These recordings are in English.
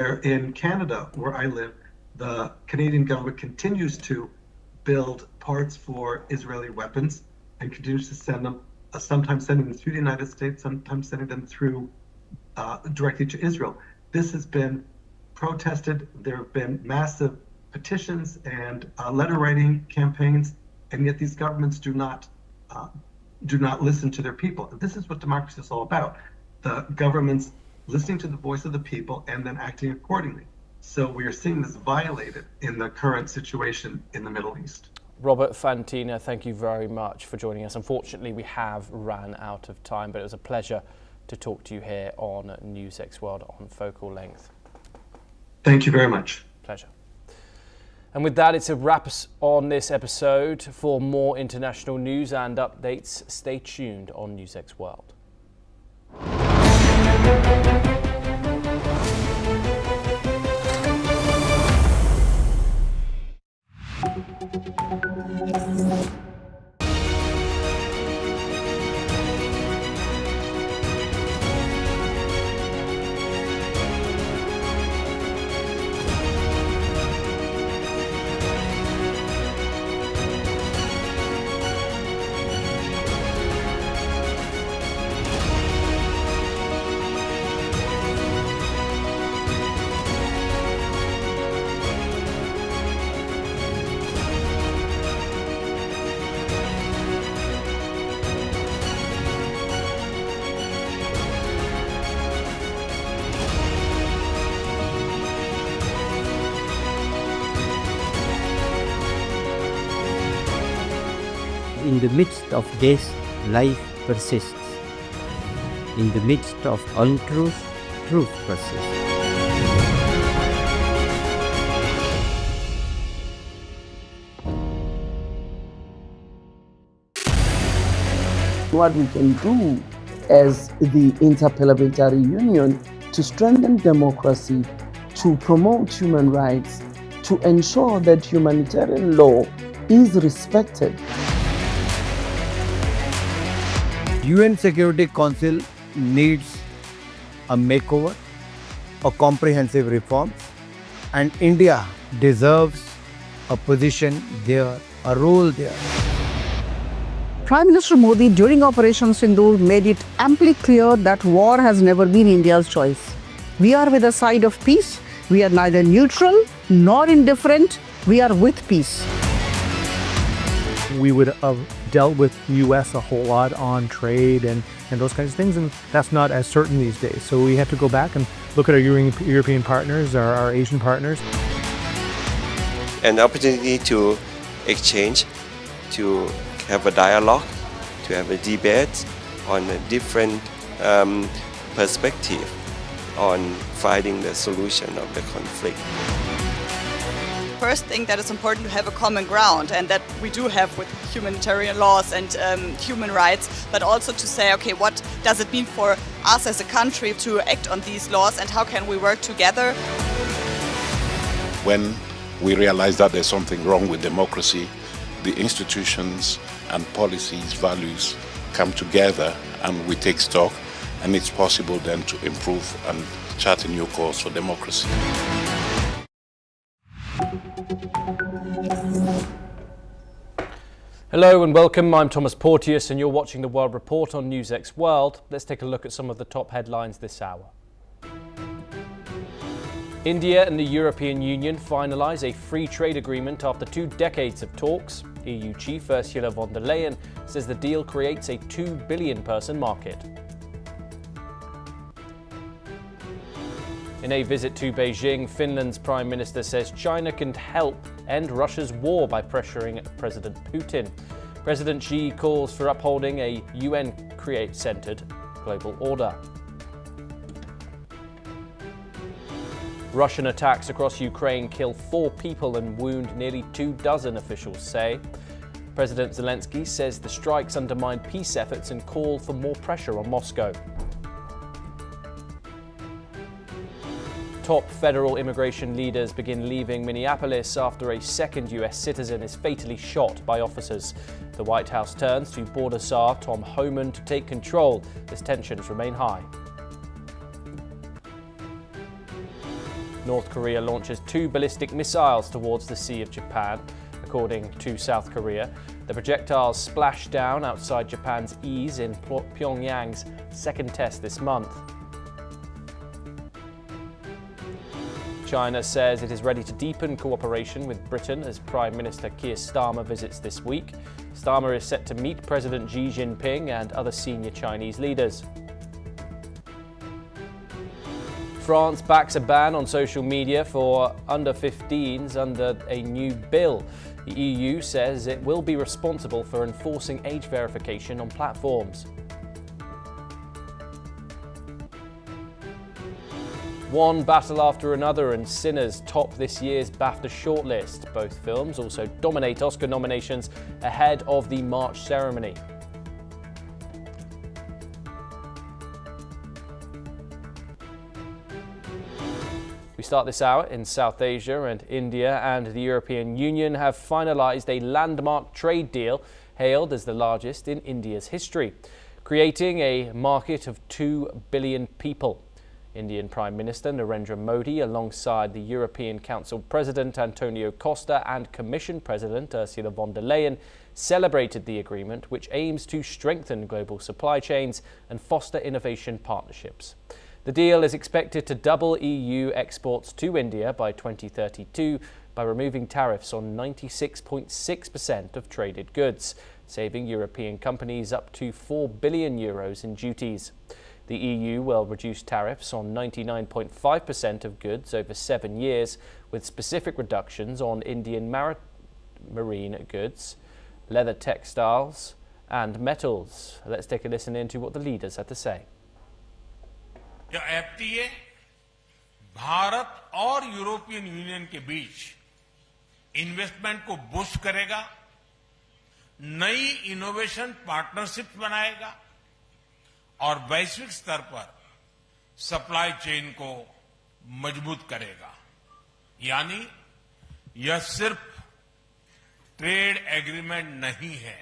In Canada, where I live, the Canadian government continues to build parts for Israeli weapons and continues to send them, sometimes sending them through the United States, sometimes sending them through directly to Israel. This has been protested. There have been massive petitions and letter writing campaigns, and yet these governments do not listen to their people. This is what democracy is all about. The governments listening to the voice of the people and then acting accordingly. So we are seeing this violated in the current situation in the Middle East. Robert Fantina, thank you very much for joining us. Unfortunately, we have ran out of time, but it was a pleasure to talk to you here on NewsX World on Focal Length. Thank you very much. Pleasure. And with that, it's a wrap on this episode. For more international news and updates, stay tuned on NewsX World. In the midst of death, life persists. In the midst of untruth, truth persists. What we can do as the Interparliamentary Union to strengthen democracy, to promote human rights, to ensure that humanitarian law is respected. UN Security Council needs a makeover, a comprehensive reform, and India deserves a position there, a role there. Prime Minister Modi during Operation Sindoor made it amply clear that war has never been India's choice. We are with the side of peace. We are neither neutral nor indifferent. We are with peace. We would have dealt with the US a whole lot on trade and those kinds of things, and that's not as certain these days. So we have to go back and look at our European partners, our Asian partners. An opportunity to exchange, to have a dialogue, to have a debate on a different perspective on finding the solution of the conflict. First thing that is important to have a common ground, and that we do have with humanitarian laws and human rights, but also to say, okay, what does it mean for us as a country to act on these laws and how can we work together? When we realize that there's something wrong with democracy, the institutions and policies, values come together and we take stock, and it's possible then to improve and chart a new course for democracy. Hello and welcome, I'm Thomas Porteous and you're watching the World Report on NewsX World. Let's take a look at some of the top headlines this hour. India and the European Union finalise a free trade agreement after 2 decades of talks. EU Chief Ursula von der Leyen says the deal creates a 2 billion person market. In a visit to Beijing, Finland's Prime Minister says China can help end Russia's war by pressuring President Putin. President Xi calls for upholding a UN-centred global order. Russian attacks across Ukraine kill 4 people and wound nearly 24, officials say. President Zelensky says the strikes undermine peace efforts and call for more pressure on Moscow. Top federal immigration leaders begin leaving Minneapolis after a second US citizen is fatally shot by officers. The White House turns to Border Czar Tom Homan to take control as tensions remain high. North Korea launches 2 ballistic missiles towards the Sea of Japan, according to South Korea. The projectiles splashed down outside Japan's ease in Pyongyang's second test this month. China says it is ready to deepen cooperation with Britain as Prime Minister Keir Starmer visits this week. Starmer is set to meet President Xi Jinping and other senior Chinese leaders. France backs a ban on social media for under-15s under a new bill. The EU says it will be responsible for enforcing age verification on platforms. One battle after another and Sinners top this year's BAFTA shortlist. Both films also dominate Oscar nominations ahead of the March ceremony. We start this hour in South Asia, and India and the European Union have finalised a landmark trade deal hailed as the largest in India's history, creating a market of 2 billion people. Indian Prime Minister Narendra Modi, alongside the European Council President Antonio Costa and Commission President Ursula von der Leyen, celebrated the agreement, which aims to strengthen global supply chains and foster innovation partnerships. The deal is expected to double EU exports to India by 2032 by removing tariffs on 96.6% of traded goods, saving European companies up to €4 billion in duties. The EU will reduce tariffs on 99.5% of goods over 7 years, with specific reductions on Indian marine goods, leather textiles and metals. Let's take a listen into what the leaders had to say. यह FTA Bharat और European union के बीच investment को boost करेगा, नई innovation partnership बनाएगा और वैश्विक स्तर पर सप्लाई चेन को मजबूत करेगा। यानी यह सिर्फ ट्रेड एग्रीमेंट नहीं है,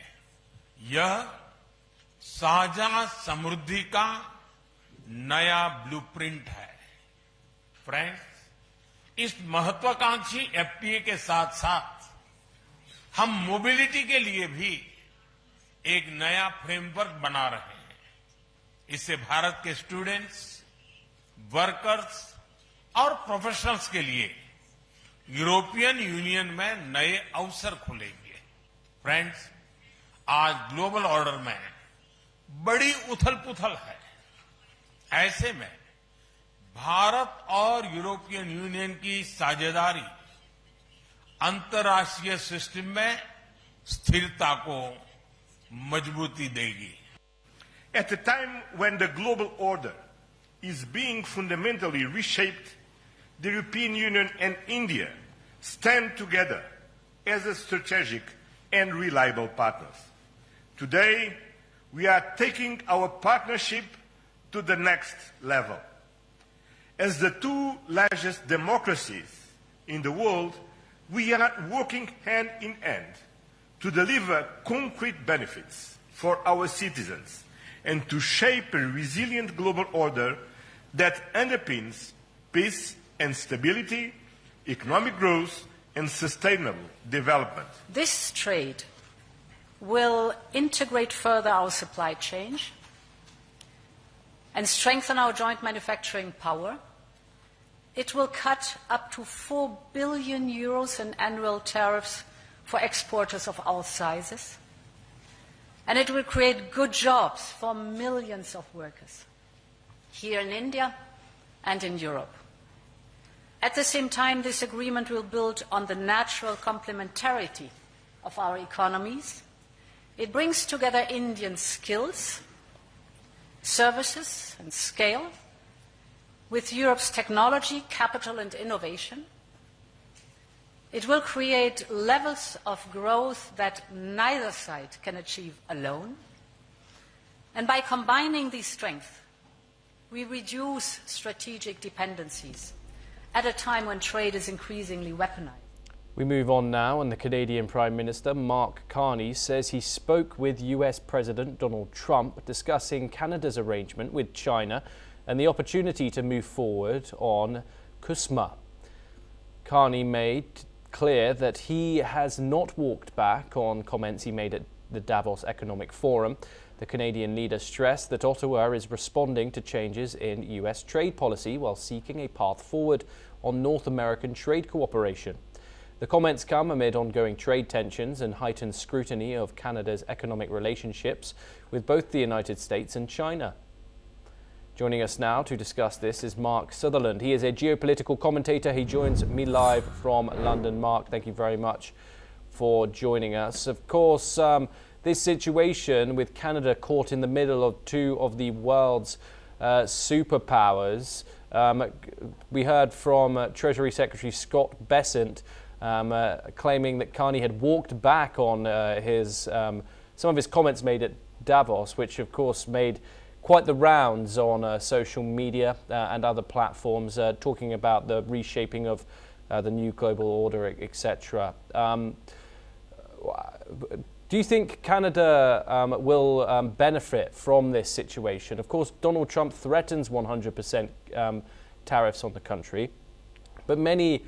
यह साझा समृद्धि का नया ब्लूप्रिंट है। फ्रेंड्स, इस महत्वाकांक्षी एफटीए के साथ साथ हम मोबिलिटी के लिए भी एक नया फ्रेमवर्क बना रहे हैं। इससे भारत के स्टूडेंट्स, वर्कर्स और प्रोफेशनल्स के लिए यूरोपियन यूनियन में नए अवसर खुलेंगे। फ्रेंड्स, आज ग्लोबल ऑर्डर में बड़ी उथल-पुथल है। ऐसे में भारत और यूरोपियन यूनियन की साझेदारी अंतर्राष्ट्रीय सिस्टम में स्थिरता को मजबूती देगी। At a time when the global order is being fundamentally reshaped, the European Union and India stand together as a strategic and reliable partners. Today, we are taking our partnership to the next level. As the 2 largest democracies in the world, we are working hand in hand to deliver concrete benefits for our citizens and to shape a resilient global order that underpins peace and stability, economic growth, and sustainable development. This trade will integrate further our supply chain and strengthen our joint manufacturing power. It will cut up to €4 billion in annual tariffs for exporters of all sizes. And it will create good jobs for millions of workers here in India and in Europe. At the same time, this agreement will build on the natural complementarity of our economies. It brings together Indian skills, services and scale with Europe's technology, capital and innovation. It will create levels of growth that neither side can achieve alone. And by combining these strengths, we reduce strategic dependencies at a time when trade is increasingly weaponized. We move on now, and the Canadian Prime Minister Mark Carney says he spoke with US President Donald Trump discussing Canada's arrangement with China and the opportunity to move forward on CUSMA. Carney made clear that he has not walked back on comments he made at the Davos Economic Forum. The Canadian leader stressed that Ottawa is responding to changes in US trade policy while seeking a path forward on North American trade cooperation. The comments come amid ongoing trade tensions and heightened scrutiny of Canada's economic relationships with both the United States and China. Joining us now to discuss this is Mark Sutherland. He is a geopolitical commentator. He joins me live from London. Mark, thank you very much for joining us. Of course, this situation with Canada caught in the middle of two of the world's superpowers. We heard from Treasury Secretary Scott Bessent claiming that Carney had walked back on some of his comments made at Davos, which of course made quite the rounds on social media and other platforms, talking about the reshaping of the new global order, etc. Do you think Canada will benefit from this situation? Of course, Donald Trump threatens 100% tariffs on the country, but many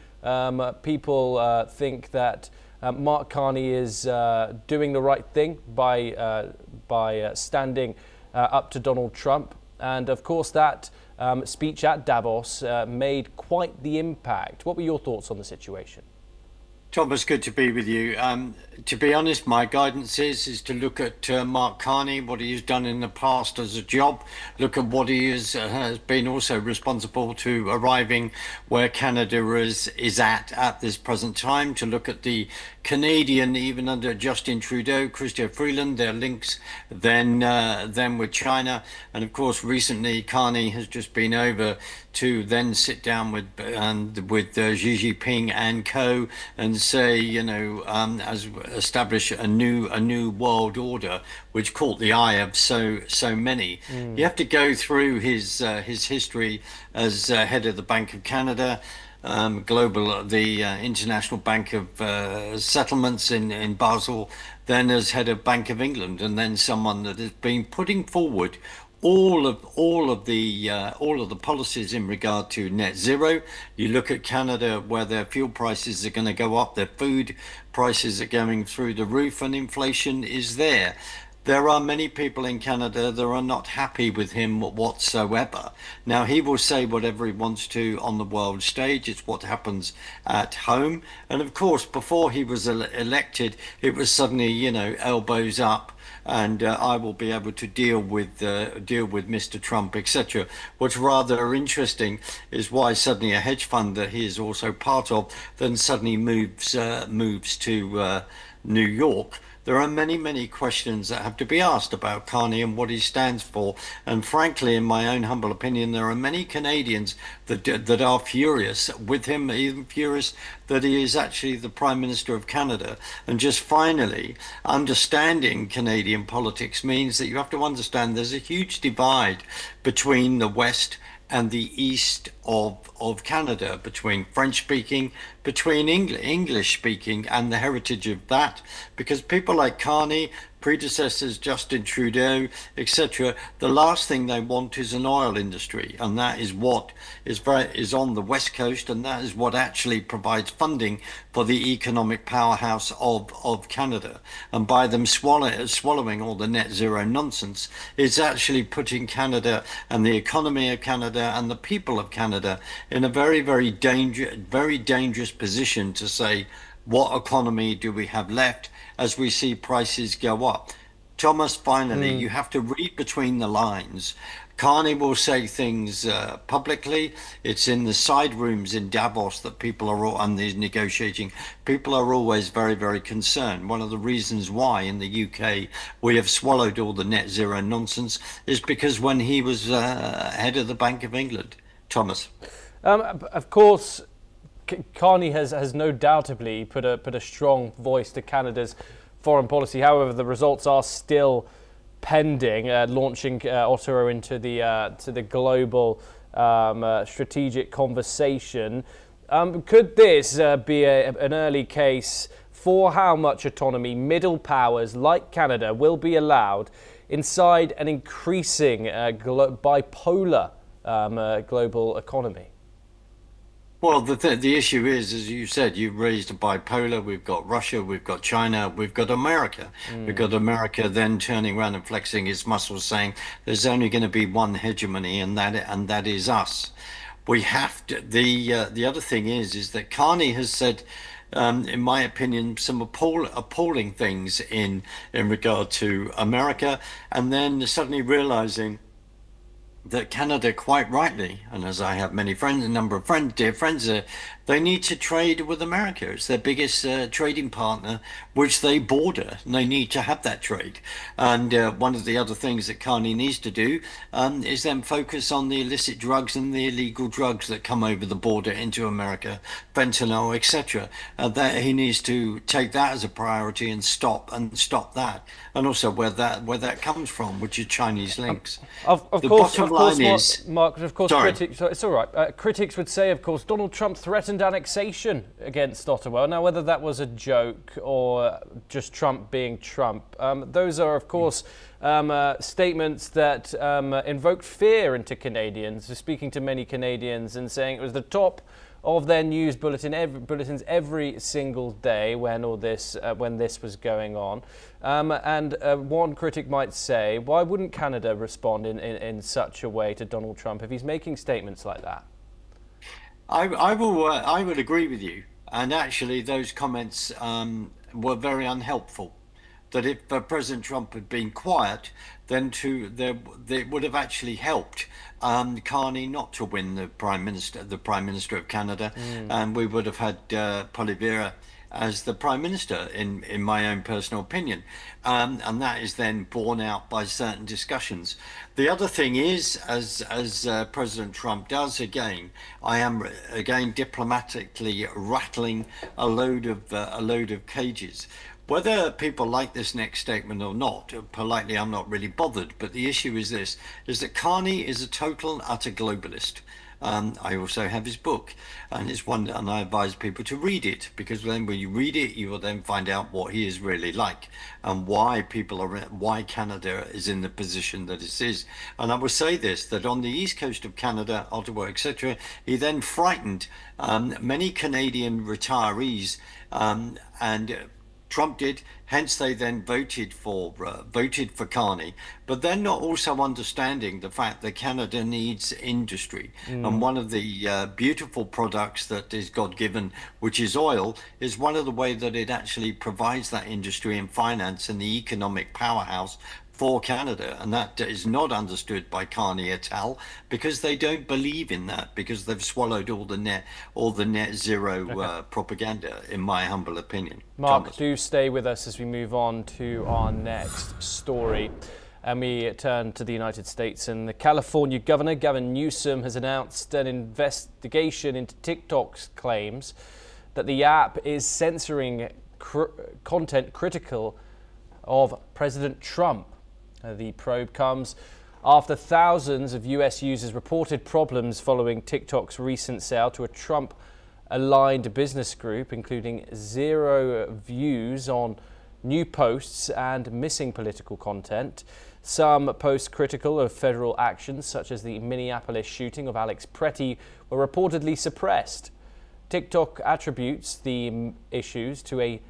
people think that Mark Carney is doing the right thing by standing up to Donald Trump. And of course, that speech at Davos made quite the impact. What were your thoughts on the situation? Thomas, good to be with you. To be honest, my guidance is to look at Mark Carney, what he has done in the past as a job, look at what he has been also responsible to arriving where Canada is at this present time, to look at the Canadian, even under Justin Trudeau, Chrystia Freeland, their links then with China. And of course, recently Carney has just been over to then sit down with Xi Jinping and co and say, as establish a new world order, which caught the eye of so many. You have to go through his history as head of the Bank of Canada, the International Bank of Settlements in Basel, then as head of Bank of England, and then someone that has been putting forward all of the policies in regard to net zero. You look at Canada, where their fuel prices are going to go up, their food prices are going through the roof, and inflation is there. There are many people in Canada that are not happy with him whatsoever. Now, he will say whatever he wants to on the world stage. It's what happens at home. And of course, before he was elected, it was suddenly, elbows up, and I will be able to deal with Mr. Trump, etc. What's rather interesting is why suddenly a hedge fund that he is also part of then suddenly moves to New York. There are many questions that have to be asked about Carney and what he stands for. And frankly, in my own humble opinion, there are many Canadians that are furious with him, even furious that he is actually the Prime Minister of Canada. And just finally, understanding Canadian politics means that you have to understand there's a huge divide between the West and the east of Canada, between French-speaking, between English-speaking, and the heritage of that. Because people like Carney, predecessors Justin Trudeau, etc., the last thing they want is an oil industry, and that is what is on the west coast, and that is what actually provides funding for the economic powerhouse of Canada. And by them swallowing all the net zero nonsense, it's actually putting Canada and the economy of Canada and the people of Canada in a very dangerous position to say, what economy do we have left as we see prices go up? Thomas, finally, you have to read between the lines. Carney will say things publicly. It's in the side rooms in Davos that people are all, and these negotiating, people are always very concerned. One of the reasons why in the UK we have swallowed all the net zero nonsense is because when he was head of the Bank of England. Thomas. Of course, Carney has no doubtably put a strong voice to Canada's foreign policy. However, the results are still pending, launching Ottawa into the global strategic conversation. Could this be an early case for how much autonomy middle powers like Canada will be allowed inside an increasing bipolar global economy? Well, the issue is, as you said, you've raised a bipolar. We've got Russia, we've got China, we've got America. We've got America then turning around and flexing its muscles, saying there's only going to be one hegemony, and that is us. We have to. The other thing is that Carney has said, in my opinion, some appalling things in regard to America, and then suddenly realizing that Canada, quite rightly, and as I have many friends, a number of dear friends there, they need to trade with America. It's their biggest trading partner, which they border, and they need to have that trade. And one of the other things that Carney needs to do is then focus on the illicit drugs and the illegal drugs that come over the border into America, fentanyl, etc. That he needs to take that as a priority and stop that, and also where that comes from, which is Chinese links. Of course, Mark. Of course, sorry. critics. It's all right. Critics would say, of course, Donald Trump threatened annexation against Ottawa. Now, whether that was a joke or just Trump being Trump, those are, of course, statements that invoked fear into Canadians. Speaking to many Canadians and saying it was the top of their news bulletins every single day when this was going on. And one critic might say, why wouldn't Canada respond in such a way to Donald Trump if he's making statements like that? I would agree with you. And actually, those comments were very unhelpful. That if President Trump had been quiet, then it would have actually helped Carney not to win the Prime Minister of Canada, and we would have had Poilievre as the Prime Minister, in my own personal opinion, and that is then borne out by certain discussions. The other thing is, as President Trump does again, I am again diplomatically rattling a load of cages. Whether people like this next statement or not, politely, I'm not really bothered. But the issue is this: is that Carney is a total and utter globalist. I also have his book, and it's one, and I advise people to read it, because then when you read it, you will then find out what he is really like and why Canada is in the position that it is. And I will say this: that on the east coast of Canada, Ottawa, etc., he then frightened many Canadian retirees, and Trump did, hence they then voted for Carney, but then not also understanding the fact that Canada needs industry. And one of the beautiful products that is God-given, which is oil, is one of the ways that it actually provides that industry and finance and the economic powerhouse for Canada, and that is not understood by Carney et al. Because they don't believe in that, because they've swallowed all the net zero propaganda, in my humble opinion. Mark, Thomas, do stay with us as we move on to our next story. And we turn to the United States, and the California governor, Gavin Newsom, has announced an investigation into TikTok's claims that the app is censoring content critical of President Trump. The probe comes after thousands of US users reported problems following TikTok's recent sale to a Trump-aligned business group, including 0 views on new posts and missing political content. Some posts critical of federal actions, such as the Minneapolis shooting of Alex Pretty, were reportedly suppressed. TikTok attributes the issues to a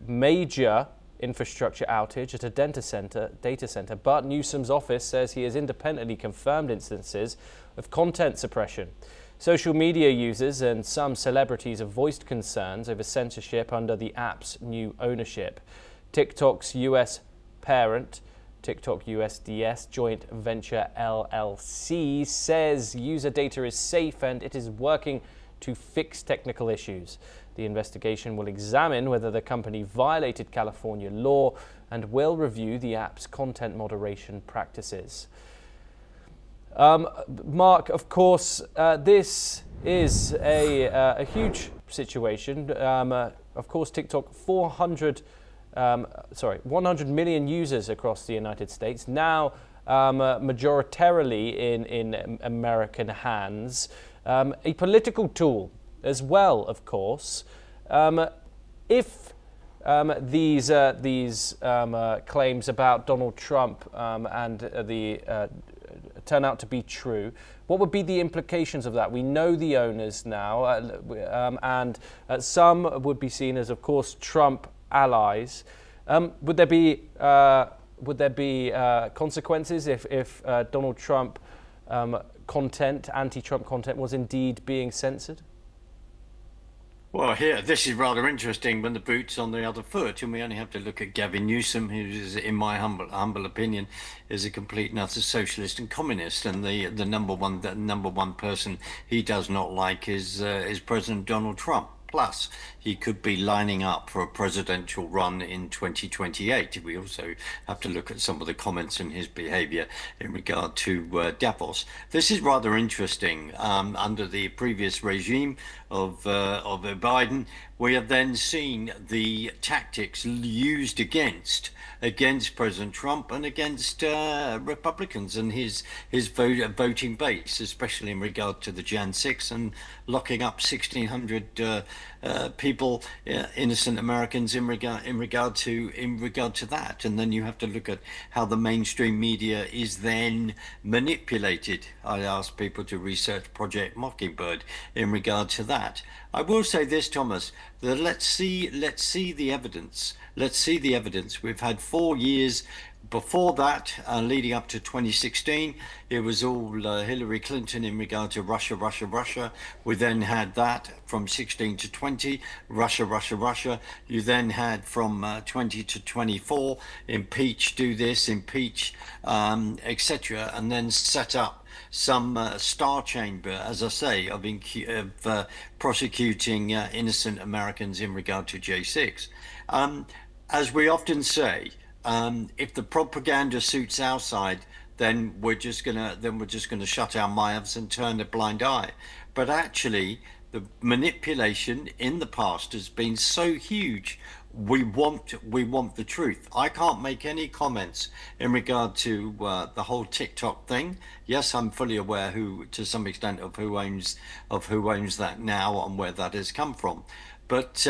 major infrastructure outage at a data center, but Newsom's office says he has independently confirmed instances of content suppression. Social media users and some celebrities have voiced concerns over censorship under the app's new ownership. TikTok's US parent, TikTok USDS Joint Venture LLC, says user data is safe and it is working to fix technical issues. The investigation will examine whether the company violated California law and will review the app's content moderation practices. Mark, of course, this is a huge situation. Of course, TikTok 100 million users across the United States, now majoritarily in American hands. A political tool as well, of course. If these claims about Donald Trump and the turn out to be true, what would be the implications of that? We know the owners now, and some would be seen as, of course, Trump allies. Would there be consequences if Donald Trump content, anti-Trump content, was indeed being censored? Well, here, this is rather interesting when the boot's on the other foot, and we only have to look at Gavin Newsom, who is, in my humble opinion, is a complete and utter socialist and communist, and the number one person he does not like is President Donald Trump. Plus, he could be lining up for a presidential run in 2028. We also have to look at some of the comments and his behavior in regard to Davos. This is rather interesting. Under the previous regime of Biden, we have then seen the tactics used against President Trump and against Republicans and his voting base, especially in regard to the Jan 6 and locking up 1,600 people, innocent Americans, in regard to that. And then you have to look at how the mainstream media is then manipulated. I asked people to research Project Mockingbird in regard to that. I will say this, Thomas, that let's see the evidence. Let's see the evidence. We've had 4 years before that, leading up to 2016. It was all Hillary Clinton in regard to Russia. We then had that from 16 to 20, Russia. You then had from 20 to 24, impeach, do this, impeach, etc. And then set up some star chamber, as I say, of prosecuting innocent Americans in regard to J6. As we often say, if the propaganda suits our side, then we're just gonna shut our mouths and turn a blind eye. But actually, the manipulation in the past has been so huge. We want the truth. I can't make any comments in regard to the whole TikTok thing. Yes, I'm fully aware to some extent of who owns that now and where that has come from. But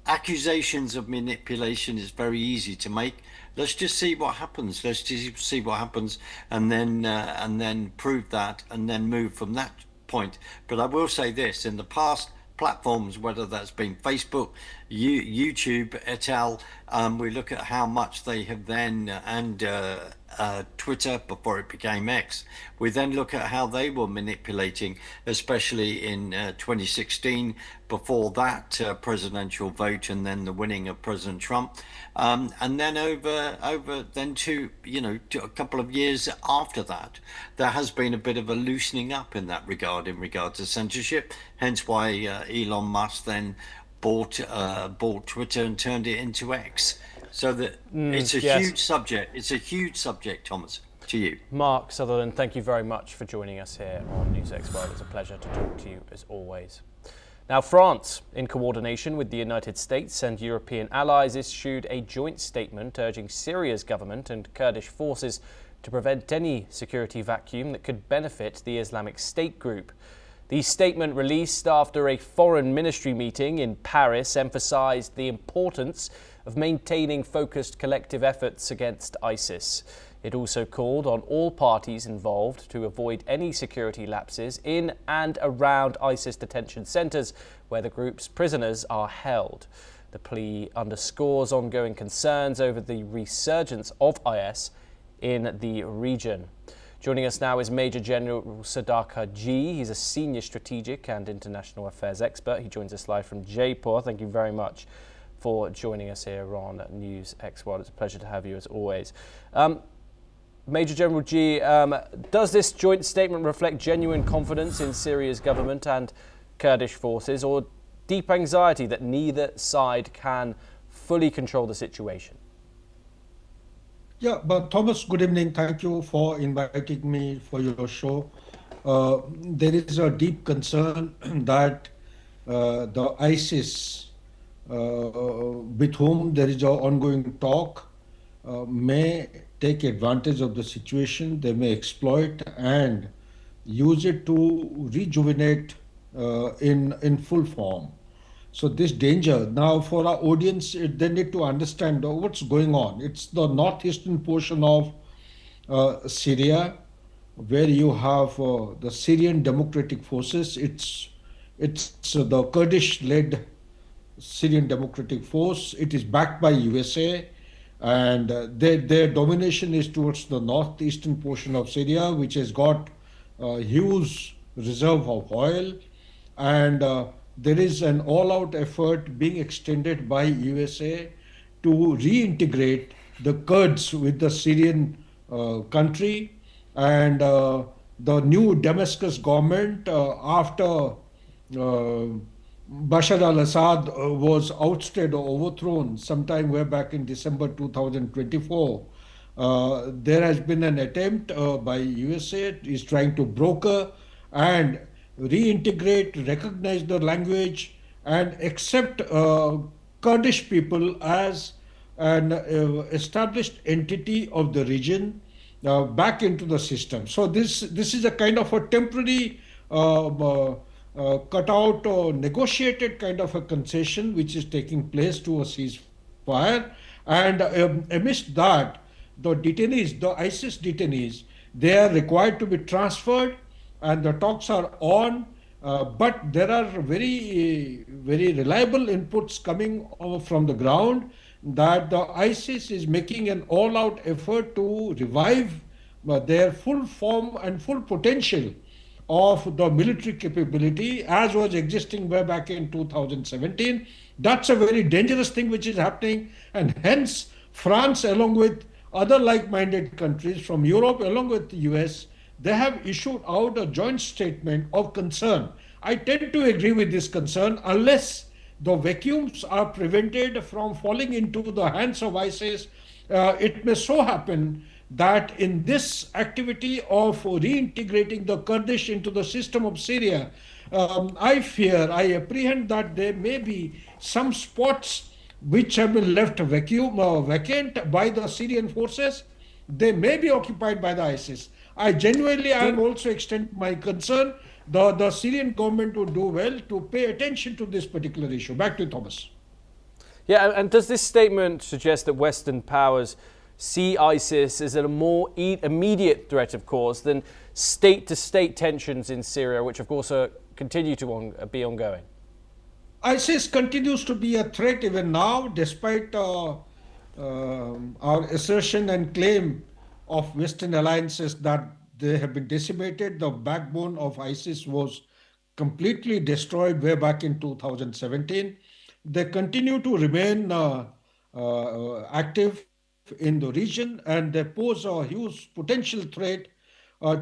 accusations of manipulation is very easy to make. Let's just see what happens. Let's just see what happens, and then prove that, and then move from that point. But I will say this: in the past, platforms, whether that's been Facebook, YouTube, et al., we look at how much they have then, and Twitter before it became X. We then look at how they were manipulating, especially in 2016, before that presidential vote, and then the winning of President Trump, and then over then to a couple of years after that, there has been a bit of a loosening up in that regard, in regard to censorship. Hence why Elon Musk then bought Twitter and turned it into X. So that it's a huge subject. It's a huge subject, Thomas. To you. Mark Sutherland, thank you very much for joining us here on NewsX World. It's a pleasure to talk to you as always. Now, France, in coordination with the United States and European allies, issued a joint statement urging Syria's government and Kurdish forces to prevent any security vacuum that could benefit the Islamic State group. The statement, released after a foreign ministry meeting in Paris, emphasized the importance of maintaining focused collective efforts against ISIS. It also called on all parties involved to avoid any security lapses in and around ISIS detention centers where the group's prisoners are held. The plea underscores ongoing concerns over the resurgence of IS in the region. Joining us now is Major General Sudhakar G. He's a senior strategic and international affairs expert. He joins us live from Jaipur. Thank you very much for joining us here on NewsX World. It's a pleasure to have you as always. Major General G, does this joint statement reflect genuine confidence in Syria's government and Kurdish forces, or deep anxiety that neither side can fully control the situation? Yeah, but Thomas, good evening. Thank you for inviting me for your show. There is a deep concern that the ISIS, with whom there is an ongoing talk, may take advantage of the situation. They may exploit and use it to rejuvenate in full form. So this danger, now for our audience, they need to understand what's going on. It's the northeastern portion of Syria. where you have the Syrian Democratic Forces. It's the Kurdish-led Syrian Democratic Force. It is backed by USA, and their domination is towards the northeastern portion of Syria, which has got a huge reserve of oil, and there is an all-out effort being extended by USA to reintegrate the Kurds with the Syrian country, and the new Damascus government, after Bashar al-Assad was ousted or overthrown sometime way back in December 2024. There has been an attempt by USA is trying to broker and reintegrate, recognize the language, and accept Kurdish people as an established entity of the region back into the system. So this is a kind of a temporary cut out or negotiated kind of a concession which is taking place to a ceasefire, and amidst that, the detainees, the ISIS detainees, they are required to be transferred, and the talks are on, but there are very reliable inputs coming from the ground that the ISIS is making an all-out effort to revive their full form and full potential of the military capability as was existing way back in 2017. That's a very dangerous thing which is happening, and hence France, along with other like-minded countries from Europe, along with the US, they have issued out a joint statement of concern. I tend to agree with this concern unless the vacuums are prevented from falling into the hands of ISIS. It may so happen that in this activity of reintegrating the Kurdish into the system of Syria, I apprehend that there may be some spots which have been left vacant by the Syrian forces. They may be occupied by the ISIS. I am also extend my concern. The Syrian government would do well to pay attention to this particular issue. Back to Thomas. Yeah, and does this statement suggest that Western powers see ISIS as a more immediate threat, of course, than state-to-state tensions in Syria, which, of course, continue to be ongoing? ISIS continues to be a threat even now, despite our assertion and claim of Western alliances that they have been decimated. The backbone of ISIS was completely destroyed way back in 2017. They continue to remain active in the region, and they pose a huge potential threat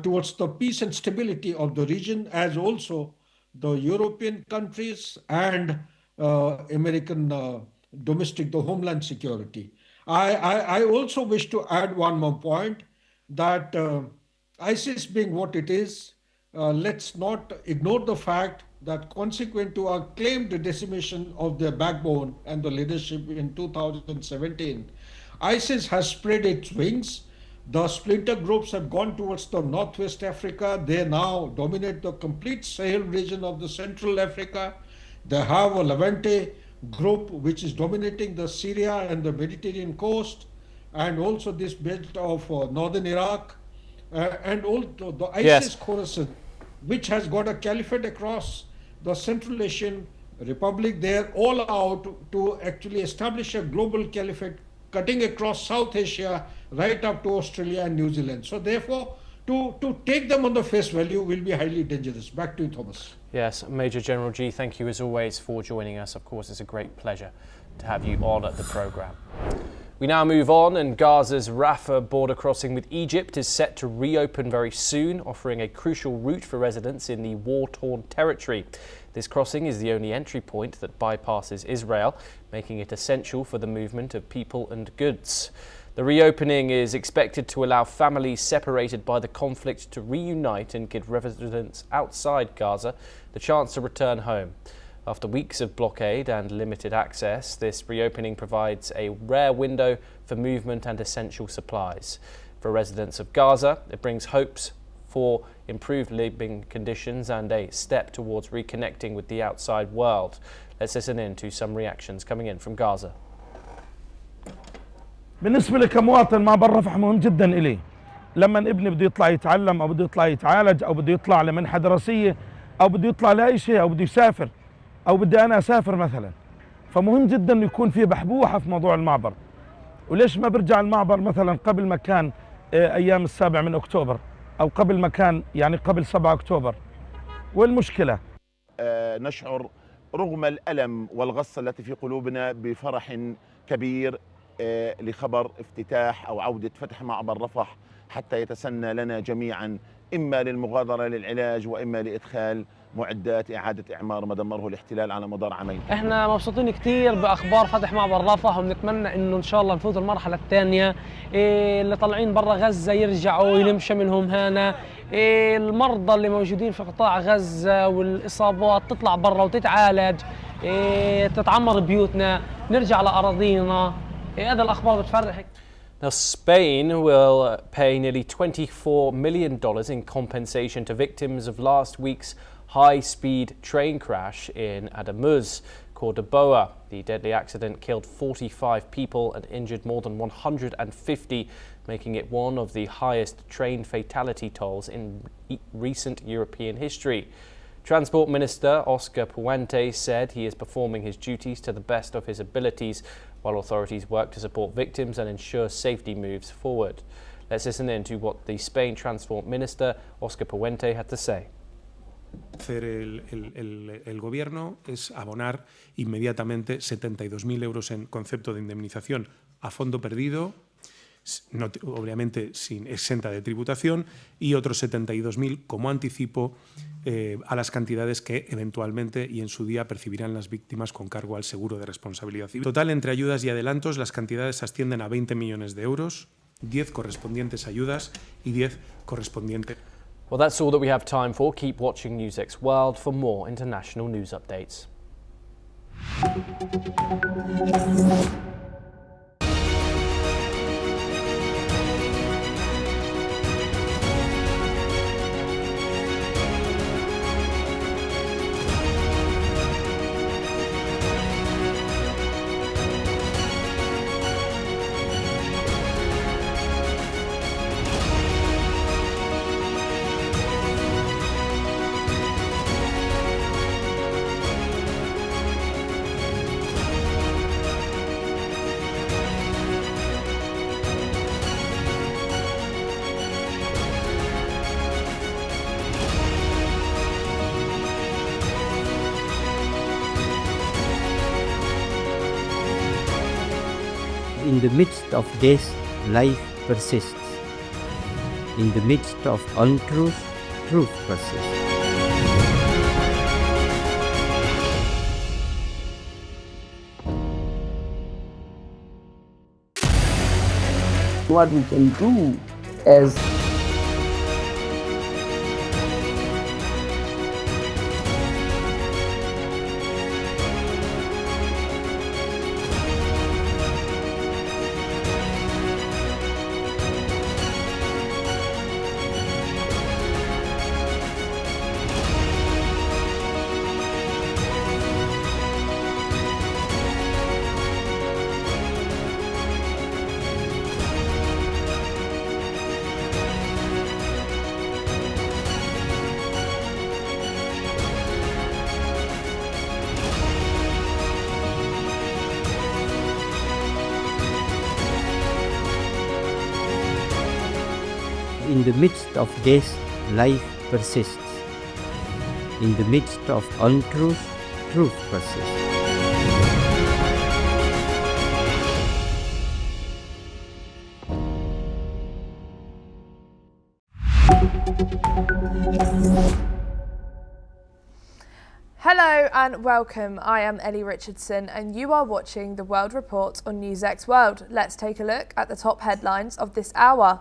towards the peace and stability of the region, as also the European countries and American domestic, the homeland security. I also wish to add one more point, that ISIS being what it is, let's not ignore the fact that consequent to our claimed decimation of their backbone and the leadership in 2017, ISIS has spread its wings. The splinter groups have gone towards the Northwest Africa. They now dominate the complete Sahel region of the Central Africa. They have a Levante group which is dominating the Syria and the Mediterranean coast, and also this belt of northern Iraq, and also the ISIS Khorasan, which has got a caliphate across the Central Asian Republic. They're all out to actually establish a global caliphate cutting across South Asia right up to Australia and New Zealand. So therefore, to take them on the face value will be highly dangerous. Back to you, Thomas. Yes, Major General G, thank you as always for joining us. Of course, it's a great pleasure to have you on at the programme. We now move on, and Gaza's Rafah border crossing with Egypt is set to reopen very soon, offering a crucial route for residents in the war-torn territory. This crossing is the only entry point that bypasses Israel, making it essential for the movement of people and goods. The reopening is expected to allow families separated by the conflict to reunite and give residents outside Gaza the chance to return home. After weeks of blockade and limited access, this reopening provides a rare window for movement and essential supplies. For residents of Gaza, it brings hopes for improved living conditions and a step towards reconnecting with the outside world. Let's listen in to some reactions coming in from Gaza. بالنسبة لي كمواطن ما بر رفح مهم جدا إلي، لما ابني بده يطلع يتعلم أو بده يطلع يتعالج أو بده يطلع لمنحة دراسية أو بده يطلع لأي شيء أو بده يسافر أو بدي أنا أسافر مثلا. فمهم جدا إنه يكون في بحبوحة في موضوع المعبر. وليش ما برجع المعبر مثلا قبل ما كان أيام 7 أكتوبر أو قبل ما كان يعني قبل 7 أكتوبر؟ والمشكلة نشعر رغم الألم والغصة التي في قلوبنا بفرح كبير لخبر افتتاح أو عودة فتح معبر رفح حتى يتسنى لنا جميعا إما للمغادرة للعلاج وإما لإدخال معدات إعادة إعمار ما دمره الاحتلال على مدار عامين. احنا مبسوطين كثير بأخبار فتح معبر رفح وبنتمنى إنه إن شاء الله نفوت المرحلة الثانية. اللي طالعين برا غزة يرجعوا ينمشى منهم هنا. المرضى اللي موجودين في قطاع غزة والإصابات تطلع برا وتتعالج. تتعمر بيوتنا، نرجع لأراضينا. هذا الأخبار بتفرح. Now, Spain will pay nearly $24 million in compensation to victims of last week's high-speed train crash in Ademuz, Cordoba. The deadly accident killed 45 people and injured more than 150, making it one of the highest train fatality tolls in recent European history. Transport Minister Oscar Puente said he is performing his duties to the best of his abilities, while authorities work to support victims and ensure safety moves forward. Let's listen in to what the Spain Transport Minister Oscar Puente had to say. Hacer el gobierno es abonar inmediatamente 72.000 euros en concepto de indemnización a fondo perdido, no, obviamente sin exenta de tributación, y otros 72.000 como anticipo a las cantidades que eventualmente y en su día percibirán las víctimas con cargo al seguro de responsabilidad civil. Total, entre ayudas y adelantos, las cantidades ascienden a 20 millones de euros, 10 correspondientes a ayudas y 10 correspondientes. Well, that's all that we have time for. Keep watching NewsX World for more international news updates. In the midst of death, life persists. In the midst of untruth, truth persists. What we can do as In the midst of death, life persists. In the midst of untruth, truth persists. Hello and welcome. I am Ellie Richardson and you are watching the World Report on NewsX World. Let's take a look at the top headlines of this hour.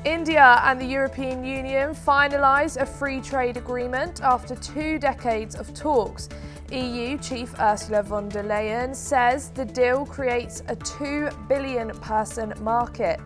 India and the European Union finalise a free trade agreement after 2 decades of talks. EU Chief Ursula von der Leyen says the deal creates a 2 billion person market.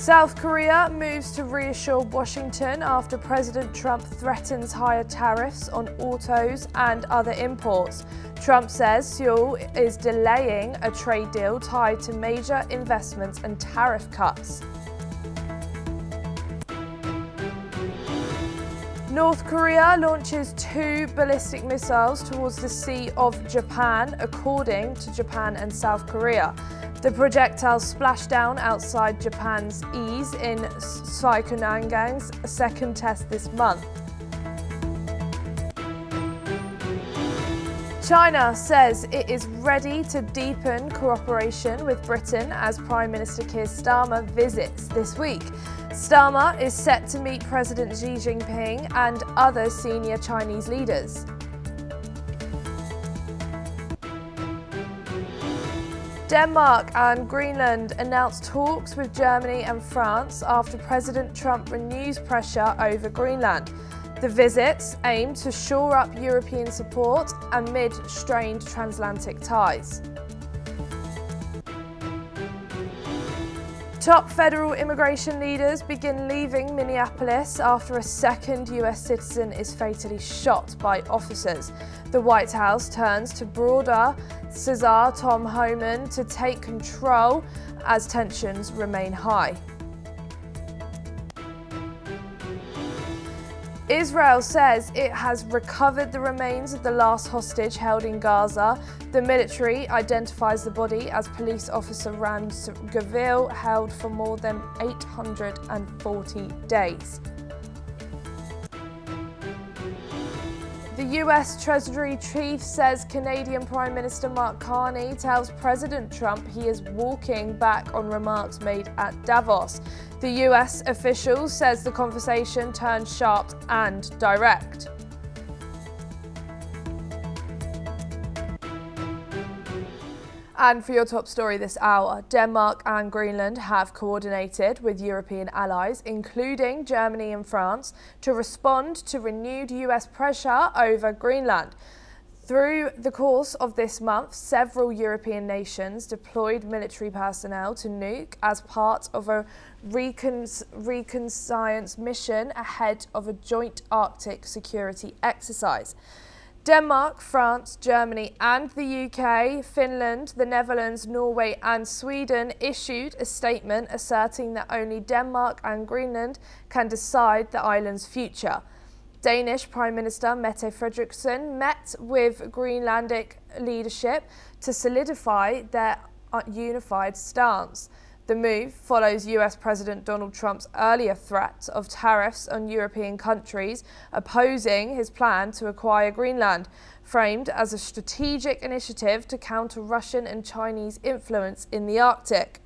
South Korea moves to reassure Washington after President Trump threatens higher tariffs on autos and other imports. Trump says Seoul is delaying a trade deal tied to major investments and tariff cuts. North Korea launches 2 ballistic missiles towards the Sea of Japan, according to Japan and South Korea. The projectiles splashed down outside Japan's ease in Saikonangang's second test this month. China says it is ready to deepen cooperation with Britain as Prime Minister Keir Starmer visits this week. Starmer is set to meet President Xi Jinping and other senior Chinese leaders. Denmark and Greenland announced talks with Germany and France after President Trump renews pressure over Greenland. The visits aim to shore up European support amid strained transatlantic ties. Top federal immigration leaders begin leaving Minneapolis after a second US citizen is fatally shot by officers. The White House turns to broader Cesar Tom Homan to take control as tensions remain high. Israel says it has recovered the remains of the last hostage held in Gaza. The military identifies the body as police officer Ran Gavil, held for more than 840 days. The US Treasury Chief says Canadian Prime Minister Mark Carney tells President Trump he is walking back on remarks made at Davos. The US official says the conversation turned sharp and direct. And for your top story this hour, Denmark and Greenland have coordinated with European allies, including Germany and France, to respond to renewed US pressure over Greenland. Through the course of this month, several European nations deployed military personnel to Nuuk as part of a reconnaissance mission ahead of a joint Arctic security exercise. Denmark, France, Germany and the UK, Finland, the Netherlands, Norway and Sweden issued a statement asserting that only Denmark and Greenland can decide the island's future. Danish Prime Minister Mette Frederiksen met with Greenlandic leadership to solidify their unified stance. The move follows US President Donald Trump's earlier threat of tariffs on European countries opposing his plan to acquire Greenland, framed as a strategic initiative to counter Russian and Chinese influence in the Arctic.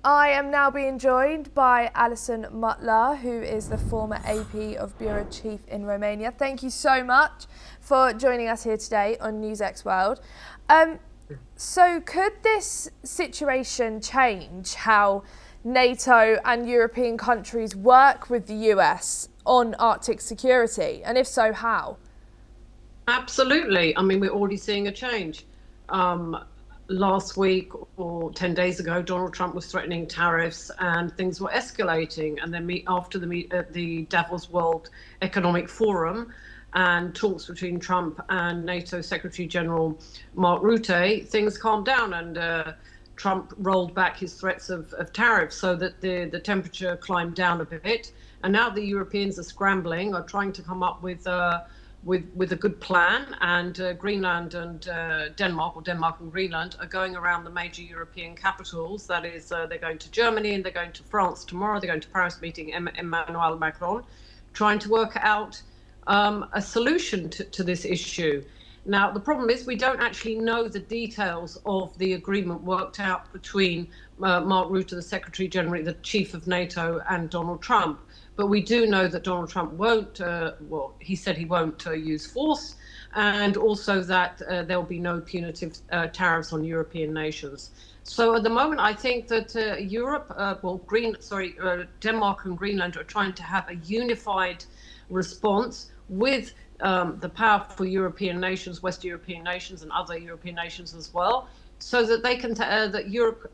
I am now being joined by Alison Mutler, who is the former AP of Bureau Chief in Romania. Thank you so much for joining us here today on NewsX World. So could this situation change how NATO and European countries work with the US on Arctic security? And if so, how? Absolutely. I mean, we're already seeing a change. Last week or 10 days ago, Donald Trump was threatening tariffs and things were escalating. And then after the Davos World Economic Forum, and talks between Trump and NATO Secretary General Mark Rutte, things calmed down and Trump rolled back his threats of tariffs so that the temperature climbed down a bit. And now the Europeans are scrambling, are trying to come up with a good plan. And Greenland and Denmark, or Denmark and Greenland, are going around the major European capitals. That is, they're going to Germany and they're going to France tomorrow. They're going to Paris meeting Emmanuel Macron, trying to work out a solution to this issue. Now, the problem is we don't actually know the details of the agreement worked out between Mark Rutte, the Secretary General, the Chief of NATO, and Donald Trump. But we do know that Donald Trump won't, he said he won't use force, and also that there will be no punitive tariffs on European nations. So at the moment, I think that Denmark and Greenland are trying to have a unified response with the powerful European nations, West European nations and other European nations as well, so that they can that Europe,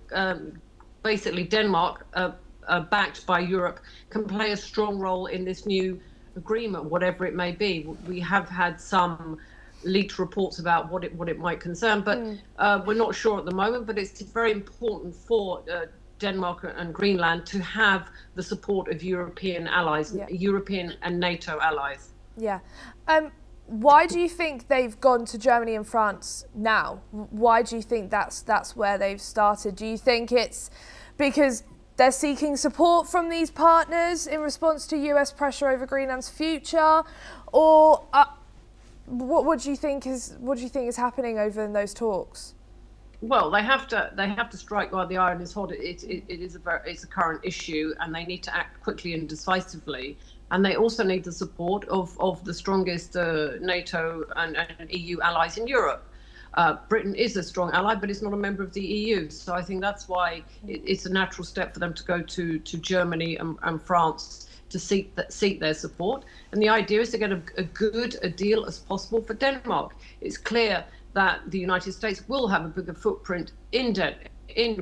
basically Denmark, backed by Europe, can play a strong role in this new agreement, whatever it may be. We have had some leaked reports about what it might concern, but we're not sure at the moment. But it's very important for Denmark and Greenland to have the support of European allies, European and NATO allies. Yeah. Why do you think they've gone to Germany and France now? Why do you think that's where they've started? Do you think it's because they're seeking support from these partners in response to US pressure over Greenland's future, or what do you think is happening over in those talks? Well, they have to strike while the iron is hot. It's a current issue, and they need to act quickly and decisively. And they also need the support of the strongest NATO and EU allies in Europe. Britain is a strong ally, but it's not a member of the EU. So I think that's why it's a natural step for them to go to Germany and France to seek their support. And the idea is to get a good deal as possible for Denmark. It's clear that the United States will have a bigger footprint in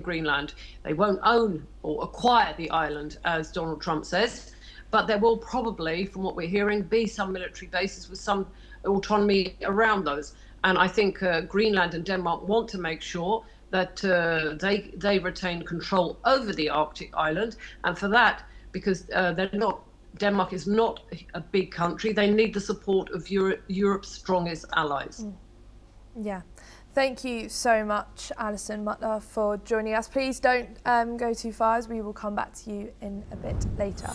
Greenland. They won't own or acquire the island, as Donald Trump says, but there will probably, from what we're hearing, be some military bases with some autonomy around those. And I think Greenland and Denmark want to make sure that they retain control over the Arctic island. And for that, because Denmark is not a big country, they need the support of Europe's strongest allies. Yeah. Thank you so much, Alison Mutler, for joining us. Please don't go too far, as we will come back to you in a bit later.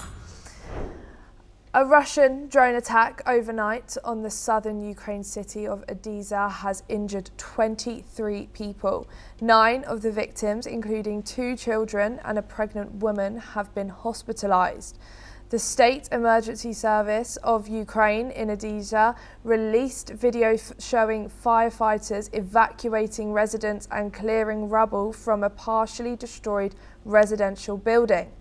A Russian drone attack overnight on the southern Ukraine city of Odessa has injured 23 people. 9 of the victims, including 2 children and a pregnant woman, have been hospitalized. The State Emergency Service of Ukraine in Odessa released video showing firefighters evacuating residents and clearing rubble from a partially destroyed residential building.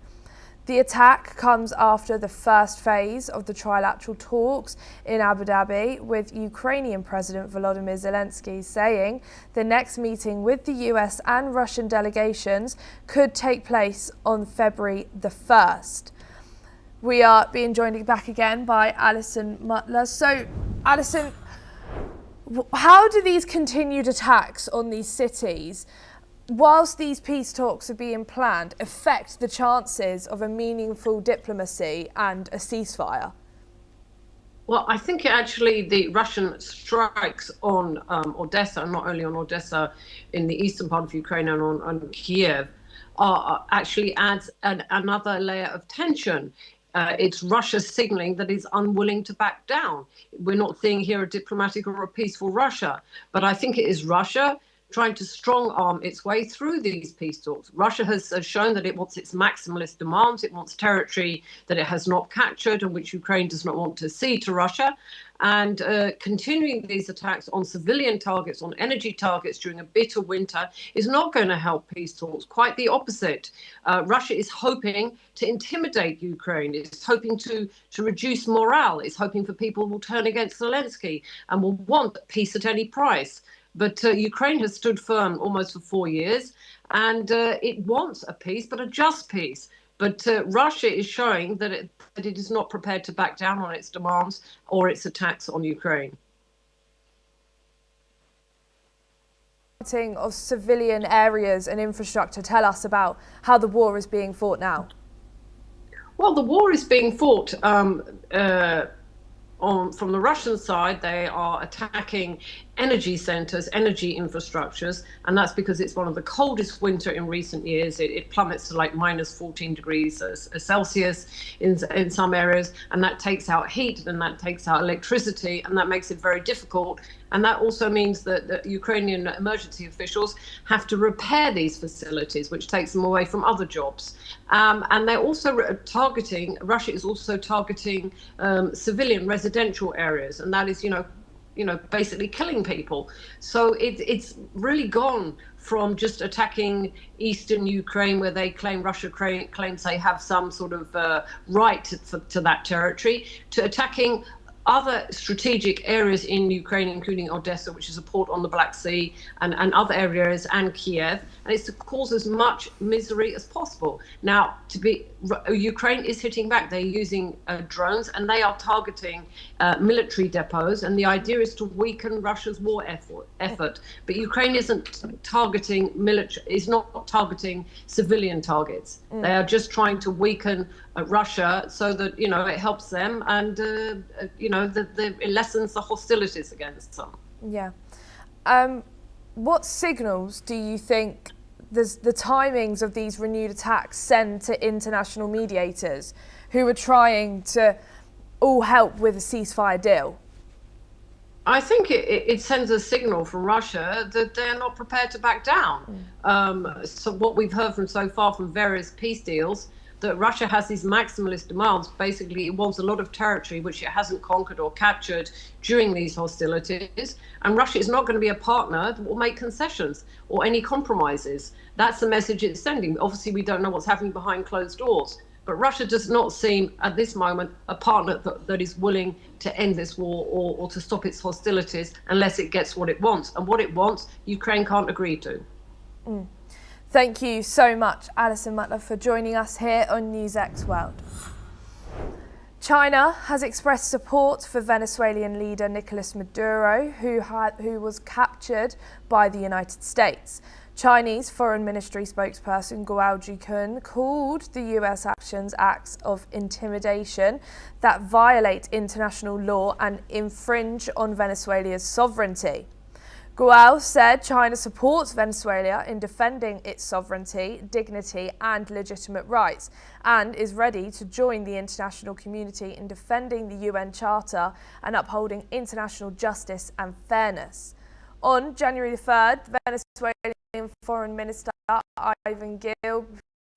The attack comes after the first phase of the trilateral talks in Abu Dhabi, with Ukrainian President Volodymyr Zelensky saying the next meeting with the US and Russian delegations could take place on February the 1st. We are being joined back again by Alison Mutler. So, Alison, how do these continued attacks on these cities, whilst these peace talks are being planned, affect the chances of a meaningful diplomacy and a ceasefire? Well, I think actually the Russian strikes on Odessa, and not only on Odessa, in the eastern part of Ukraine and on Kiev, actually adds another layer of tension. It's Russia signaling that it's unwilling to back down. We're not seeing here a diplomatic or a peaceful Russia, but I think it is Russia trying to strong-arm its way through these peace talks. Russia has shown that it wants its maximalist demands. It wants territory that it has not captured and which Ukraine does not want to cede to Russia. And continuing these attacks on civilian targets, on energy targets during a bitter winter is not going to help peace talks. Quite the opposite. Russia is hoping to intimidate Ukraine. It's hoping to reduce morale. It's hoping for people who will turn against Zelensky and will want peace at any price. But Ukraine has stood firm almost for 4 years, and it wants a peace, but a just peace. But Russia is showing that it is not prepared to back down on its demands or its attacks on Ukraine. Of civilian areas and infrastructure, tell us about how the war is being fought now. Well, the war is being fought from the Russian side. They are attacking energy centers, energy infrastructures, and that's because it's one of the coldest winter in recent years. It plummets to like minus 14 degrees Celsius in some areas, and that takes out heat, and that takes out electricity, and that makes it very difficult. And that also means that Ukrainian emergency officials have to repair these facilities, which takes them away from other jobs. And they're also Russia is also targeting civilian residential areas, and that is, basically killing people. So it's really gone from just attacking eastern Ukraine, where Russia claims they have some sort of right to that territory, to attacking other strategic areas in Ukraine, including Odessa, which is a port on the Black Sea, and other areas, and Kiev, and it's to cause as much misery as possible. Now, Ukraine is hitting back. They're using drones, and they are targeting military depots, and the idea is to weaken Russia's war effort. But Ukraine isn't targeting not targeting civilian targets. They are just trying to weaken Russia so that, it helps them and, it lessens the hostilities against them. Yeah. What signals do you think the timings of these renewed attacks send to international mediators who are trying to all help with a ceasefire deal? I think it sends a signal from Russia that they're not prepared to back down. So what we've heard so far from various peace deals, that Russia has these maximalist demands. Basically, it wants a lot of territory which it hasn't conquered or captured during these hostilities. And Russia is not going to be a partner that will make concessions or any compromises. That's the message it's sending. Obviously, we don't know what's happening behind closed doors. But Russia does not seem, at this moment, a partner that is willing to end this war or to stop its hostilities unless it gets what it wants. And what it wants, Ukraine can't agree to. Thank you so much, Alison Mutler, for joining us here on NewsX World. China has expressed support for Venezuelan leader Nicolas Maduro, who was captured by the United States. Chinese Foreign Ministry spokesperson Guo Jikun called the US actions acts of intimidation that violate international law and infringe on Venezuela's sovereignty. Guo said China supports Venezuela in defending its sovereignty, dignity and legitimate rights, and is ready to join the international community in defending the UN Charter and upholding international justice and fairness. On January the 3rd, Venezuelan Foreign Minister Ivan Gil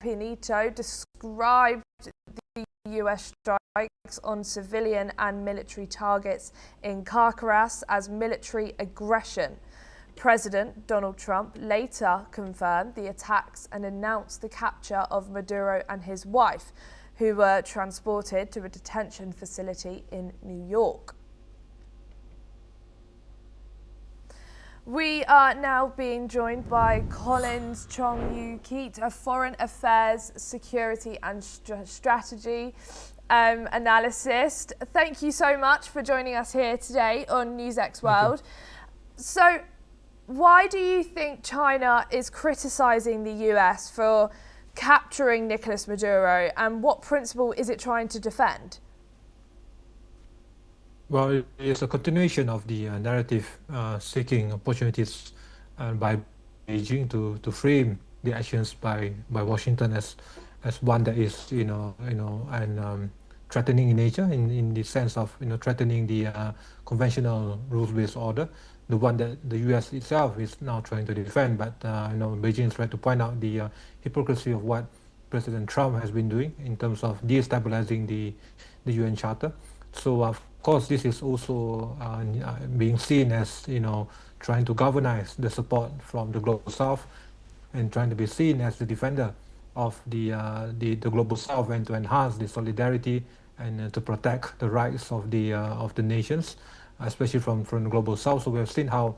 Pinito described the US strikes on civilian and military targets in Caracas as military aggression. President Donald Trump later confirmed the attacks and announced the capture of Maduro and his wife, who were transported to a detention facility in New York. We are now being joined by Collins Chong-Yu-Keat, a foreign affairs, security and strategy analyst. Thank you so much for joining us here today on NewsX World. So, why do you think China is criticising the US for capturing Nicolas Maduro, and what principle is it trying to defend? Well, it's a continuation of the narrative seeking opportunities by Beijing to frame the actions by Washington as one that is threatening in nature, in the sense of threatening the conventional rules-based order, the one that the US itself is now trying to defend. But Beijing is trying to point out the hypocrisy of what President Trump has been doing in terms of destabilizing the UN Charter. So of course, this is also being seen as trying to galvanize the support from the global South, and trying to be seen as the defender of the global South, and to enhance the solidarity and to protect the rights of the nations, especially from the global South. So we have seen how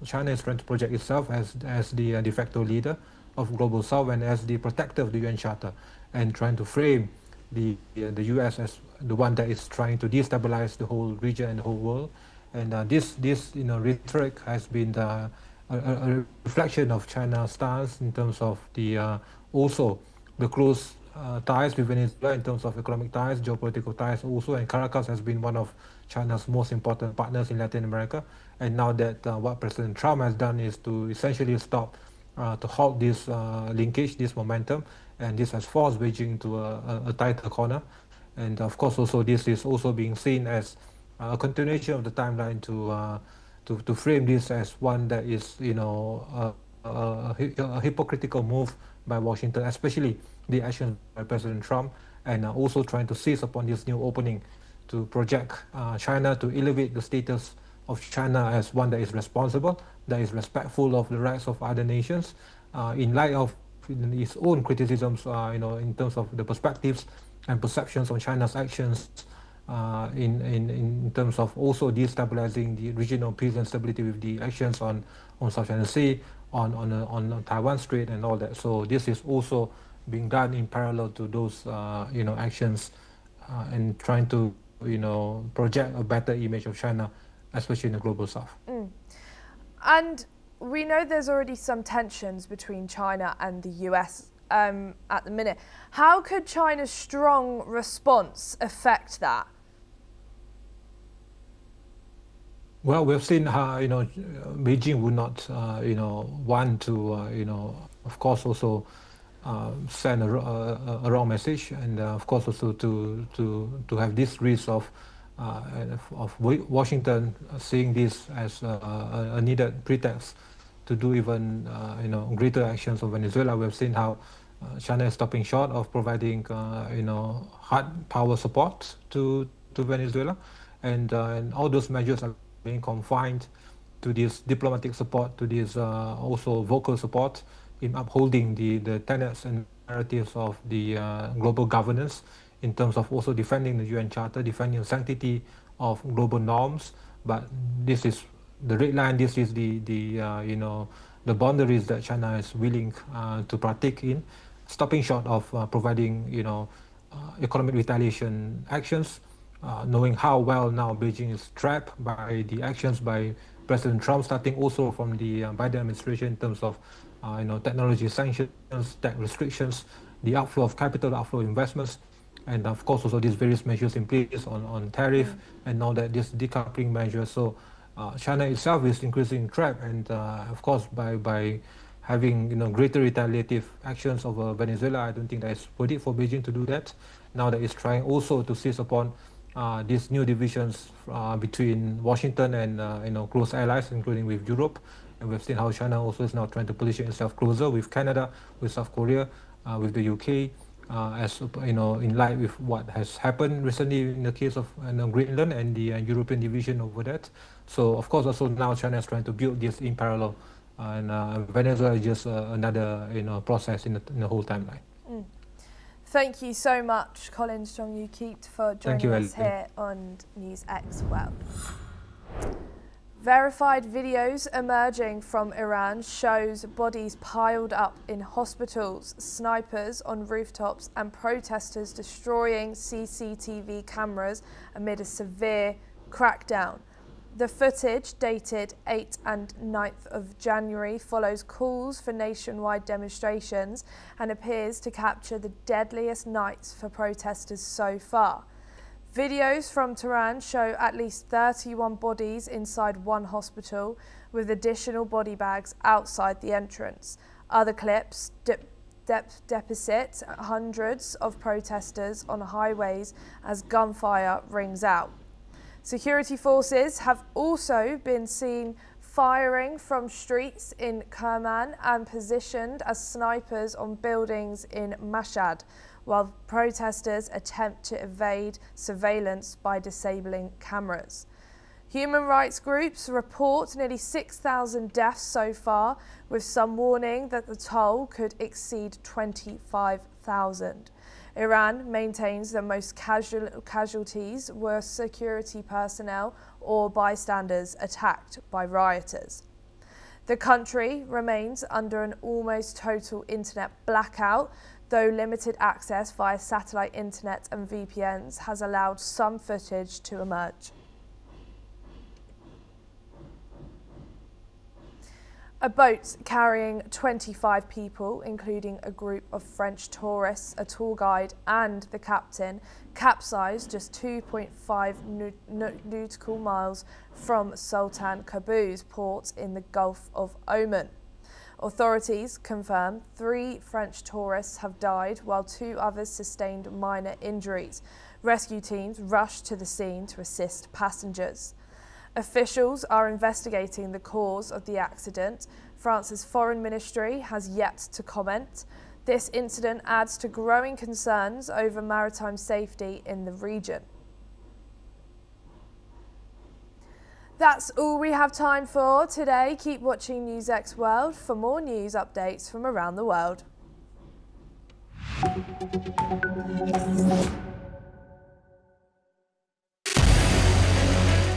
China is trying to project itself as the de facto leader of global South and as the protector of the UN Charter, and trying to frame the US as the one that is trying to destabilize the whole region and the whole world. And this rhetoric has been a reflection of China's stance in terms of also the close ties with Venezuela in terms of economic ties, geopolitical ties also, and Caracas has been one of China's most important partners in Latin America. And now that what President Trump has done is to essentially stop, to halt this linkage, this momentum, and this has forced Beijing to a tighter corner. And of course, also this is also being seen as a continuation of the timeline to frame this as one that is a hypocritical move by Washington, especially the actions by President Trump, and also trying to seize upon this new opening to project China, to elevate the status of China as one that is responsible, that is respectful of the rights of other nations, in light of its own criticisms, in terms of the perspectives and perceptions on China's actions in terms of also destabilizing the regional peace and stability with the actions on South China Sea, on Taiwan Strait and all that. So this is also being done in parallel to those actions and trying to project a better image of China, especially in the global south. And we know there's already some tensions between China and the US at the minute. How could China's strong response affect that? Well, we've seen how Beijing would not want to of course also send a wrong message, and of course also to have this risk of Washington seeing this as a needed pretext to do even greater actions on Venezuela. We've seen how China is stopping short of providing hard power support to Venezuela, and all those measures are being confined to this diplomatic support, to this also vocal support in upholding the tenets and narratives of the global governance, in terms of also defending the UN Charter, defending the sanctity of global norms. But this is the red line. This is the boundaries that China is willing to partake in, stopping short of providing economic retaliation actions. Knowing how well now Beijing is trapped by the actions by President Trump, starting also from the Biden administration in terms of technology sanctions, tech restrictions, the outflow of capital, outflow of investments, and of course also these various measures in place on tariff and now that this decoupling measure. So China itself is increasingly trapped, and of course by having greater retaliative actions over Venezuela, I don't think that it's worth it for Beijing to do that. Now that it's trying also to seize upon these new divisions between Washington and close allies, including with Europe, and we've seen how China also is now trying to position itself closer with Canada, with South Korea, with the UK, as in light with what has happened recently in the case of Greenland and the European division over that. So of course also now China is trying to build this in parallel, and Venezuela is just another process in the whole timeline. Thank you so much, Colin Strong-Ukit, for joining us here on NewsX World. Verified videos emerging from Iran shows bodies piled up in hospitals, snipers on rooftops, and protesters destroying CCTV cameras amid a severe crackdown. The footage, dated 8th and 9th of January, follows calls for nationwide demonstrations and appears to capture the deadliest nights for protesters so far. Videos from Tehran show at least 31 bodies inside one hospital, with additional body bags outside the entrance. Other clips depict hundreds of protesters on highways as gunfire rings out. Security forces have also been seen firing from streets in Kerman and positioned as snipers on buildings in Mashhad, while protesters attempt to evade surveillance by disabling cameras. Human rights groups report nearly 6,000 deaths so far, with some warning that the toll could exceed 25,000. Iran maintains that most casualties were security personnel or bystanders attacked by rioters. The country remains under an almost total internet blackout, though limited access via satellite internet and VPNs has allowed some footage to emerge. A boat carrying 25 people, including a group of French tourists, a tour guide and the captain, capsized just 2.5 nautical miles from Sultan Qaboos port in the Gulf of Oman. Authorities confirm 3 French tourists have died while 2 others sustained minor injuries. Rescue teams rushed to the scene to assist passengers. Officials are investigating the cause of the accident. France's foreign ministry has yet to comment. This incident adds to growing concerns over maritime safety in the region. That's all we have time for today. Keep watching NewsX World for more news updates from around the world.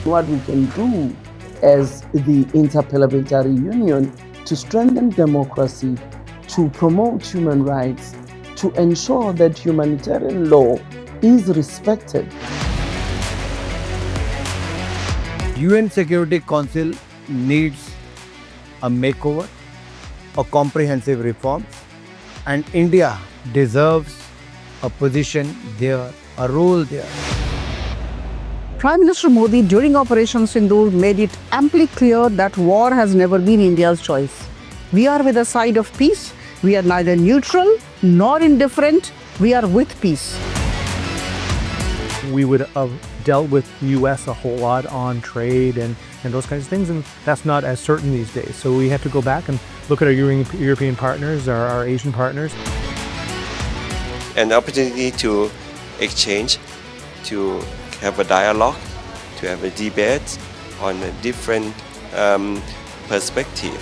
what we can do as the Interparliamentary Union to strengthen democracy, to promote human rights, to ensure that humanitarian law is respected. UN Security Council needs a makeover, a comprehensive reform, and India deserves a position there, a role there. Prime Minister Modi during Operation Sindoor made it amply clear that war has never been India's choice. We are with the side of peace. We are neither neutral nor indifferent. We are with peace. We would have dealt with US a whole lot on trade and those kinds of things, and that's not as certain these days. So we have to go back and look at our European partners, our Asian partners. An opportunity to exchange, to have a dialogue, to have a debate on a different perspective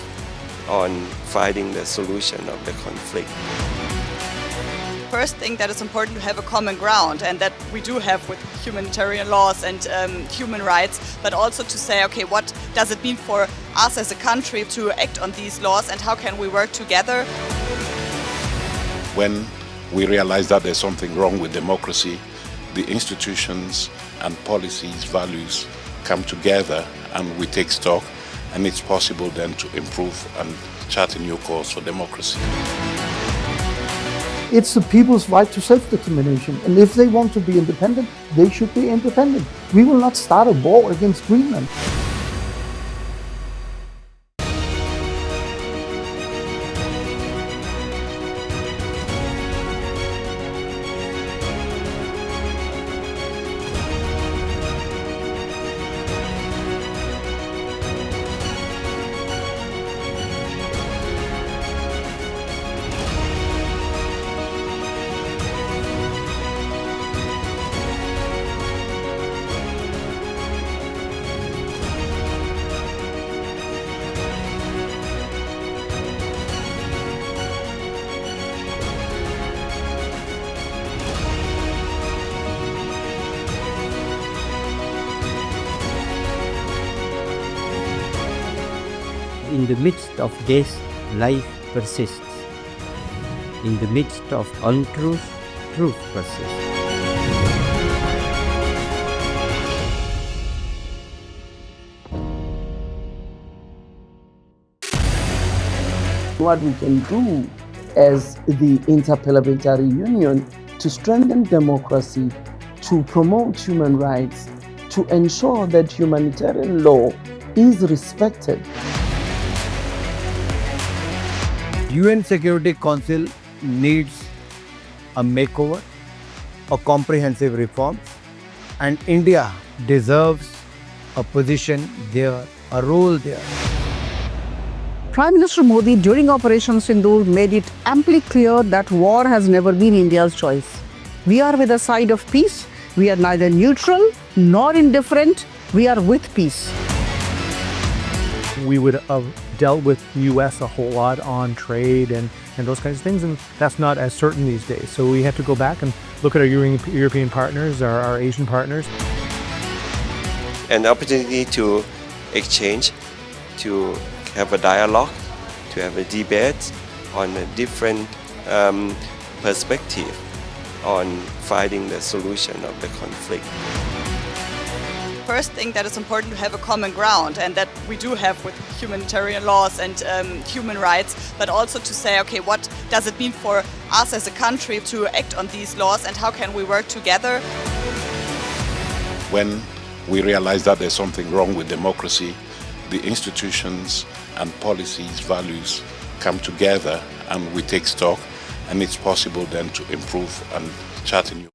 on finding the solution of the conflict. First thing that is important to have a common ground, and that we do have with humanitarian laws and human rights, but also to say, okay, what does it mean for us as a country to act on these laws and how can we work together? When we realize that there's something wrong with democracy, the institutions and policies, values come together and we take stock, and it's possible then to improve and chart a new course for democracy. It's the people's right to self-determination, and if they want to be independent, they should be independent. We will not start a war against Greenland. In the midst of this, life persists. In the midst of untruth, truth persists. What we can do as the Interparliamentary Union to strengthen democracy, to promote human rights, to ensure that humanitarian law is respected. UN Security Council needs a makeover, a comprehensive reform, and India deserves a position there, a role there. Prime Minister Modi during Operation Sindoor made it amply clear that war has never been India's choice. We are with the side of peace. We are neither neutral nor indifferent. We are with peace. We would have dealt with US a whole lot on trade and those kinds of things, and that's not as certain these days. So we have to go back and look at our European partners, our Asian partners. An opportunity to exchange, to have a dialogue, to have a debate on a different perspective on finding the solution of the conflict. First thing that is important to have a common ground, and that we do have with humanitarian laws and human rights, but also to say, okay, what does it mean for us as a country to act on these laws and how can we work together? When we realize that there's something wrong with democracy, the institutions and policies, values come together and we take stock, and it's possible then to improve and chart a new.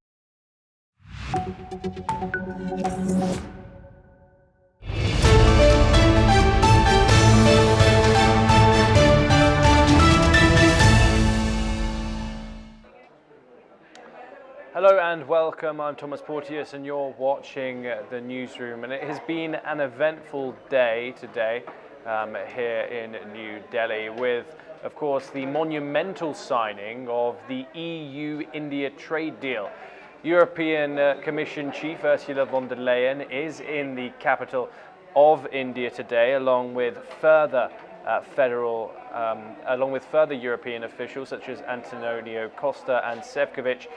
Hello and welcome, I'm Thomas Porteous and you're watching the newsroom, and it has been an eventful day today here in New Delhi with, of course, the monumental signing of the EU-India trade deal. European Commission Chief Ursula von der Leyen is in the capital of India today, along with further European officials such as Antonio Costa and Šefčovič.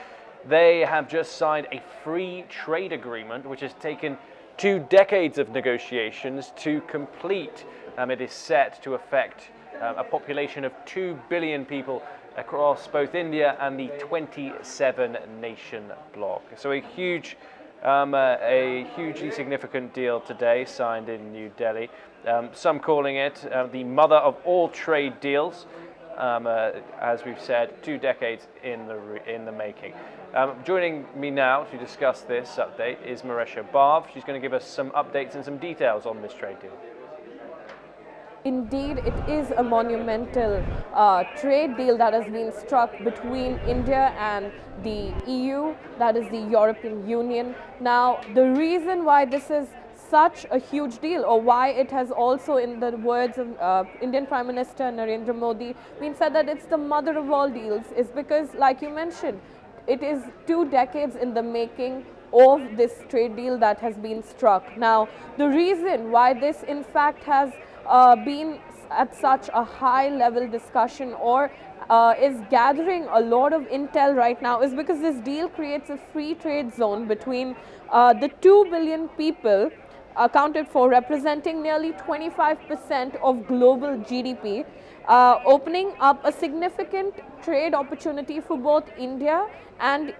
They have just signed a free trade agreement, which has taken 2 decades of negotiations to complete. It is set to affect a population of 2 billion people across both India and the 27-nation bloc. So a hugely significant deal today, signed in New Delhi. Some calling it the mother of all trade deals. As we've said, 2 decades in the making. Joining me now to discuss this update is Marisha Barv. She's going to give us some updates and some details on this trade deal. Indeed, it is a monumental trade deal that has been struck between India and the EU, that is the European Union. Now, the reason why this is such a huge deal, or why it has also, in the words of Indian Prime Minister Narendra Modi, been said that it's the mother of all deals, is because, like you mentioned, it is 2 decades in the making of this trade deal that has been struck. Now, the reason why this in fact has been at such a high level discussion, or is gathering a lot of intel right now, is because this deal creates a free trade zone between the 2 billion people accounted for, representing nearly 25% of global GDP, opening up a significant trade opportunity for both India and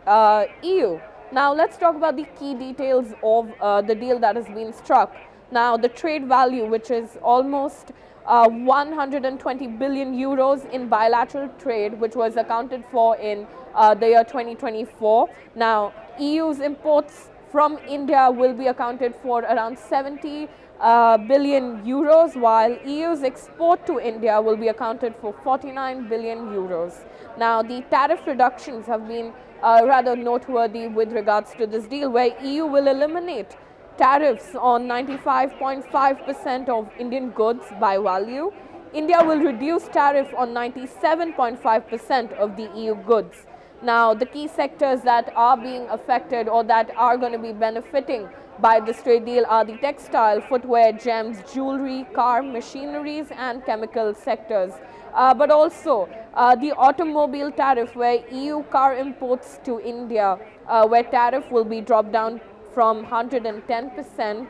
EU. Now let's talk about the key details of the deal that has been struck. Now, the trade value, which is almost 120 billion euros in bilateral trade, which was accounted for in the year 2024. Now, EU's imports from India will be accounted for around 70 billion euros, while EU's export to India will be accounted for 49 billion euros. Now, the tariff reductions have been rather noteworthy with regards to this deal, where EU will eliminate tariffs on 95.5% of Indian goods by value. India will reduce tariff on 97.5% of the EU goods. Now, the key sectors that are being affected, or that are going to be benefiting by this trade deal, are the textile, footwear, gems, jewelry, car, machineries and chemical sectors. But also the automobile tariff, where EU car imports to India, where tariff will be dropped down from 110%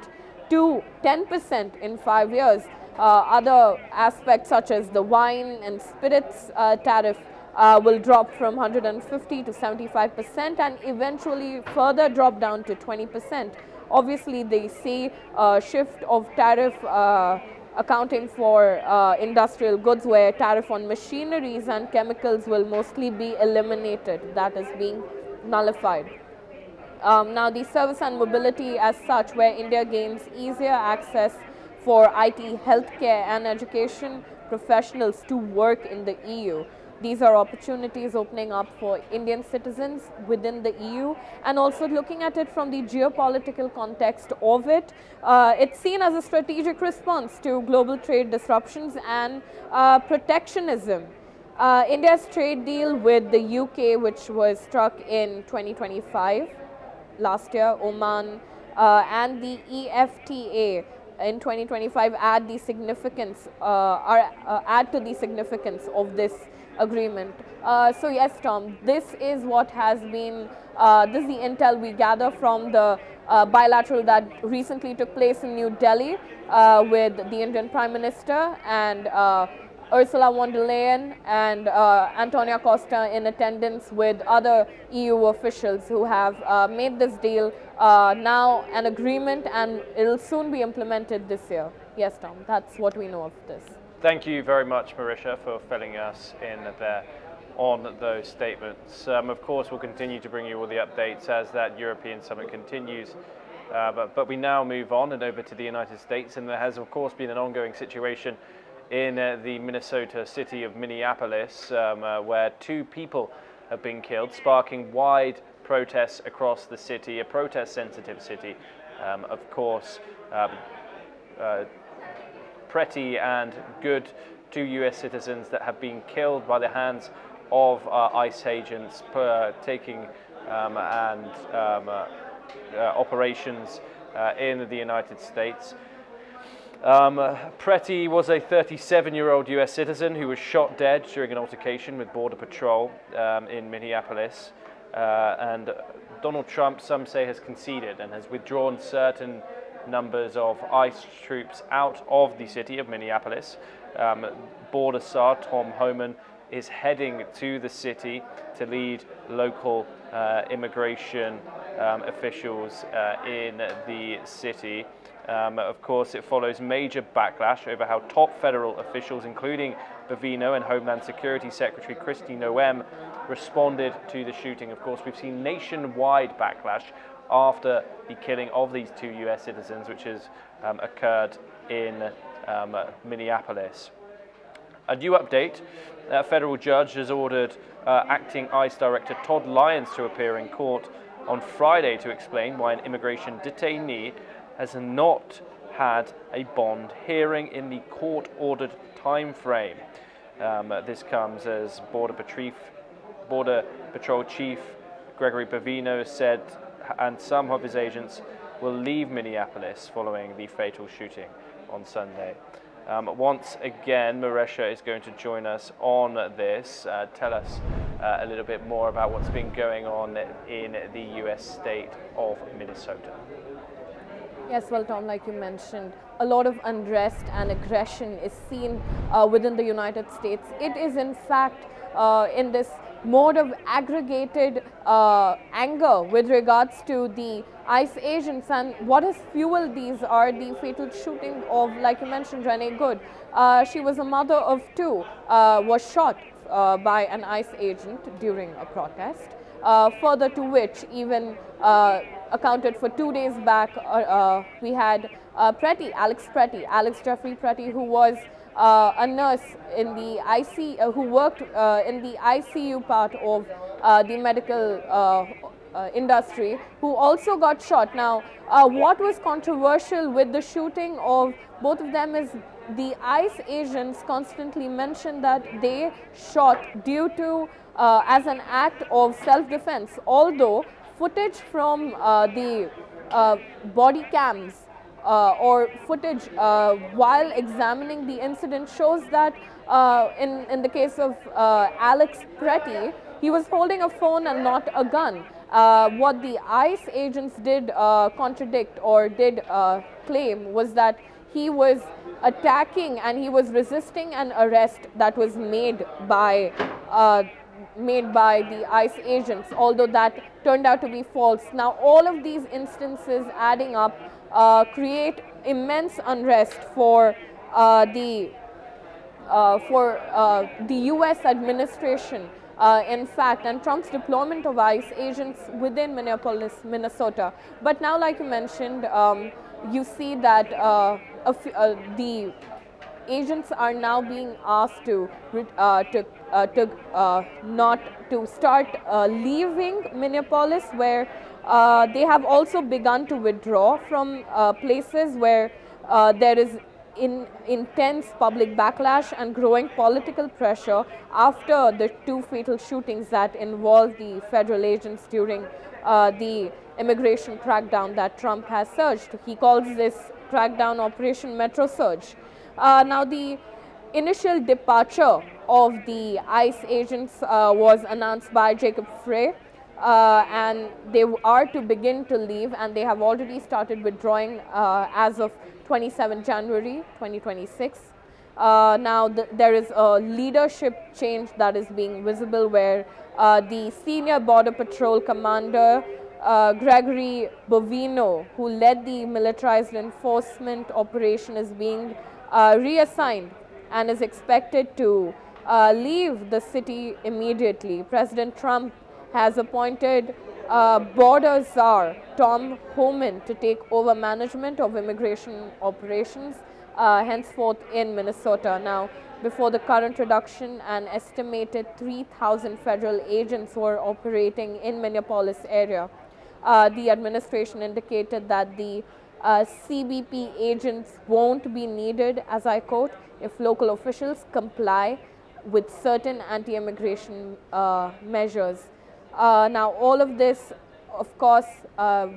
to 10% in 5 years. Other aspects such as the wine and spirits tariff will drop from 150 to 75% and eventually further drop down to 20%. Obviously, they see a shift of tariff accounting for industrial goods, where tariff on machineries and chemicals will mostly be eliminated. That is being nullified. Now, the service and mobility as such, where India gains easier access for IT, healthcare and education professionals to work in the EU. These are opportunities opening up for Indian citizens within the EU, and also looking at it from the geopolitical context of it. It's seen as a strategic response to global trade disruptions and protectionism. India's trade deal with the UK, which was struck in 2025, last year, Oman, and the EFTA in 2025 add the significance, add to the significance of this agreement. So yes, Tom, this is what has been, this is the intel we gather from the bilateral that recently took place in New Delhi with the Indian Prime Minister and Ursula von der Leyen and Antonio Costa in attendance, with other EU officials who have made this deal now an agreement, and it will soon be implemented this year. Yes, Tom, that's what we know of this. Thank you very much, Marisha, for filling us in there on those statements. Of course, we'll continue to bring you all the updates as that European summit continues. But we now move on and over to the United States, and there has, of course, been an ongoing situation in the Minnesota city of Minneapolis, where 2 people have been killed, sparking wide protests across the city, a protest-sensitive city. Of course, pretty and good 2 US citizens that have been killed by the hands of ICE agents, taking and operations in the United States. Preti was a 37-year-old US citizen who was shot dead during an altercation with Border Patrol in Minneapolis. And Donald Trump, some say, has conceded and has withdrawn certain numbers of ICE troops out of the city of Minneapolis. Border Czar Tom Homan is heading to the city to lead local immigration officials in the city. Of course, it follows major backlash over how top federal officials, including Bovino and Homeland Security Secretary Kristi Noem, responded to the shooting. Of course, we've seen nationwide backlash after the killing of these two US citizens, which has occurred in Minneapolis. A new update, a federal judge has ordered acting ICE Director Todd Lyons to appear in court on Friday to explain why an immigration detainee has not had a bond hearing in the court-ordered time frame. This comes as Border Patrol Chief Gregory Bovino said, and some of his agents will leave Minneapolis following the fatal shooting on Sunday. Once again, Maresha is going to join us on this. Tell us a little bit more about what's been going on in the US state of Minnesota. Yes, well, Tom, like you mentioned, a lot of unrest and aggression is seen within the United States. It is, in fact, in this mode of aggregated anger with regards to the ICE agents, and what has fueled these are the fatal shooting of, like you mentioned, Renee Good. She was a mother of two, was shot by an ICE agent during a protest. Further to which, even accounted for 2 days back, we had Alex Jeffrey Preti, who was a nurse in the ICU, who worked in the ICU part of the medical industry, who also got shot. Now, what was controversial with the shooting of both of them is the ICE agents constantly mentioned that they shot due to as an act of self-defense, although footage from the body cams or footage while examining the incident shows that in the case of Alex Preti, he was holding a phone and not a gun. What the ICE agents did contradict or did claim was that he was attacking and he was resisting an arrest that was made by the ICE agents, although that turned out to be false. Now, all of these instances adding up create immense unrest for the U.S. administration, in fact, and Trump's deployment of ICE agents within Minneapolis, Minnesota. But now, like you mentioned, you see that the agents are now being asked to not to start leaving Minneapolis, where they have also begun to withdraw from places where there is intense public backlash and growing political pressure after the two fatal shootings that involved the federal agents during the immigration crackdown that Trump has surged. He calls this crackdown Operation Metro Surge. Now, the initial departure of the ICE agents was announced by Jacob Frey, and they are to begin to leave, and they have already started withdrawing as of 27 January 2026. Now, there is a leadership change that is being visible, where the senior Border Patrol commander, Gregory Bovino, who led the militarized enforcement operation, is being reassigned and is expected to leave the city immediately. President Trump has appointed Border Czar Tom Homan to take over management of immigration operations henceforth in Minnesota. Now, before the current reduction, an estimated 3,000 federal agents were operating in Minneapolis area. The administration indicated that the CBP agents won't be needed, as I quote, if local officials comply with certain anti-immigration measures. Now, all of this, of course,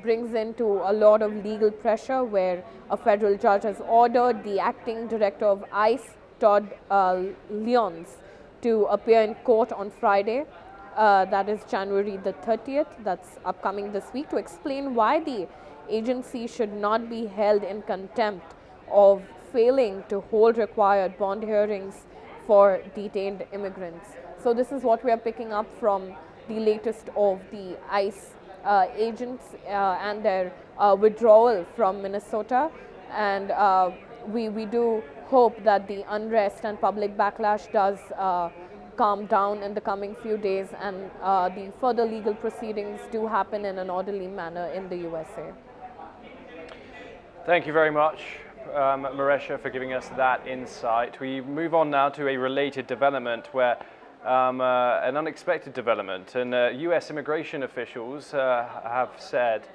brings into a lot of legal pressure, where a federal judge has ordered the acting director of ICE, Todd Lyons, to appear in court on Friday, that is January the 30th, that's upcoming this week, to explain why the agency should not be held in contempt of failing to hold required bond hearings for detained immigrants. So this is what we are picking up from the latest of the ICE agents and their withdrawal from Minnesota, and we do hope that the unrest and public backlash does calm down in the coming few days, and the further legal proceedings do happen in an orderly manner in the USA. Thank you very much, Maresha, for giving us that insight. We move on now to a related development, where an unexpected development, and U.S. immigration officials have said,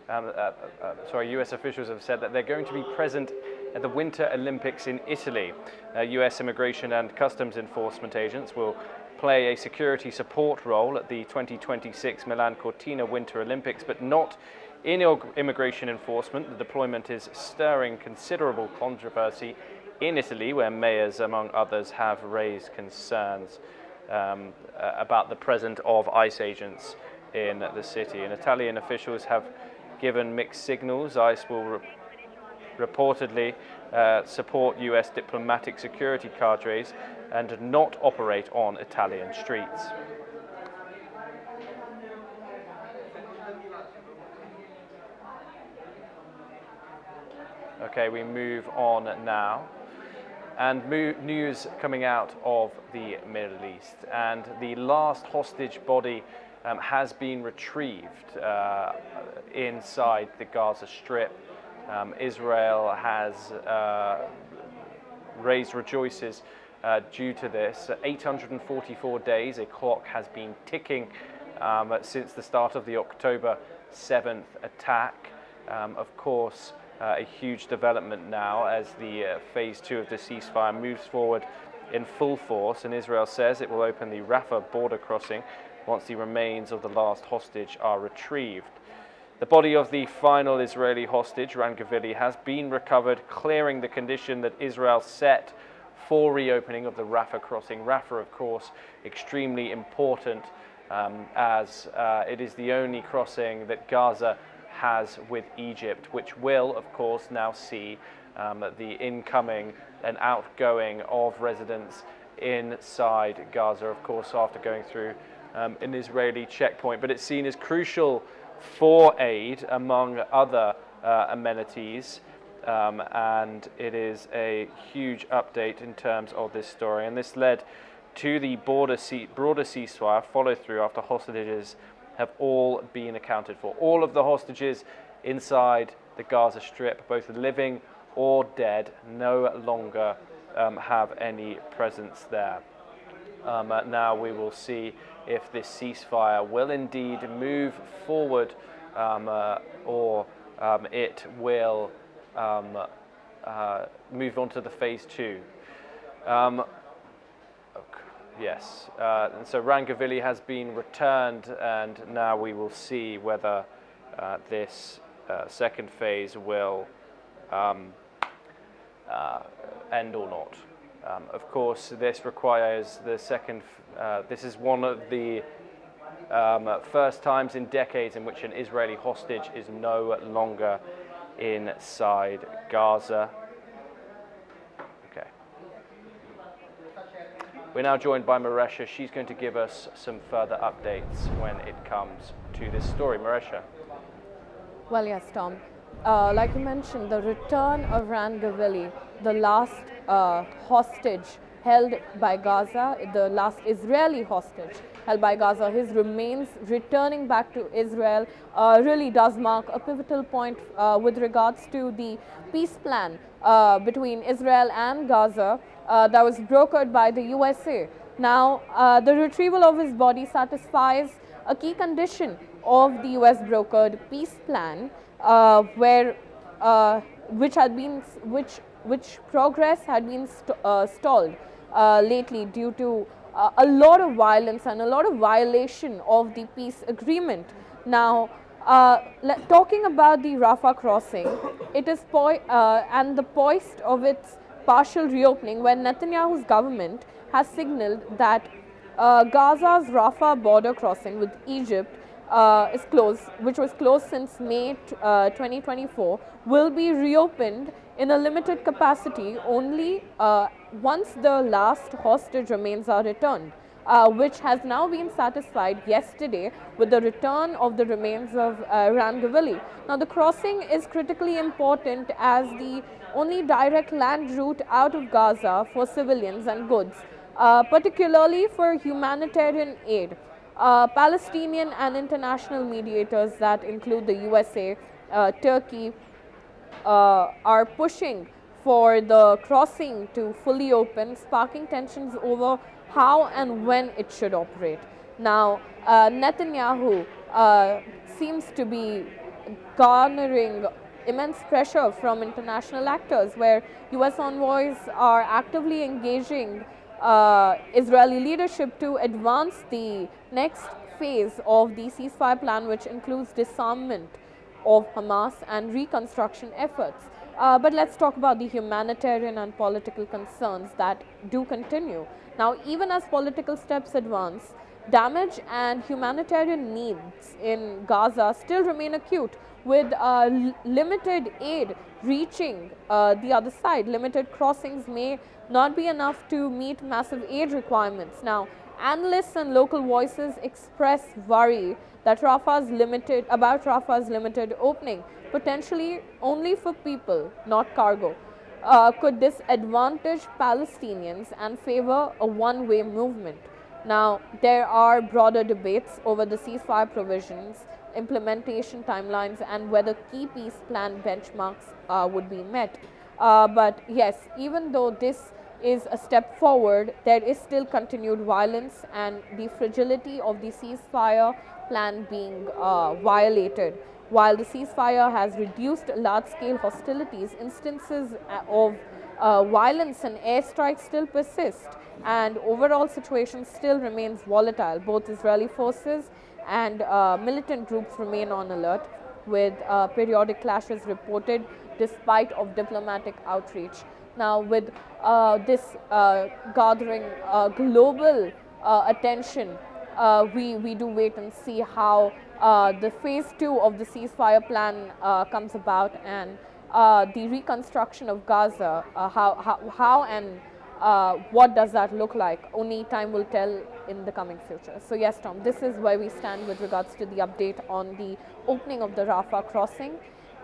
U.S. officials have said that they're going to be present at the Winter Olympics in Italy. U.S. immigration and customs enforcement agents will play a security support role at the 2026 Milan Cortina Winter Olympics, but not in immigration enforcement. The deployment is stirring considerable controversy in Italy, where mayors, among others, have raised concerns about the presence of ICE agents in the city. And Italian officials have given mixed signals. ICE will reportedly support US diplomatic security cadres and not operate on Italian streets. Okay, we move on now. And news coming out of the Middle East, and the last hostage body has been retrieved inside the Gaza Strip. Israel has raised rejoices due to this. 844 days, a clock has been ticking since the start of the October 7th attack. Of course, a huge development now as the phase 2 of the ceasefire moves forward in full force, and Israel says it will open the Rafah border crossing once the remains of the last hostage are retrieved. The body of the final Israeli hostage, Ran Gavili, has been recovered, clearing the condition that Israel set for reopening of the Rafah crossing. Rafah, of course, extremely important as it is the only crossing that Gaza has with Egypt, which will, of course, now see the incoming and outgoing of residents inside Gaza, of course, after going through an Israeli checkpoint. But it's seen as crucial for aid, among other amenities, and it is a huge update in terms of this story. And this led to the broader ceasefire follow-through after hostages have all been accounted for. All of the hostages inside the Gaza Strip, both living or dead, no longer have any presence there. Now we will see if this ceasefire will indeed move forward or it will move on to the phase 2. Yes, and so Ran Gavili has been returned, and now we will see whether this second phase will end or not. Of course, this requires the second, this is one of the first times in decades in which an Israeli hostage is no longer inside Gaza. We're now joined by Maresha. She's going to give us some further updates when it comes to this story. Maresha. Well, yes, Tom. Like you mentioned, the return of Ran Gavili, the last hostage held by Gaza, the last Israeli hostage held by Gaza, his remains returning back to Israel really does mark a pivotal point with regards to the peace plan between Israel and Gaza that was brokered by the USA. Now, the retrieval of his body satisfies a key condition of the US brokered peace plan, which progress had been stalled lately due to a lot of violence and a lot of violation of the peace agreement. Now, talking about the Rafah crossing, it is and the poised of its partial reopening when Netanyahu's government has signaled that Gaza's Rafah border crossing with Egypt is closed, which was closed since May 2024, will be reopened in a limited capacity only once the last hostage remains are returned, which has now been satisfied yesterday with the return of the remains of Ran Gavili. Now, the crossing is critically important as the only direct land route out of Gaza for civilians and goods, particularly for humanitarian aid. Palestinian and international mediators that include the USA, Turkey, are pushing for the crossing to fully open, sparking tensions over how and when it should operate. Now, Netanyahu seems to be garnering immense pressure from international actors, where US envoys are actively engaging Israeli leadership to advance the next phase of the ceasefire plan, which includes disarmament of Hamas and reconstruction efforts. But let's talk about the humanitarian and political concerns that do continue. Now, even as political steps advance, damage and humanitarian needs in Gaza still remain acute, with limited aid reaching the other side. Limited crossings may not be enough to meet massive aid requirements. Now, analysts and local voices express worry that Rafah's limited opening, potentially only for people, not cargo, could disadvantage Palestinians and favor a one-way movement. Now, there are broader debates over the ceasefire provisions, implementation timelines, and whether key peace plan benchmarks would be met. But yes, even though this is a step forward, there is still continued violence and the fragility of the ceasefire plan being violated. While the ceasefire has reduced large-scale hostilities, instances of violence and airstrikes still persist, and overall situation still remains volatile. Both Israeli forces and militant groups remain on alert, with periodic clashes reported despite of diplomatic outreach. Now, with this gathering global attention, we do wait and see how the phase 2 of the ceasefire plan comes about, and the reconstruction of Gaza, how and what does that look like? Only time will tell in the coming future. So yes, Tom, this is where we stand with regards to the update on the opening of the Rafah crossing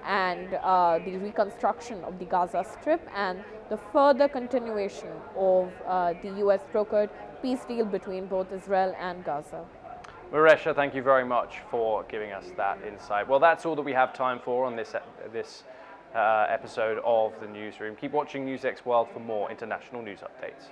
and the reconstruction of the Gaza Strip and the further continuation of the US-brokered peace deal between both Israel and Gaza. Maresha, thank you very much for giving us that insight. Well, that's all that we have time for on this episode of The Newsroom. Keep watching NewsX World for more international news updates.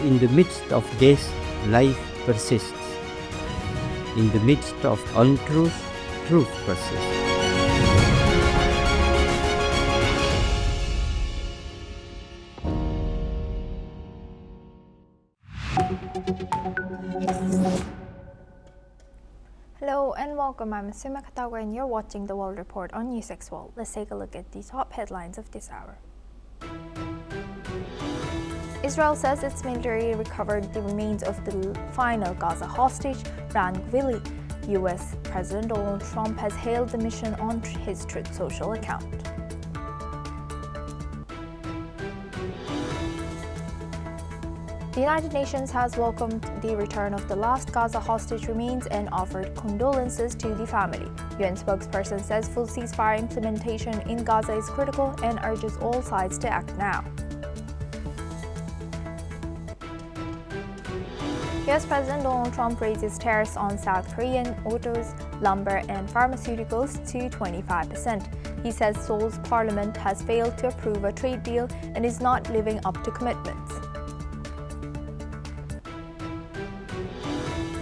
In the midst of this, life persists. In the midst of untruth, truth persists. Hello and welcome. I'm Sima Katawa and you're watching the World Report on NewsX World. Let's take a look at the top headlines of this hour. Israel says its military recovered the remains of the final Gaza hostage, Ran Gavili. US President Donald Trump has hailed the mission on his Truth Social account. The United Nations has welcomed the return of the last Gaza hostage remains and offered condolences to the family. UN spokesperson says full ceasefire implementation in Gaza is critical and urges all sides to act now. US President Donald Trump raises tariffs on South Korean autos, lumber, and pharmaceuticals to 25%. He says Seoul's parliament has failed to approve a trade deal and is not living up to commitments.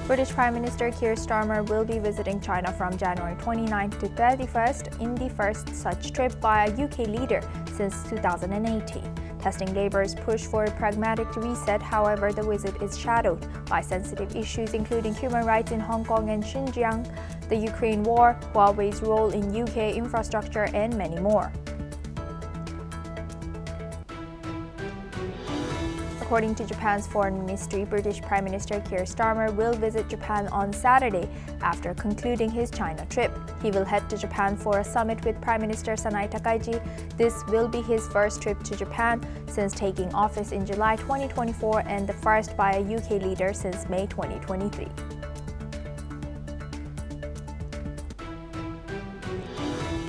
British Prime Minister Keir Starmer will be visiting China from January 29th to 31st in the first such trip by a UK leader since 2018. Testing Labour's push for a pragmatic reset, however, the visit is shadowed by sensitive issues including human rights in Hong Kong and Xinjiang, the Ukraine war, Huawei's role in UK infrastructure, and many more. According to Japan's Foreign Ministry, British Prime Minister Keir Starmer will visit Japan on Saturday after concluding his China trip. He will head to Japan for a summit with Prime Minister Sanai Takaichi. This will be his first trip to Japan since taking office in July 2024 and the first by a UK leader since May 2023.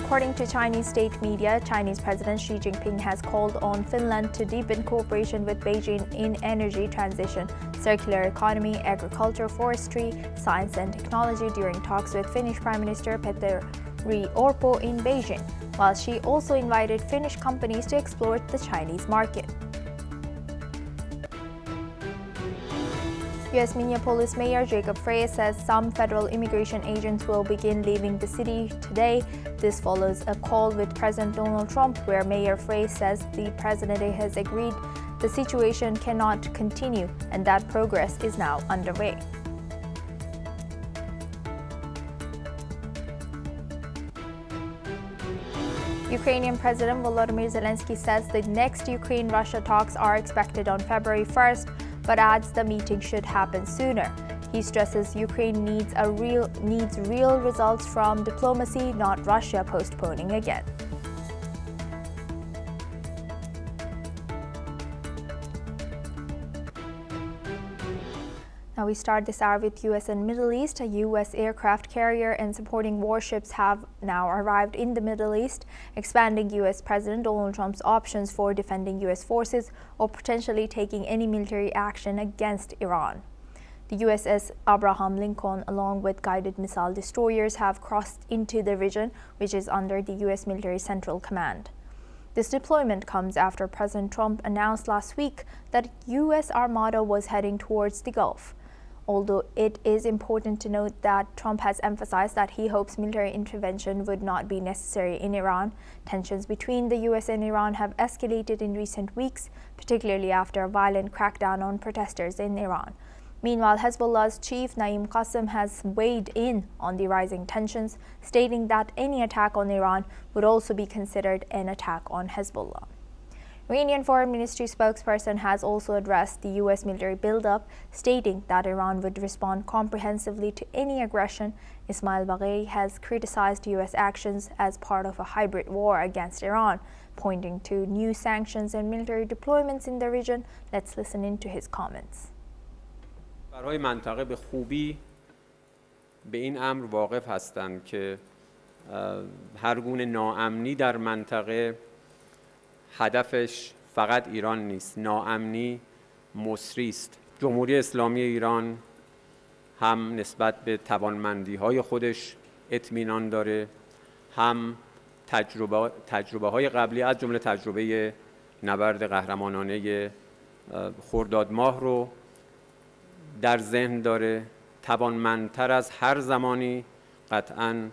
According to Chinese state media, Chinese President Xi Jinping has called on Finland to deepen cooperation with Beijing in energy transition, circular economy, agriculture, forestry, science and technology during talks with Finnish Prime Minister Petteri Orpo in Beijing, while Xi also invited Finnish companies to explore the Chinese market. U.S. Minneapolis Mayor Jacob Frey says some federal immigration agents will begin leaving the city today. This follows a call with President Donald Trump, where Mayor Frey says the president has agreed the situation cannot continue and that progress is now underway. Ukrainian President Volodymyr Zelensky says the next Ukraine-Russia talks are expected on February 1st, but adds the meeting should happen sooner. He stresses Ukraine needs real results from diplomacy, not Russia postponing again. Now we start this hour with U.S. and Middle East. A U.S. aircraft carrier and supporting warships have now arrived in the Middle East, expanding U.S. President Donald Trump's options for defending U.S. forces or potentially taking any military action against Iran. The USS Abraham Lincoln, along with guided missile destroyers, have crossed into the region, which is under the U.S. Military Central Command. This deployment comes after President Trump announced last week that U.S. Armada was heading towards the Gulf. Although it is important to note that Trump has emphasized that he hopes military intervention would not be necessary in Iran, tensions between the U.S. and Iran have escalated in recent weeks, particularly after a violent crackdown on protesters in Iran. Meanwhile, Hezbollah's chief Naim Qassem has weighed in on the rising tensions, stating that any attack on Iran would also be considered an attack on Hezbollah. Iranian Foreign Ministry spokesperson has also addressed the U.S. military buildup, stating that Iran would respond comprehensively to any aggression. Ismail Baghei has criticized U.S. actions as part of a hybrid war against Iran, pointing to new sanctions and military deployments in the region. Let's listen into his comments. برای منطقه به خوبی به این امر واقف هستند که هر گونه ناامنی در منطقه هدفش فقط ایران نیست. ناامنی مصری است. جمهوری اسلامی ایران هم نسبت به توانمندی‌های خودش اطمینان داره، هم تجربه‌های قبلی از جمله تجربه نبرد قهرمانانه خرداد ماه رو در ذهن داره. توانمندتر از هر زمانی قطعاً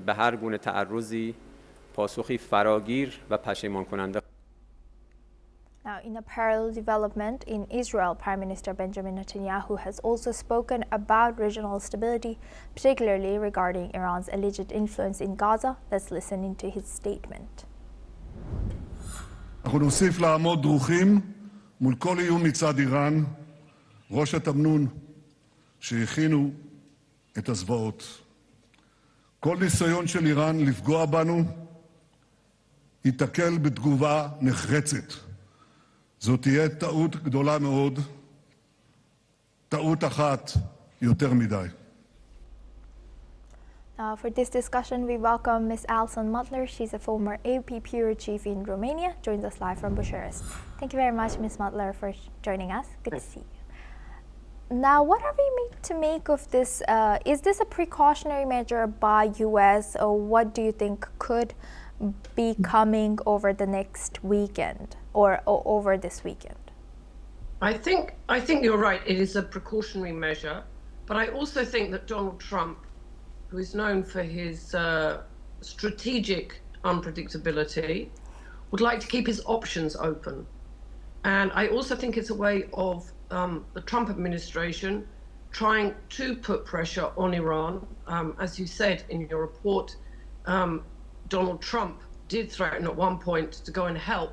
به هر گونه تعرضی پاسخی فراگیر و پشیمان کننده. Now, in a parallel development in Israel, Prime Minister Benjamin Netanyahu has also spoken about regional stability, particularly regarding Iran's alleged influence in Gaza. Let's listen into his statement. אנחנו נוסיף לעמוד דרוכים מול כל איום מצד איראן. ראש התמנון שהכינו את הזוועות. כל ניסיון של איראן לפגוע בנו ייתקל בתגובה נחרצת. זו תהיה טעות גדולה מאוד, טעות אחת יותר מדי. For this discussion, we welcome Ms. Alison Mutler. She's a former AP Bureau Chief in Romania, joins us live from Bucharest. Thank you very much, Ms. Mutler, for joining us. Good to see you. Now, what are we to make of this? Is this a precautionary measure by U.S., or what do you think could be coming over the next weekend or over this weekend? I think you're right. It is a precautionary measure, but I also think that Donald Trump, who is known for his strategic unpredictability, would like to keep his options open. And I also think it's a way of the Trump administration trying to put pressure on Iran. As you said in your report, Donald Trump did threaten at one point to go and help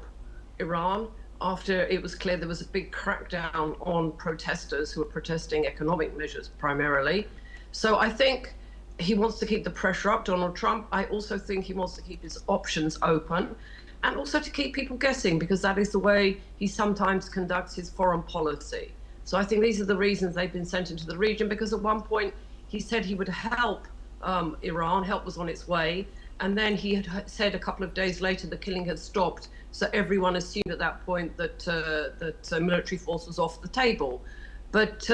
Iran after it was clear there was a big crackdown on protesters who were protesting economic measures primarily. So I think he wants to keep the pressure up, Donald Trump. I also think he wants to keep his options open and also to keep people guessing, because that is the way he sometimes conducts his foreign policy. So I think these are the reasons they've been sent into the region, because at one point he said he would help Iran, help was on its way, and then he had said a couple of days later the killing had stopped, so everyone assumed at that point that military force was off the table. But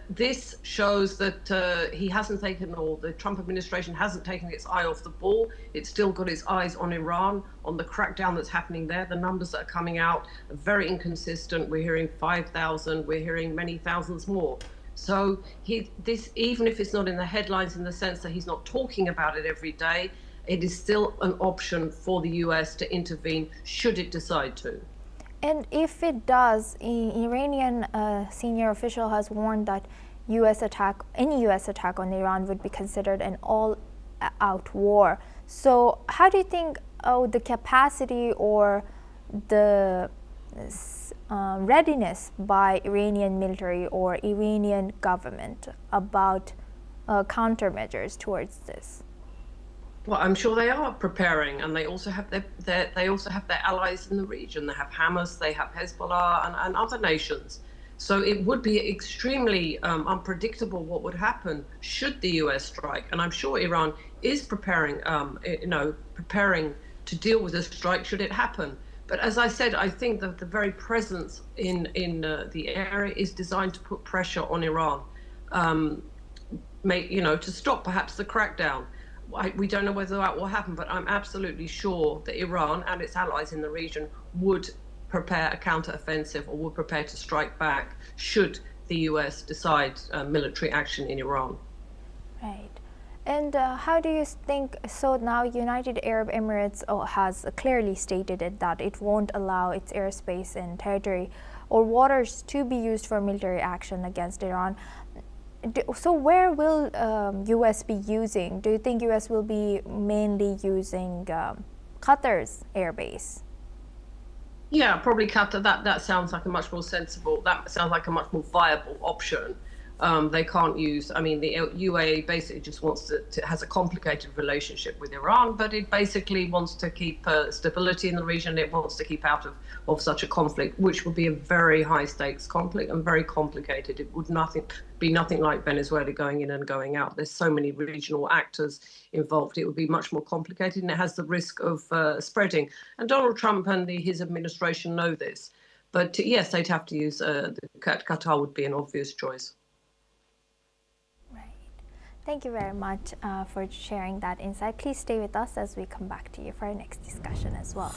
this shows that he hasn't taken, or the Trump administration hasn't taken its eye off the ball. It's still got its eyes on Iran, on the crackdown that's happening there. The numbers that are coming out are very inconsistent. We're hearing 5,000, we're hearing many thousands more. So this, even if it's not in the headlines in the sense that he's not talking about it every day, it is still an option for the US to intervene should it decide to. And if it does, an Iranian senior official has warned that any U.S. attack on Iran would be considered an all-out war. So how do you think the capacity or the readiness by Iranian military or Iranian government about countermeasures towards this? Well, I'm sure they are preparing, and they also have their allies in the region. They have Hamas, they have Hezbollah, and other nations. So it would be extremely unpredictable what would happen should the US strike. And I'm sure Iran is preparing, preparing to deal with a strike should it happen. But as I said, I think that the very presence in the area is designed to put pressure on Iran, to stop perhaps the crackdown. We don't know whether that will happen, but I'm absolutely sure that Iran and its allies in the region would prepare a counter-offensive or would prepare to strike back should the US decide military action in Iran. Right. And how do you think, so now United Arab Emirates has clearly stated that it won't allow its airspace and territory or waters to be used for military action against Iran. So where will U.S. be using? Do you think U.S. will be mainly using Qatar's airbase? Yeah, probably Qatar. That sounds like a much more sensible, that sounds like a much more viable option. They can't use, the UAE basically just wants has a complicated relationship with Iran, but it basically wants to keep stability in the region. It wants to keep out of such a conflict, which would be a very high stakes conflict and very complicated. It would be nothing like Venezuela going in and going out. There's so many regional actors involved. It would be much more complicated, and it has the risk of spreading. And Donald Trump and his administration know this. But yes, they'd have to use, Qatar would be an obvious choice. Thank you very much for sharing that insight. Please stay with us as we come back to you for our next discussion as well.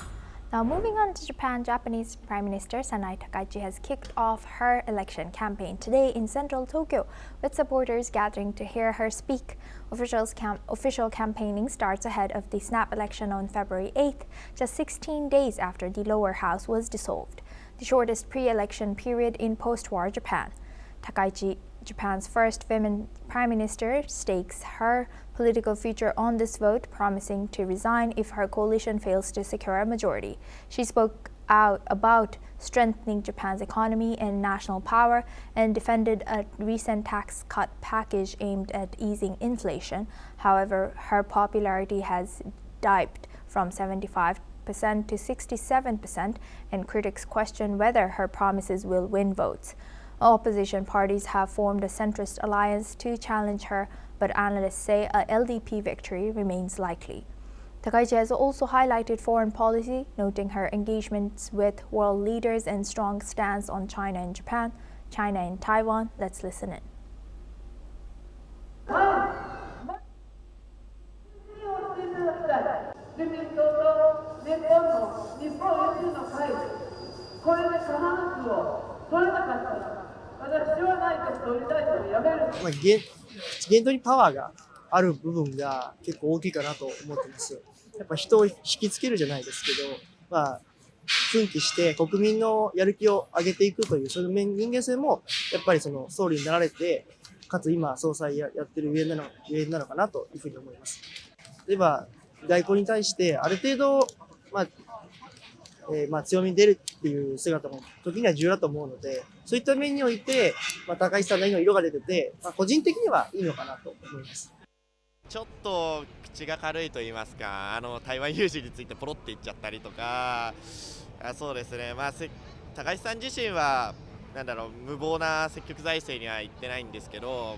Now, moving on to Japan, Japanese Prime Minister Sanai Takaichi has kicked off her election campaign today in central Tokyo, with supporters gathering to hear her speak. Official campaigning starts ahead of the snap election on February 8th, just 16 days after the lower house was dissolved, the shortest pre-election period in post-war Japan. Takaichi, Japan's first women prime minister, stakes her political future on this vote, promising to resign if her coalition fails to secure a majority. She spoke out about strengthening Japan's economy and national power and defended a recent tax cut package aimed at easing inflation. However, her popularity has dipped from 75% to 67%, and critics question whether her promises will win votes. Opposition parties have formed a centrist alliance to challenge her, but analysts say a LDP victory remains likely. Takaichi has also highlighted foreign policy, noting her engagements with world leaders and strong stance on China and Japan, China and Taiwan. Let's listen in.言動にパワーがある部分が結構大きいかなと思ってます。やっぱ人を引きつけるじゃないですけど、奮起して国民のやる気を上げていくという、そういう人間性もやっぱりその総理になられて、かつ今総裁やってるゆえんなのかなというふうに思います。例えば外交に対してある程度、強みに出るっていう姿も時には重要だと思うので、そういった面において、高市さんなりの色が出てて、個人的にはいいのかなと思います。ちょっと口が軽いと言いますか、台湾有事についてポロって言っちゃったりとか、そうですね、高市さん自身は無謀な積極財政には言ってないんですけど、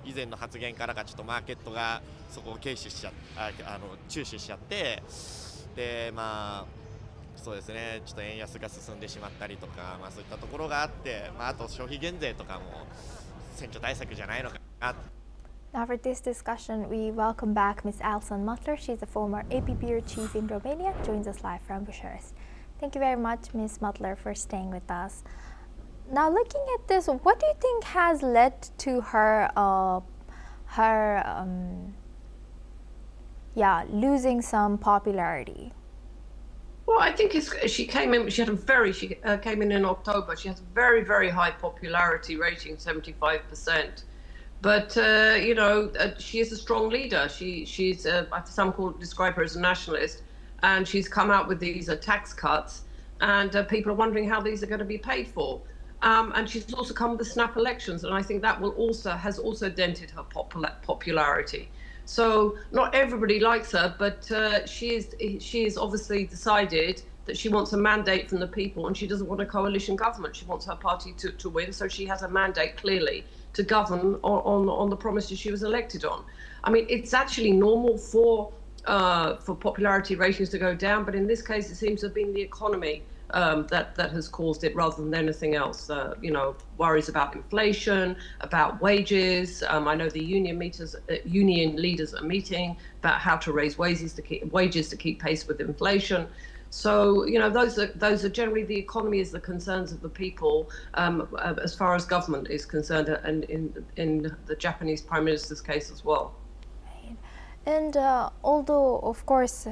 以前の発言からかちょっとマーケットがそこを注視しちゃって、でそうですね、ちょっと円安が進んでしまったりとか、そういったところがあって、あと消費減税とかも選挙対策じゃないのかな。Now for this discussion, we welcome back Ms. Alison Mutler. She's a former AP Bureau Chief in Romania, joins us live from Bucharest. Thank you very much, Ms. Mutler, for staying with us. Now, looking at this, what do you think has led to her losing some popularity? Well, I think she came in. She came in October. She has a very, very high popularity rating, 75%. But she is a strong leader. She's some describe her as a nationalist, and she's come out with these tax cuts, and people are wondering how these are going to be paid for. And she's also come with the snap elections, and I think that has also dented her popularity. So not everybody likes her, but she is obviously decided that she wants a mandate from the people, and she doesn't want a coalition government. She wants her party to win, so she has a mandate clearly to govern on the promises she was elected on. I mean, it's actually normal for popularity ratings to go down, but in this case, it seems to have been the economy that has caused it rather than anything else. Worries about inflation, about wages. I know the union leaders are meeting about how to raise wages to keep pace with inflation. So those are generally the economy is the concerns of the people as far as government is concerned, and in the Japanese Prime Minister's case as well. And although, of course,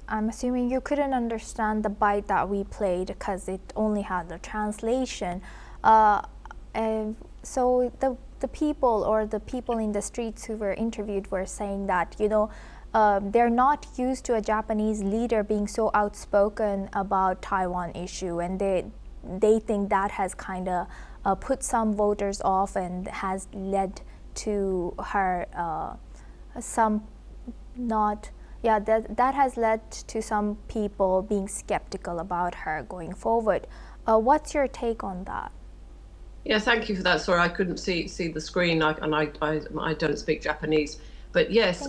I'm assuming you couldn't understand the bite that we played because it only had the translation. So the people in the streets who were interviewed were saying that, they're not used to a Japanese leader being so outspoken about Taiwan issue, and they think that has kind of put some voters off and has led to her that has led to some people being skeptical about her going forward. What's your take on that? Yeah, thank you for that. Sorry, I couldn't see the screen, and I don't speak Japanese. But yes,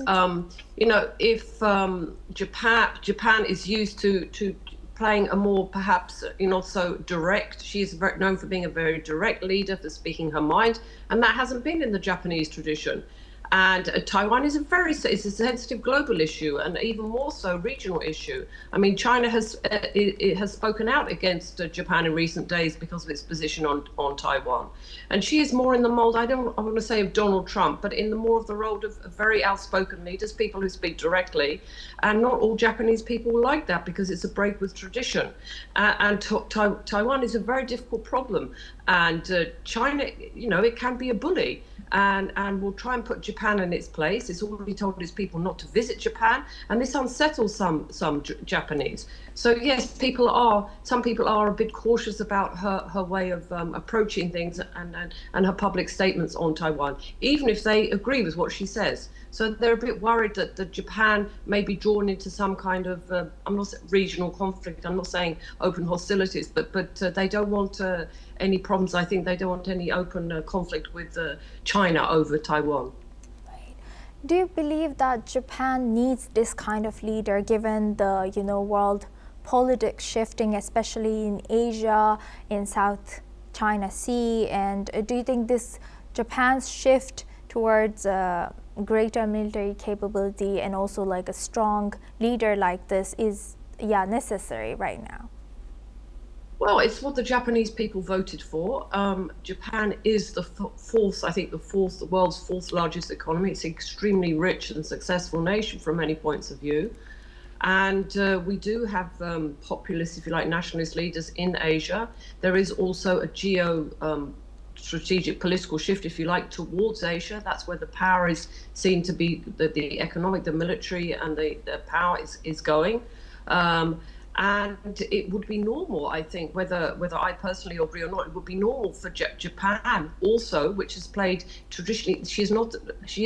if Japan is used to playing a more perhaps so direct. She's known for being a very direct leader, for speaking her mind, and that hasn't been in the Japanese tradition. And Taiwan is it's a sensitive global issue, and even more so regional issue. I mean, China has spoken out against Japan in recent days because of its position on Taiwan. And she is more in the mold, I want to say of Donald Trump, but in the more of the role of very outspoken leaders, people who speak directly. And not all Japanese people like that because it's a break with tradition. And Taiwan is a very difficult problem. And China, it can be a bully and will try and put Japan Japan in its place. It's already told its people not to visit Japan, and this unsettles some Japanese. So yes, some people are a bit cautious about her way of approaching things and her public statements on Taiwan, even if they agree with what she says. So they're a bit worried that Japan may be drawn into some kind of, I'm not saying regional conflict, I'm not saying open hostilities, but they don't want any problems. I think they don't want any open conflict with China over Taiwan. Do you believe that Japan needs this kind of leader, given the world politics shifting, especially in Asia, in South China Sea? And do you think this Japan's shift towards greater military capability and also like a strong leader like this is necessary right now? Well, it's what the Japanese people voted for. Japan is the world's fourth largest economy. It's an extremely rich and successful nation from many points of view. And we do have populist, if you like, nationalist leaders in Asia. There is also a strategic political shift, if you like, towards Asia. That's where the power is seen to be, the economic, the military, and the power is going. And it would be normal, I think, whether I personally agree or not, it would be normal for Japan also, which has played traditionally, she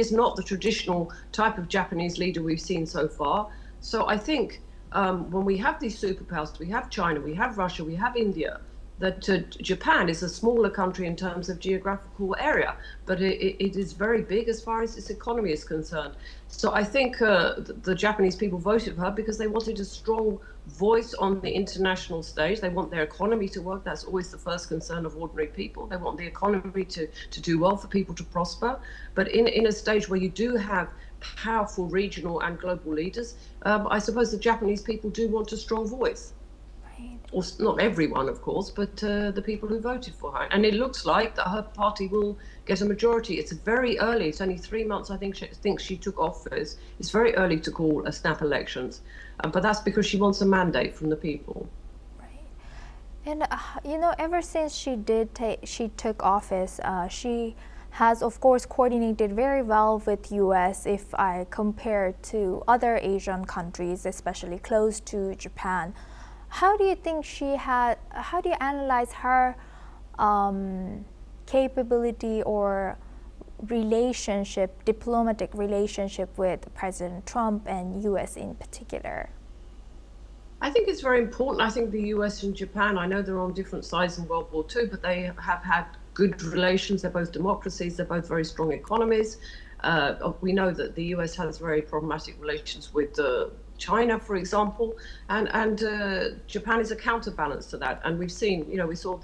is not the traditional type of Japanese leader we've seen so far. So I think when we have these superpowers, we have China, we have Russia, we have India, that Japan is a smaller country in terms of geographical area, but it is very big as far as its economy is concerned. So I think the Japanese people voted for her because they wanted a strong voice on the international stage. They want their economy to work. That's always the first concern of ordinary people. They want the economy to do well, for people to prosper. But in a stage where you do have powerful regional and global leaders, I suppose the Japanese people do want a strong voice. Or not everyone, of course, but the people who voted for her. And it looks like that her party will get a majority. It's very early. It's only 3 months, I think she took office. It's very early to call snap elections. But that's because she wants a mandate from the people. Right. And, ever since she took office, she has, of course, coordinated very well with U.S. if I compare to other Asian countries, especially close to Japan. How do you think how do you analyze her capability or diplomatic relationship with President Trump and U.S. in particular? I think it's very important. I think the US and Japan, I know they're on different sides in World War II, but they have had good relations. They're both democracies. They're both very strong economies. We know that the US has very problematic relations with China, for example, and Japan is a counterbalance to that. And we've seen, we saw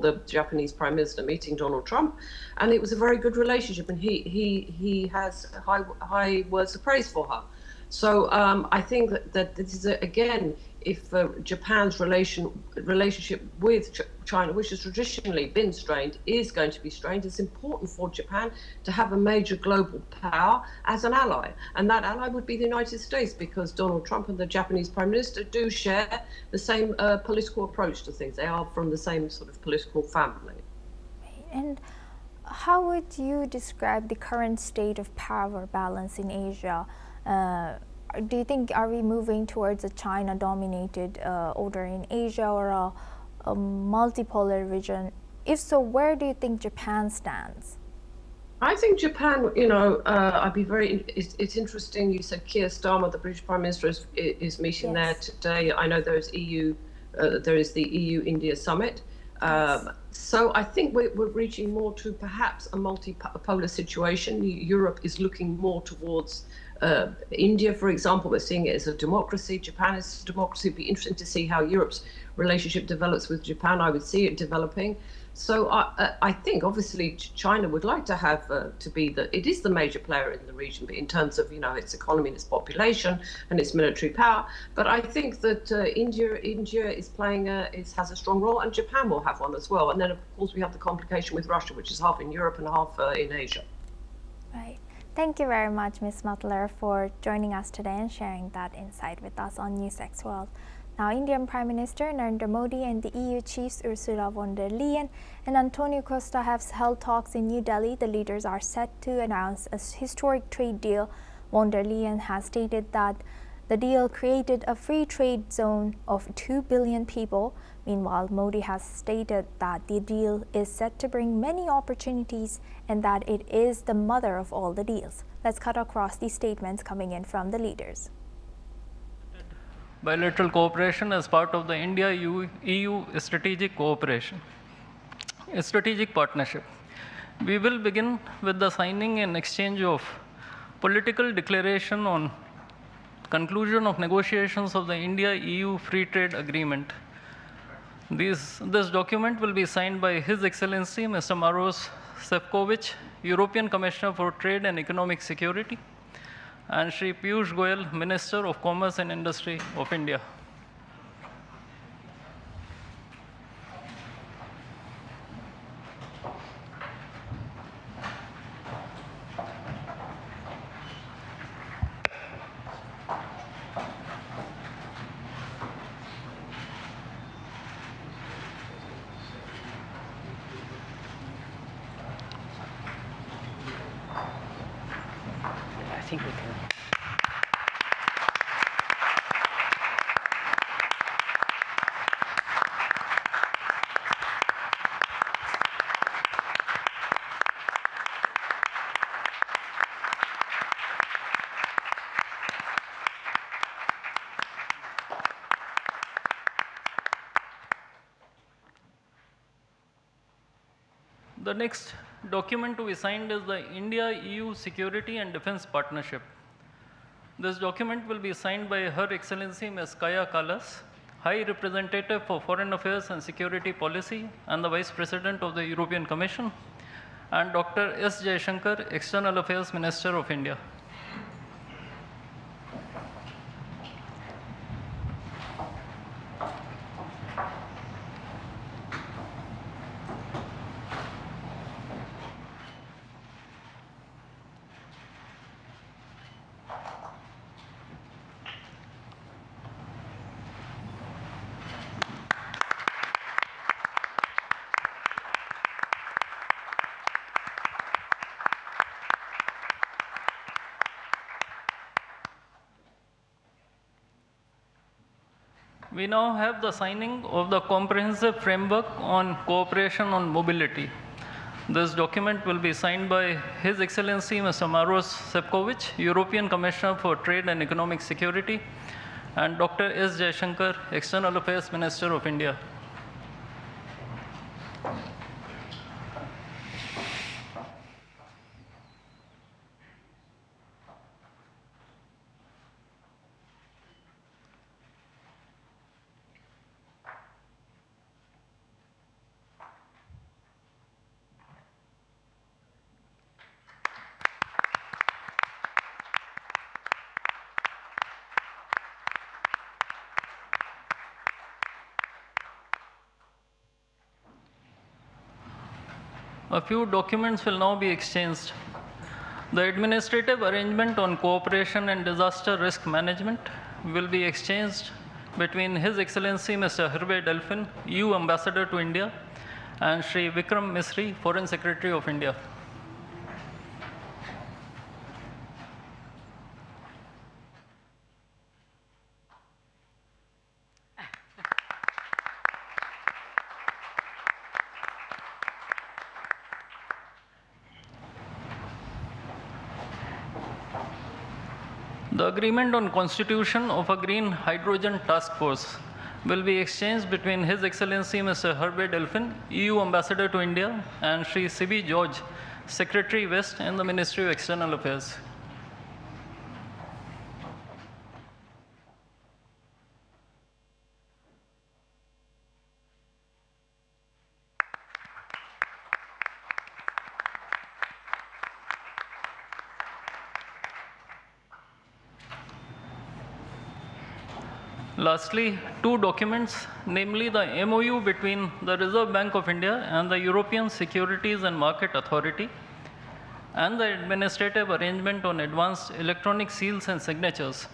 the Japanese Prime Minister meeting Donald Trump, and it was a very good relationship. And he has high words of praise for her. So I think that this is again, if Japan's relationship with China, which has traditionally been strained, is going to be strained, it's important for Japan to have a major global power as an ally. And that ally would be the United States, because Donald Trump and the Japanese Prime Minister do share the same political approach to things. They are from the same sort of political family. And how would you describe the current state of power balance in Asia? Do you think, are we moving towards a China-dominated order in Asia, or a multipolar region? If so, where do you think Japan stands? I think Japan, it's interesting. You said Keir Starmer, the British Prime Minister, is meeting there today. I know there is the EU-India summit. So I think we're reaching more to perhaps a multipolar situation. Europe is looking more towards India, for example. We're seeing it as a democracy. Japan is a democracy. It'd be interesting to see how Europe's relationship develops with Japan. I would see it developing. So I think obviously China would like to have it is the major player in the region, but in terms of its economy and its population and its military power. But I think that India is playing has a strong role, and Japan will have one as well. And then of course we have the complication with Russia, which is half in Europe and half in Asia. Right. Thank you very much, Ms. Mutler, for joining us today and sharing that insight with us on NewsX World. Now, Indian Prime Minister Narendra Modi and the EU chiefs Ursula von der Leyen and Antonio Costa have held talks in New Delhi. The leaders are set to announce a historic trade deal. Von der Leyen has stated that the deal created a free trade zone of 2 billion people. Meanwhile, Modi has stated that the deal is set to bring many opportunities and that it is the mother of all the deals. Let's cut across these statements coming in from the leaders. Bilateral cooperation as part of the India-EU strategic cooperation, a strategic partnership. We will begin with the signing and exchange of political declaration on conclusion of negotiations of the India-EU Free Trade Agreement. This document will be signed by His Excellency Mr. Maros Sefcovic, European Commissioner for Trade and Economic Security, and Shri Piyush Goyal, Minister of Commerce and Industry of India. I think we can. The next document to be signed is the India-EU Security and Defense Partnership. This document will be signed by Her Excellency Ms. Kaja Kallas, High Representative for Foreign Affairs and Security Policy and the Vice President of the European Commission, and Dr. S. Jaishankar, External Affairs Minister of India. We now have the signing of the comprehensive framework on cooperation on mobility. This document will be signed by His Excellency Mr. Maros Sefcovic, European Commissioner for Trade and Economic Security, and Dr. S. Jaishankar, External Affairs Minister of India. A few documents will now be exchanged. The administrative arrangement on cooperation and disaster risk management will be exchanged between His Excellency Mr. Hervé Delphin, EU Ambassador to India, and Shri Vikram Misri, Foreign Secretary of India. The agreement on constitution of a green hydrogen task force will be exchanged between His Excellency Mr. Hervé Delphin, EU Ambassador to India, and Shri C.B. George, Secretary West in the Ministry of External Affairs. Lastly, two documents, namely the MOU between the Reserve Bank of India and the European Securities and Market Authority, and the administrative arrangement on advanced electronic seals and signatures,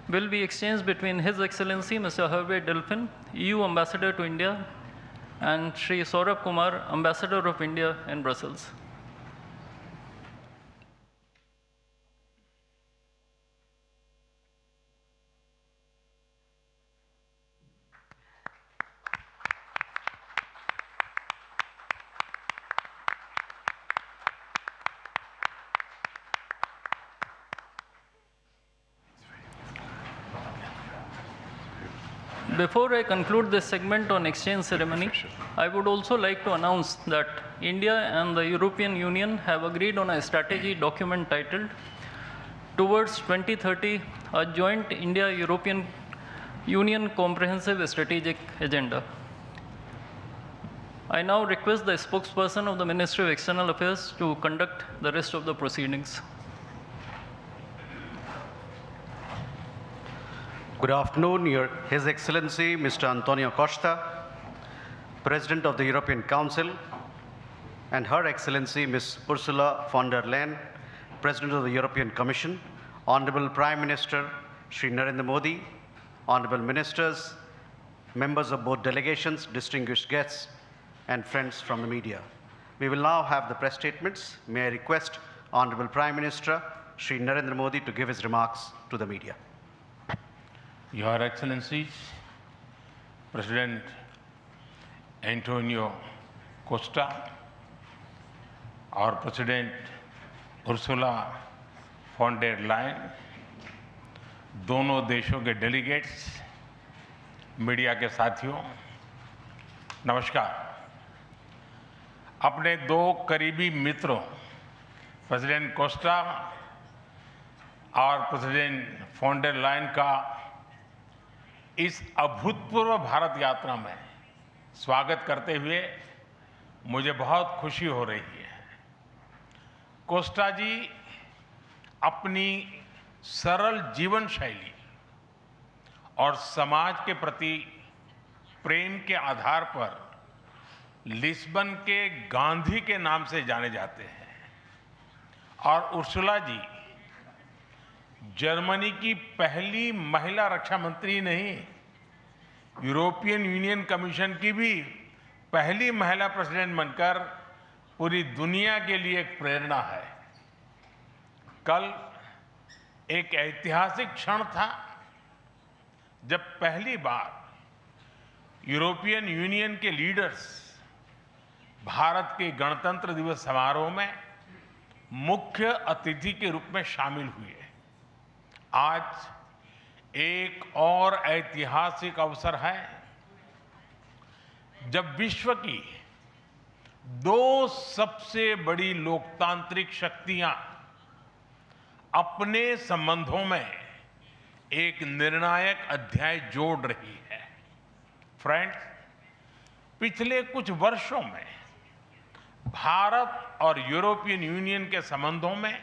will be exchanged between His Excellency Mr. Hervé Delphin, EU Ambassador to India, and Sri Saurabh Kumar, Ambassador of India in Brussels. Before I conclude this segment on exchange ceremony, I would also like to announce that India and the European Union have agreed on a strategy document titled Towards 2030, a joint India-European Union Comprehensive Strategic Agenda. I now request the spokesperson of the Ministry of External Affairs to conduct the rest of the proceedings. Good afternoon, His Excellency Mr. Antonio Costa, President of the European Council, and Her Excellency Ms. Ursula von der Leyen, President of the European Commission, Honorable Prime Minister Shri Narendra Modi, Honorable Ministers, members of both delegations, distinguished guests, and friends from the media. We will now have the press statements. May I request Honorable Prime Minister Shri Narendra Modi to give his remarks to the media. Your Excellencies, President Antonio Costa, our President Ursula von der Leyen, दोनों देशों के delegates, media के साथियों, नमस्कार। अपने दो करीबी मित्रों, प्रेसिडेंट कोस्टा और प्रेसिडेंट von der Leyen का इस अभूतपूर्व भारत यात्रा में स्वागत करते हुए मुझे बहुत खुशी हो रही है। कोस्टा जी अपनी सरल जीवन शैली और समाज के प्रति प्रेम के आधार पर लिस्बन के गांधी के नाम से जाने जाते हैं और उर्सुला जी जर्मनी की पहली महिला रक्षा मंत्री नहीं, यूरोपियन यूनियन कमीशन की भी पहली महिला प्रेसिडेंट बनकर पूरी दुनिया के लिए एक प्रेरणा है। कल एक ऐतिहासिक क्षण था जब पहली बार यूरोपियन यूनियन के लीडर्स भारत के गणतंत्र दिवस समारोह में मुख्य अतिथि के रूप में शामिल हुए। आज एक और ऐतिहासिक अवसर है जब विश्व की दो सबसे बड़ी लोकतांत्रिक शक्तियां अपने संबंधों में एक निर्णायक अध्याय जोड़ रही है। फ्रेंड्स, पिछले कुछ वर्षों में भारत और यूरोपियन यूनियन के संबंधों में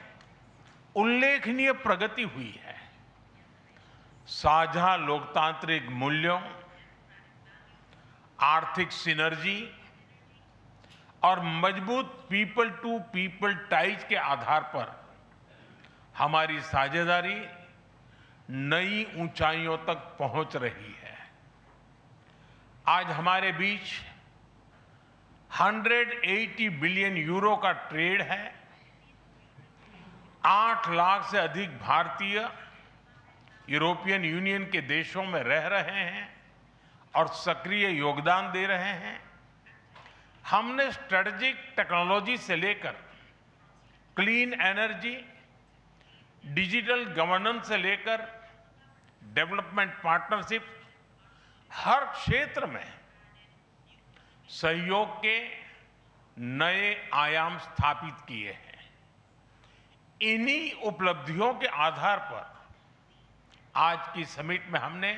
उल्लेखनीय प्रगति हुई है। साझा लोकतांत्रिक मूल्यों, आर्थिक सिनर्जी और मजबूत पीपल टू पीपल टाइज के आधार पर हमारी साझेदारी नई ऊंचाइयों तक पहुंच रही है। आज हमारे बीच 180 बिलियन यूरो का ट्रेड है। 8 लाख से अधिक भारतीय यूरोपियन यूनियन के देशों में रह रहे हैं और सक्रिय योगदान दे रहे हैं। हमने स्ट्रेटेजिक टेक्नोलॉजी से लेकर क्लीन एनर्जी, डिजिटल गवर्नेंस से लेकर डेवलपमेंट पार्टनरशिप, हर क्षेत्र में सहयोग के नए आयाम स्थापित किए हैं। इन्हीं उपलब्धियों के आधार पर आज की समिट में हमने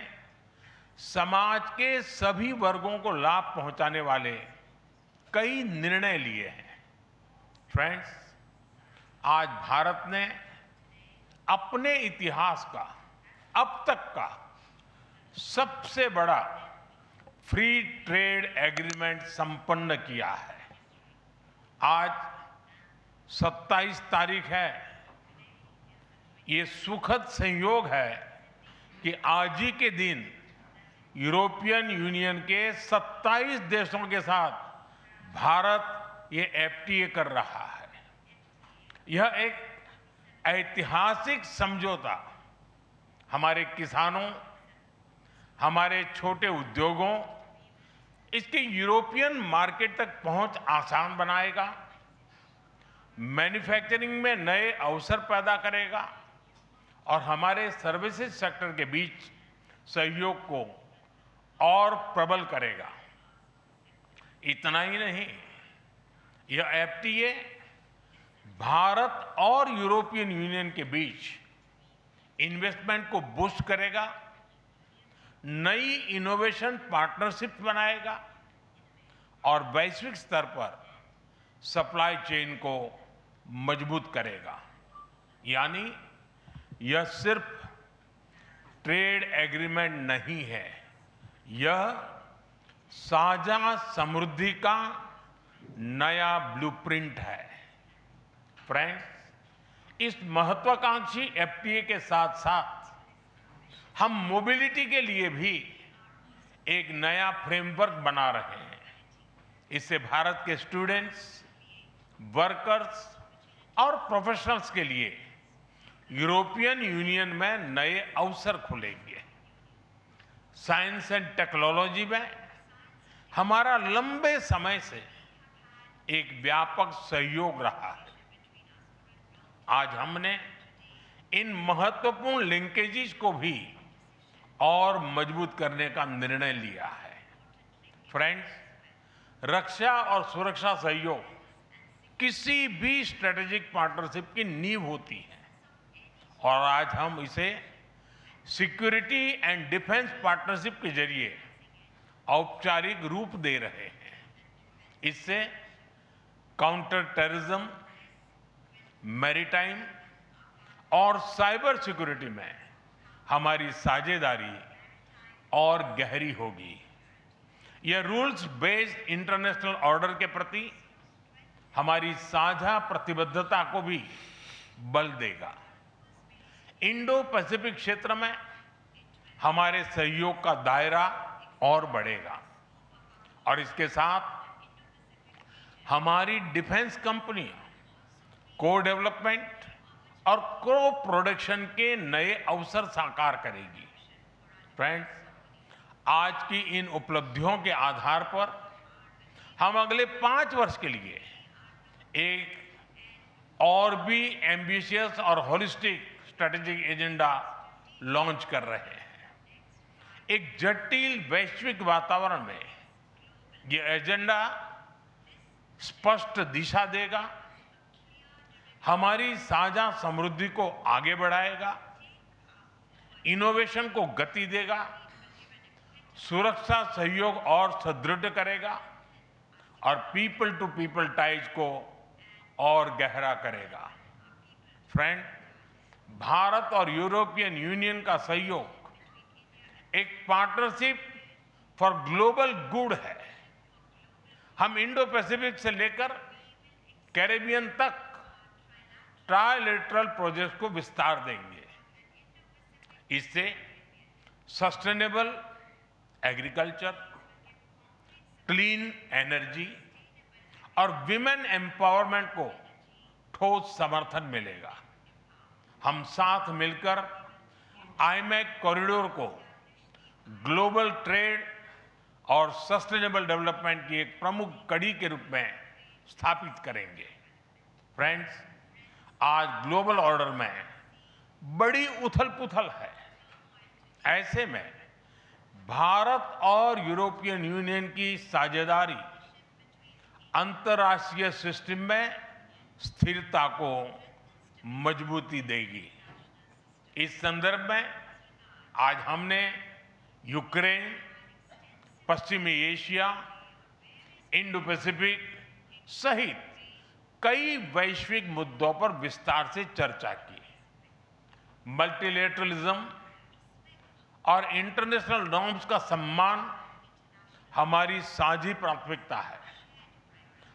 समाज के सभी वर्गों को लाभ पहुंचाने वाले कई निर्णय लिए हैं। फ्रेंड्स, आज भारत ने अपने इतिहास का अब तक का सबसे बड़ा फ्री ट्रेड एग्रीमेंट संपन्न किया है। आज 27 तारीख है। ये सुखद संयोग है कि आज ही के दिन यूरोपियन यूनियन के 27 देशों के साथ भारत ये एफटीए कर रहा है। यह एक ऐतिहासिक समझौता हमारे किसानों, हमारे छोटे उद्योगों, इसके यूरोपियन मार्केट तक पहुंच आसान बनाएगा, मैन्युफैक्चरिंग में नए अवसर पैदा करेगा और हमारे सर्विसेज सेक्टर के बीच सहयोग को और प्रबल करेगा। इतना ही नहीं, यह एफटीए भारत और यूरोपियन यूनियन के बीच इन्वेस्टमेंट को बूस्ट करेगा, नई इनोवेशन पार्टनरशिप बनाएगा और वैश्विक स्तर पर सप्लाई चेन को मजबूत करेगा। यानी यह सिर्फ ट्रेड एग्रीमेंट नहीं है, यह साझा समृद्धि का नया ब्लूप्रिंट है। फ्रेंड्स, इस महत्वाकांक्षी एफटीए के साथ साथ हम मोबिलिटी के लिए भी एक नया फ्रेमवर्क बना रहे हैं। इससे भारत के स्टूडेंट्स, वर्कर्स और प्रोफेशनल्स के लिए यूरोपियन यूनियन में नए अवसर खुलेंगे। साइंस एंड टेक्नोलॉजी में हमारा लंबे समय से एक व्यापक सहयोग रहा है। आज हमने इन महत्वपूर्ण लिंकेजेस को भी और मजबूत करने का निर्णय लिया है। फ्रेंड्स, रक्षा और सुरक्षा सहयोग किसी भी स्ट्रेटेजिक पार्टनरशिप की नींव होती है और आज हम इसे सिक्योरिटी एंड डिफेंस पार्टनरशिप के जरिए औपचारिक रूप दे रहे हैं। इससे काउंटर टेररिज्म, मैरीटाइम और साइबर सिक्योरिटी में हमारी साझेदारी और गहरी होगी। यह रूल्स बेस्ड इंटरनेशनल ऑर्डर के प्रति हमारी साझा प्रतिबद्धता को भी बल देगा। इंडो पैसिफिक क्षेत्र में हमारे सहयोग का दायरा और बढ़ेगा और इसके साथ हमारी डिफेंस कंपनियां को डेवलपमेंट और को प्रोडक्शन के नए अवसर साकार करेगी। फ्रेंड्स, आज की इन उपलब्धियों के आधार पर हम अगले 5 वर्ष के लिए एक और भी एम्बिशियस और होलिस्टिक स्ट्रेटेजिक एजेंडा लॉन्च कर रहे हैं। एक जटिल वैश्विक वातावरण में ये एजेंडा स्पष्ट दिशा देगा, हमारी साझा समृद्धि को आगे बढ़ाएगा, इनोवेशन को गति देगा, सुरक्षा सहयोग और सुदृढ़ करेगा और पीपल टू पीपल टाइज को और गहरा करेगा। फ्रेंड, भारत और यूरोपियन यूनियन का सहयोग एक पार्टनरशिप फॉर ग्लोबल गुड है। हम इंडो पैसिफिक से लेकर कैरेबियन तक ट्राइलेटरल प्रोजेक्ट को विस्तार देंगे। इससे सस्टेनेबल एग्रीकल्चर, क्लीन एनर्जी और विमेन एम्पावरमेंट को ठोस समर्थन मिलेगा। हम साथ मिलकर आईमैक कॉरिडोर को ग्लोबल ट्रेड और सस्टेनेबल डेवलपमेंट की एक प्रमुख कड़ी के रूप में स्थापित करेंगे। फ्रेंड्स, आज ग्लोबल ऑर्डर में बड़ी उथल-पुथल है। ऐसे में भारत और यूरोपियन यूनियन की साझेदारी अंतर्राष्ट्रीय सिस्टम में स्थिरता को मजबूती देगी। इस संदर्भ में आज हमने यूक्रेन, पश्चिमी एशिया, इंडो पैसिफिक सहित कई वैश्विक मुद्दों पर विस्तार से चर्चा की। मल्टीलेटरलिज्म और इंटरनेशनल नॉर्म्स का सम्मान हमारी साझी प्राथमिकता है।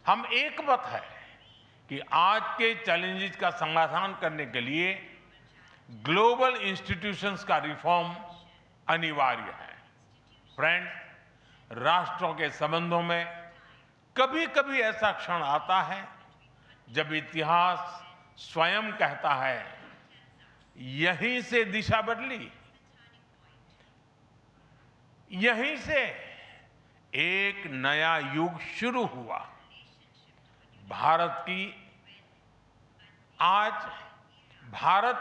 हम एकमत है कि आज के चैलेंजेस का समाधान करने के लिए ग्लोबल इंस्टीट्यूशंस का रिफॉर्म अनिवार्य है। फ्रेंड, राष्ट्रों के संबंधों में कभी-कभी ऐसा क्षण आता है जब इतिहास स्वयं कहता है, यहीं से दिशा बदली, यहीं से एक नया युग शुरू हुआ। भारत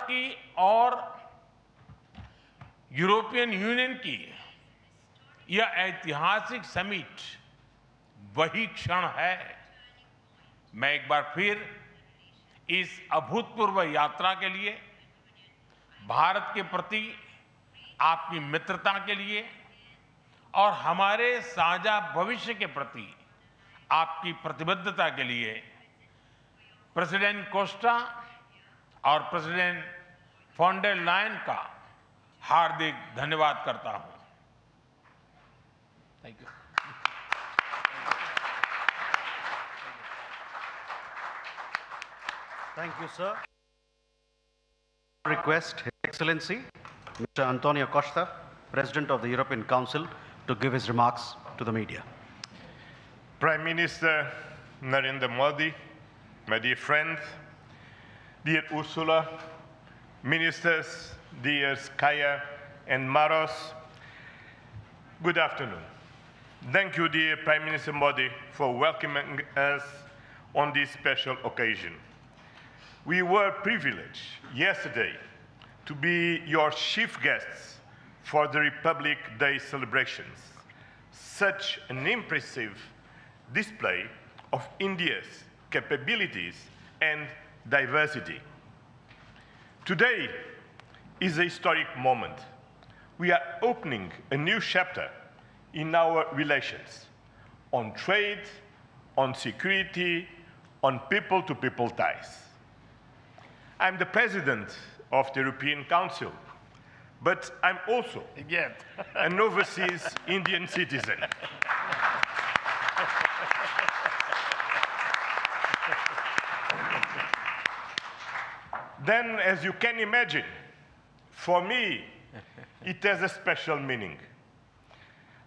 की और यूरोपियन यूनियन की यह ऐतिहासिक समिट वही क्षण है। मैं एक बार फिर इस अभूतपूर्व यात्रा के लिए, भारत के प्रति आपकी मित्रता के लिए और हमारे साझा भविष्य के प्रति आपकी प्रतिबद्धता के लिए प्रेसिडेंट कोस्टा और प्रेसिडेंट फॉन डेर लायन का हार्दिक धन्यवाद करता हूं। Thank you. Thank you, sir. Request His Excellency, Mr. Antonio Costa, President of the European Council, to give his remarks to the media. Prime Minister Narendra Modi, my dear friends, dear Ursula, ministers, dear Kaya and Maros, good afternoon. Thank you, dear Prime Minister Modi, for welcoming us on this special occasion. We were privileged yesterday to be your chief guests for the Republic Day celebrations. Such an impressive display of India's capabilities and diversity. Today is a historic moment. We are opening a new chapter in our relations on trade, on security, on people-to-people ties. I'm the president of the European Council, but I'm also an overseas Indian citizen. Then, as you can imagine, for me, it has a special meaning.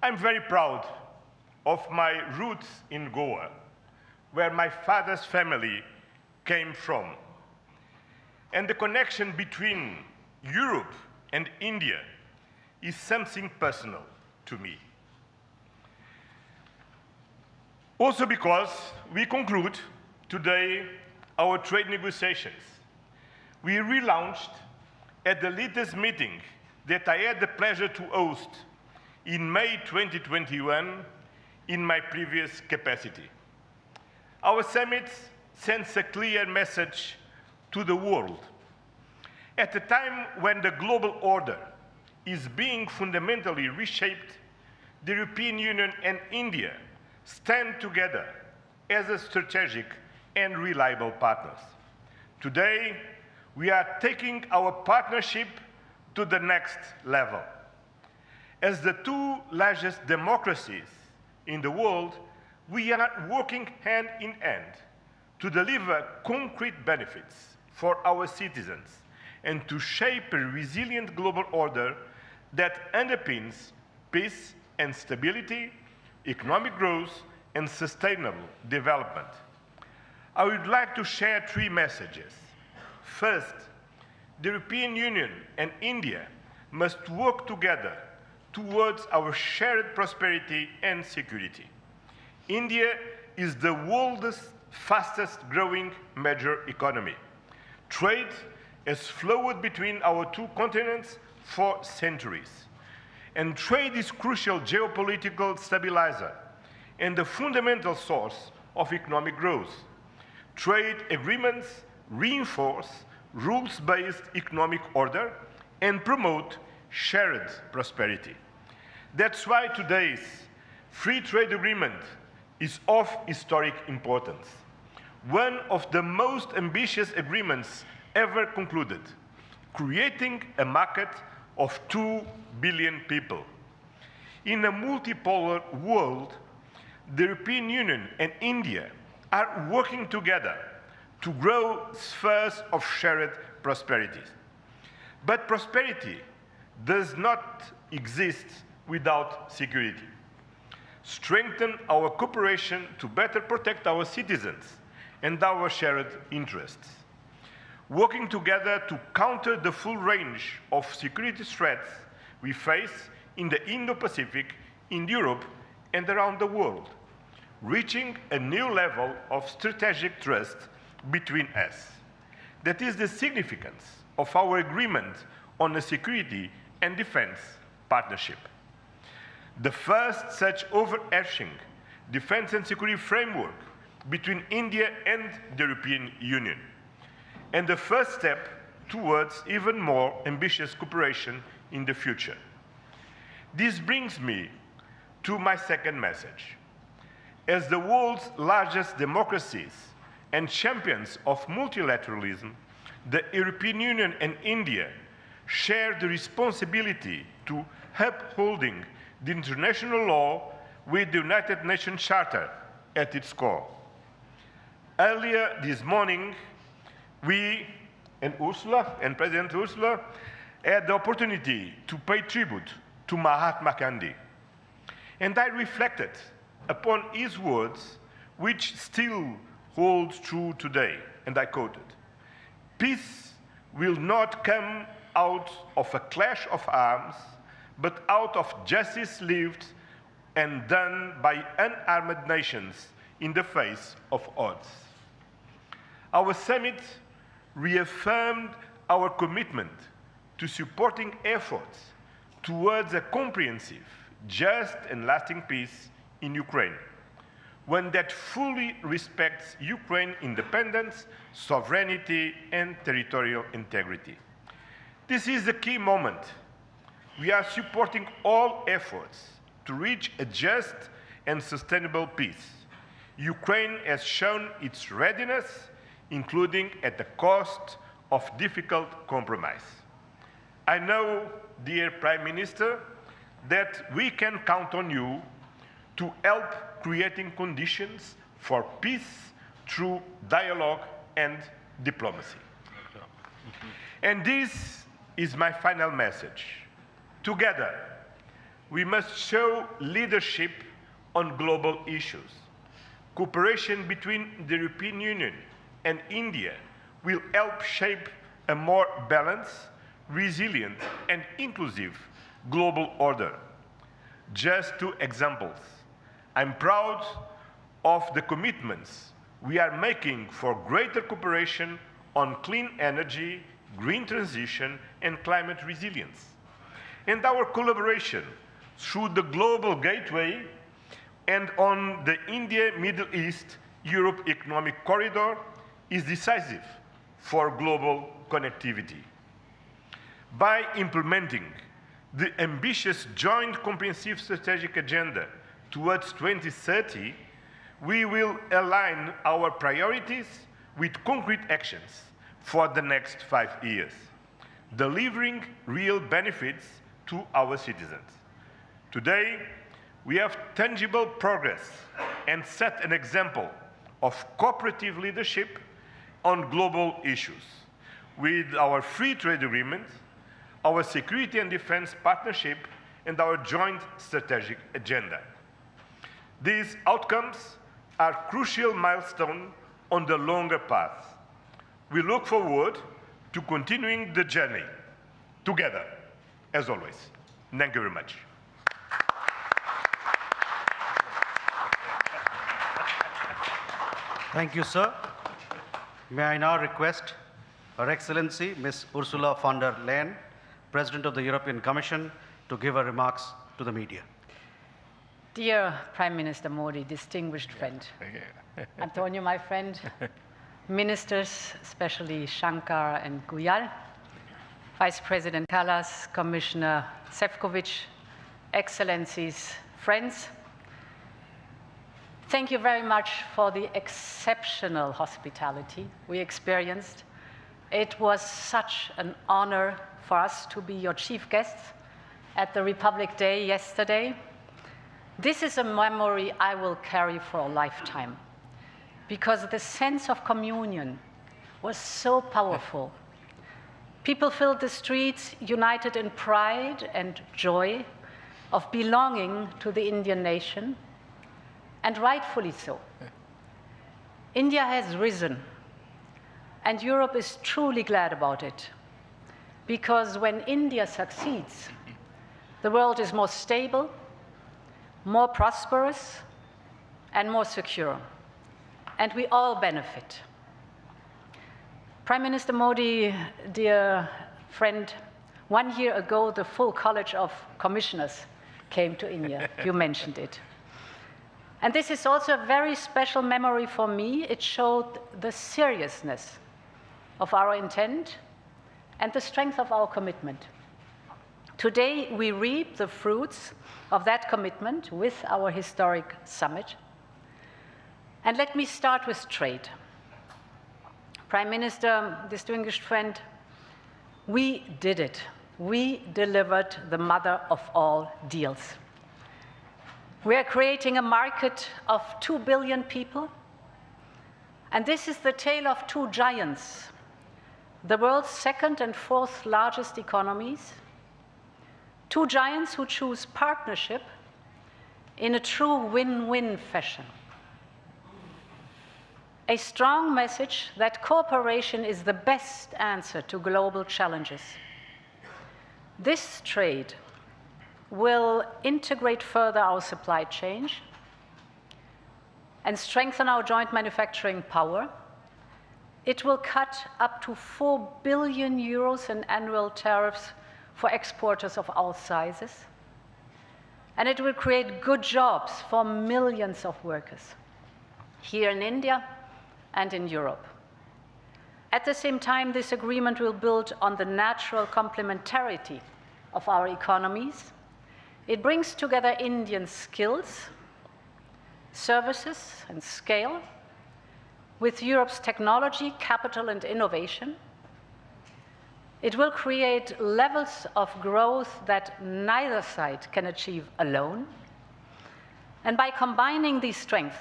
I'm very proud of my roots in Goa, where my father's family came from. And the connection between Europe and India is something personal to me. Also because we conclude today our trade negotiations. We relaunched at the latest meeting that I had the pleasure to host in May 2021 in my previous capacity. Our summit sends a clear message to the world. At a time when the global order is being fundamentally reshaped, the European Union and India stand together as a strategic and reliable partners. Today, we are taking our partnership to the next level. As the two largest democracies in the world, we are working hand in hand to deliver concrete benefits for our citizens and to shape a resilient global order that underpins peace and stability, economic growth, and sustainable development. I would like to share three messages. First, the European Union and India must work together towards our shared prosperity and security. India is the world's fastest growing major economy. Trade has flowed between our two continents for centuries. And trade is crucial geopolitical stabilizer and the fundamental source of economic growth. Trade agreements reinforce rules-based economic order and promote shared prosperity. That's why today's free trade agreement is of historic importance. One of the most ambitious agreements ever concluded, creating a market of 2 billion people. In a multipolar world, the European Union and India are working together to grow spheres of shared prosperity. But prosperity does not exist without security. Strengthen our cooperation to better protect our citizens and our shared interests. Working together to counter the full range of security threats we face in the Indo-Pacific, in Europe, and around the world, reaching a new level of strategic trust between us. That is the significance of our agreement on a security and defense partnership. The first such overarching defense and security framework between India and the European Union, and the first step towards even more ambitious cooperation in the future. This brings me to my second message. As the world's largest democracies and champions of multilateralism, the European Union and India share the responsibility to upholding the international law with the United Nations Charter at its core. Earlier this morning, we and President Ursula had the opportunity to pay tribute to Mahatma Gandhi. And I reflected upon his words, which still hold true today, and I quoted, "Peace will not come out of a clash of arms, but out of justice lived and done by unarmed nations in the face of odds." Our summit reaffirmed our commitment to supporting efforts towards a comprehensive, just and lasting peace in Ukraine, one that fully respects Ukraine's independence, sovereignty, and territorial integrity. This is a key moment. We are supporting all efforts to reach a just and sustainable peace. Ukraine has shown its readiness, including at the cost of difficult compromise. I know, dear Prime Minister, that we can count on you to help creating conditions for peace through dialogue and diplomacy. And this is my final message. Together, we must show leadership on global issues. Cooperation between the European Union and India will help shape a more balanced, resilient, and inclusive global order. Just two examples. I'm proud of the commitments we are making for greater cooperation on clean energy, green transition, and climate resilience. And our collaboration through the Global Gateway and on the India-Middle East-Europe Economic Corridor is decisive for global connectivity. By implementing the ambitious Joint Comprehensive Strategic Agenda towards 2030, we will align our priorities with concrete actions for the next 5 years, delivering real benefits to our citizens. Today, we have tangible progress and set an example of cooperative leadership on global issues with our free trade agreement, our security and defense partnership, and our joint strategic agenda. These outcomes are crucial milestones on the longer path. We look forward to continuing the journey together, as always. Thank you very much. Thank you, sir. May I now request Her Excellency Ms. Ursula von der Leyen, President of the European Commission, to give her remarks to the media. Dear Prime Minister Modi, distinguished friend, Antonio, my friend, ministers, especially Shankar and Guyal, Vice President Kallas, Commissioner Šefčovič, Excellencies, friends, thank you very much for the exceptional hospitality we experienced. It was such an honor for us to be your chief guests at the Republic Day yesterday. This is a memory I will carry for a lifetime, because the sense of communion was so powerful. People filled the streets united in pride and joy of belonging to the Indian nation, and rightfully so. India has risen, and Europe is truly glad about it, because when India succeeds, the world is more stable, more prosperous, and more secure, and we all benefit. Prime Minister Modi, dear friend, 1 year ago, the full College of Commissioners came to India. You mentioned it. And this is also a very special memory for me. It showed the seriousness of our intent and the strength of our commitment. Today, we reap the fruits of that commitment with our historic summit. And let me start with trade. Prime Minister, distinguished friend, we did it. We delivered the mother of all deals. We are creating a market of 2 billion people, and this is the tale of two giants, the world's second and fourth largest economies, two giants who choose partnership in a true win-win fashion. A strong message that cooperation is the best answer to global challenges. This trade will integrate further our supply chain and strengthen our joint manufacturing power. It will cut up to 4 billion euros in annual tariffs for exporters of all sizes. And it will create good jobs for millions of workers here in India and in Europe. At the same time, this agreement will build on the natural complementarity of our economies. It brings together Indian skills, services, and scale with Europe's technology, capital, and innovation. It will create levels of growth that neither side can achieve alone. And by combining these strengths,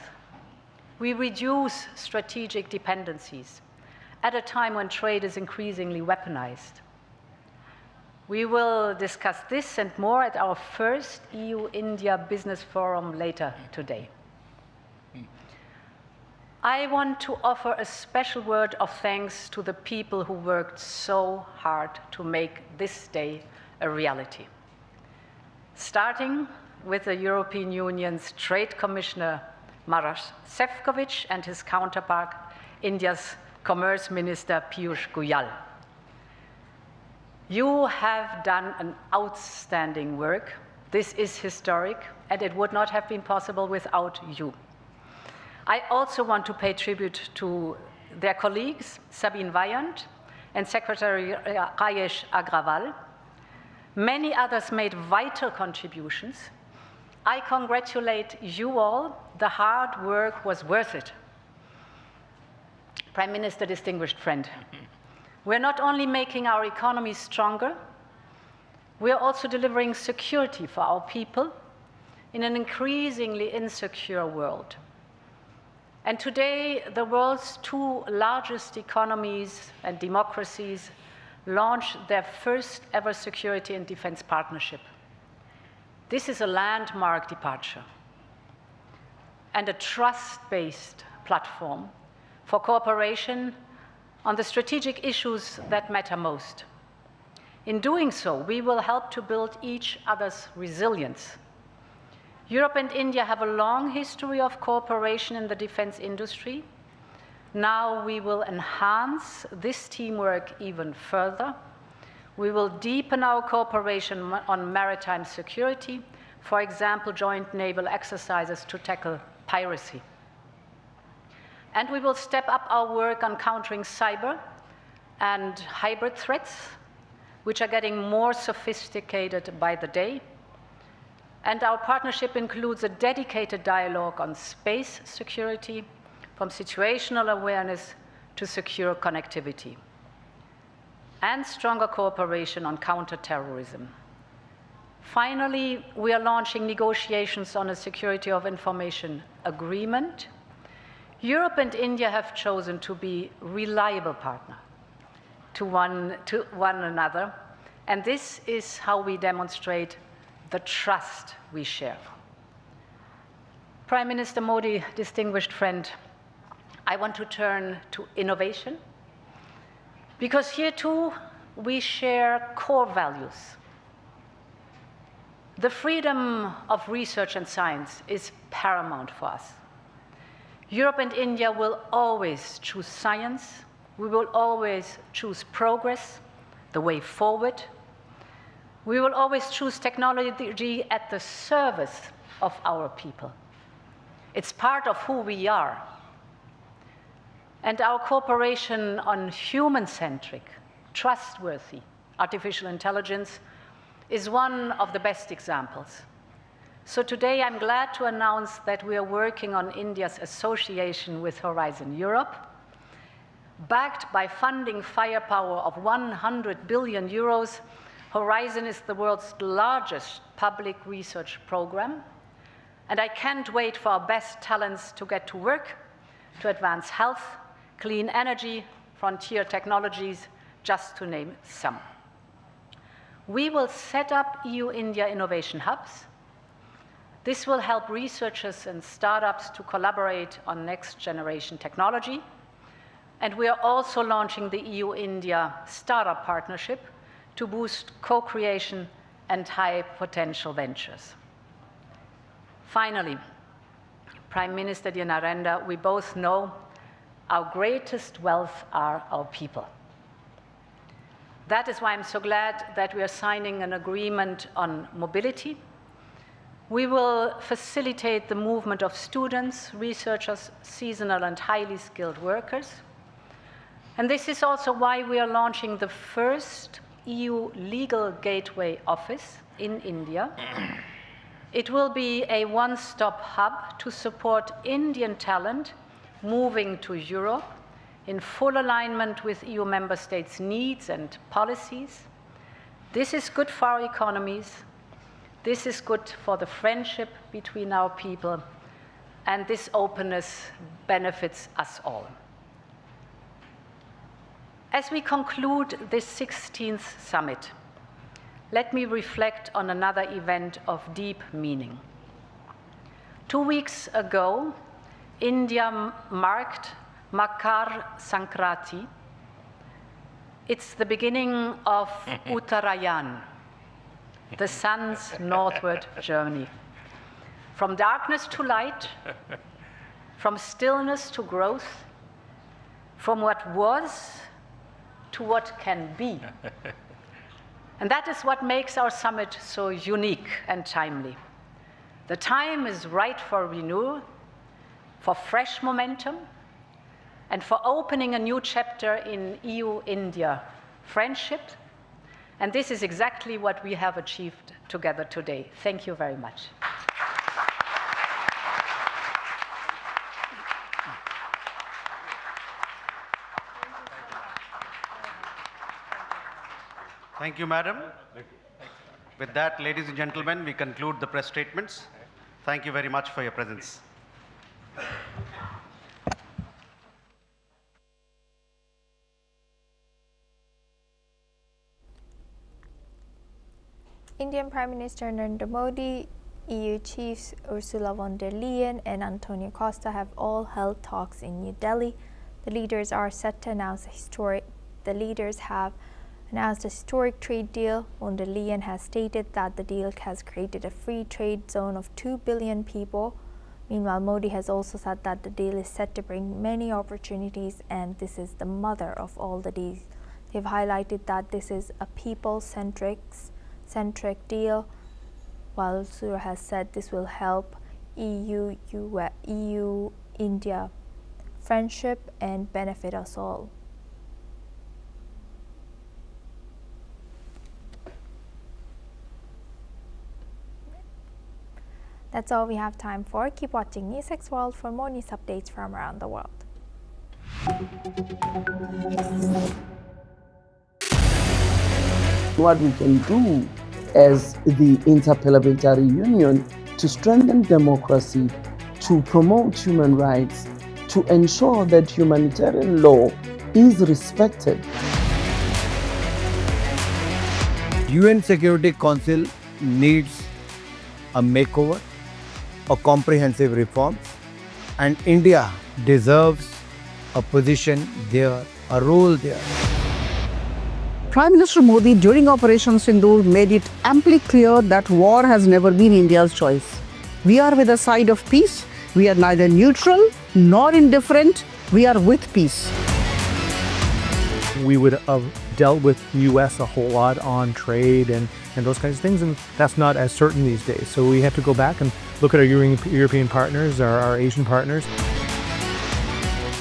we reduce strategic dependencies at a time when trade is increasingly weaponized. We will discuss this and more at our first EU-India Business Forum later today. I want to offer a special word of thanks to the people who worked so hard to make this day a reality. Starting with the European Union's Trade Commissioner Maroš Šefčovič and his counterpart, India's Commerce Minister Piyush Goyal. You have done an outstanding work. This is historic, and it would not have been possible without you. I also want to pay tribute to their colleagues, Sabine Weyand and Secretary Rajesh Agrawal. Many others made vital contributions. I congratulate you all. The hard work was worth it. Prime Minister, distinguished friend, we're not only making our economy stronger, we're also delivering security for our people in an increasingly insecure world. And today, the world's two largest economies and democracies launched their first ever security and defense partnership. This is a landmark departure and a trust-based platform for cooperation on the strategic issues that matter most. In doing so, we will help to build each other's resilience. Europe and India have a long history of cooperation in the defense industry. Now we will enhance this teamwork even further. We will deepen our cooperation on maritime security, for example, joint naval exercises to tackle piracy. And we will step up our work on countering cyber and hybrid threats, which are getting more sophisticated by the day. And our partnership includes a dedicated dialogue on space security, from situational awareness to secure connectivity, and stronger cooperation on counterterrorism. Finally, we are launching negotiations on a security of information agreement. Europe and India have chosen to be reliable partners, to one another. And this is how we demonstrate the trust we share. Prime Minister Modi, distinguished friend, I want to turn to innovation, because here too we share core values. The freedom of research and science is paramount for us. Europe and India will always choose science. We will always choose progress, the way forward. We will always choose technology at the service of our people. It's part of who we are. And our cooperation on human-centric, trustworthy artificial intelligence is one of the best examples. So today I'm glad to announce that we are working on India's association with Horizon Europe. Backed by funding firepower of 100 billion euros, Horizon is the world's largest public research program. And I can't wait for our best talents to get to work to advance health, clean energy, frontier technologies, just to name some. We will set up EU-India innovation hubs. This will help researchers and startups to collaborate on next-generation technology. And we are also launching the EU-India Startup Partnership to boost co-creation and high-potential ventures. Finally, Prime Minister dear Narendra, we both know our greatest wealth are our people. That is why I'm so glad that we are signing an agreement on mobility. We will facilitate the movement of students, researchers, seasonal and highly skilled workers. And this is also why we are launching the first EU legal gateway office in India. It will be a one-stop hub to support Indian talent moving to Europe in full alignment with EU member states' needs and policies. This is good for our economies. This is good for the friendship between our people. And this openness benefits us all. As we conclude this 16th summit, let me reflect on another event of deep meaning. 2 weeks ago, India marked Makar Sankranti. It's the beginning of Uttarayan, the sun's northward journey. From darkness to light, from stillness to growth, from what was to what can be. And that is what makes our summit so unique and timely. The time is right for renewal, for fresh momentum, and for opening a new chapter in EU-India friendship. And this is exactly what we have achieved together today. Thank you very much. Thank you, Madam. With that, ladies and gentlemen, we conclude the press statements. Thank you very much for your presence. Indian Prime Minister Narendra Modi, EU chiefs Ursula von der Leyen and Antonio Costa have all held talks in New Delhi. The leaders have announced a historic trade deal. Von der Leyen has stated that the deal has created a free trade zone of 2 billion people. Meanwhile, Modi has also said that the deal is set to bring many opportunities, and this is the mother of all the deals. They've highlighted that this is a people-centric deal, while Sura has said this will help EU-India friendship and benefit us all. That's all we have time for. Keep watching NewsX World for more news updates from around the world. What we can do as the Interparliamentary Union to strengthen democracy, to promote human rights, to ensure that humanitarian law is respected. UN Security Council needs a makeover, a comprehensive reform, and India deserves a position there, a role there. Prime Minister Modi during Operation Sindoor made it amply clear that war has never been India's choice. We are with the side of peace. We are neither neutral nor indifferent. We are with peace. We would have dealt with US a whole lot on trade and those kinds of things, and that's not as certain these days. So we have to go back and look at our European partners, our Asian partners.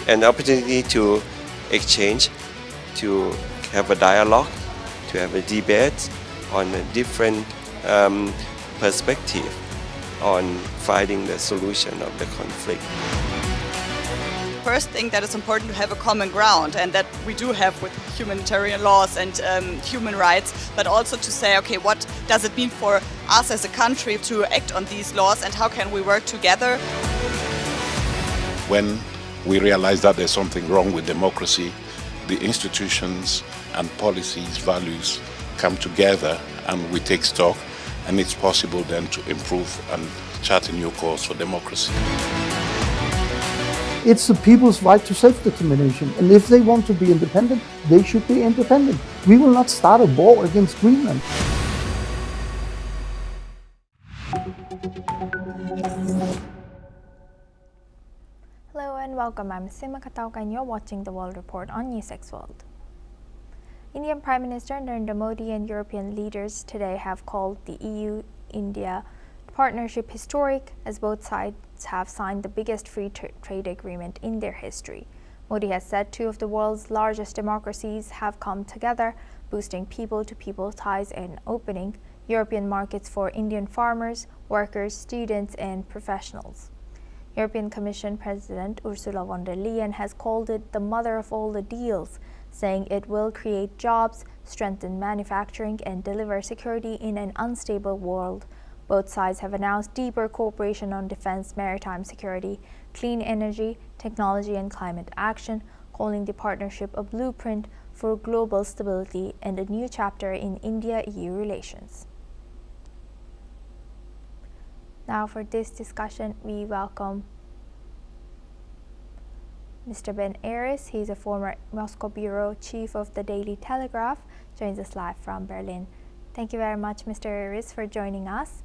An opportunity to exchange, to have a dialogue, to have a debate on a different perspective on finding the solution of the conflict. First thing that is important to have a common ground, and that we do have with humanitarian laws and human rights, but also to say, okay, what does it mean for us as a country to act on these laws, and how can we work together? When we realize that there's something wrong with democracy, the institutions and policies, values come together and we take stock, and it's possible then to improve and chart a new course for democracy. It's the people's right to self-determination, and if they want to be independent, they should be independent. We will not start a war against Greenland. Hello and welcome. I'm Sima Katauka and you're watching the World Report on NewsX World. Indian Prime Minister Narendra Modi and European leaders today have called the EU-India partnership historic, as both sides have signed the biggest free trade agreement in their history. Modi has said two of the world's largest democracies have come together, boosting people-to-people ties and opening European markets for Indian farmers, workers, students and professionals. European Commission President Ursula von der Leyen has called it the mother of all the deals, saying it will create jobs, strengthen manufacturing and deliver security in an unstable world. Both sides have announced deeper cooperation on defense, maritime security, clean energy, technology and climate action, calling the partnership a blueprint for global stability and a new chapter in India-EU relations. Now for this discussion, we welcome Mr. Ben Aris. He's a former Moscow bureau chief of the Daily Telegraph, joins us live from Berlin. Thank you very much, Mr. Aris, for joining us.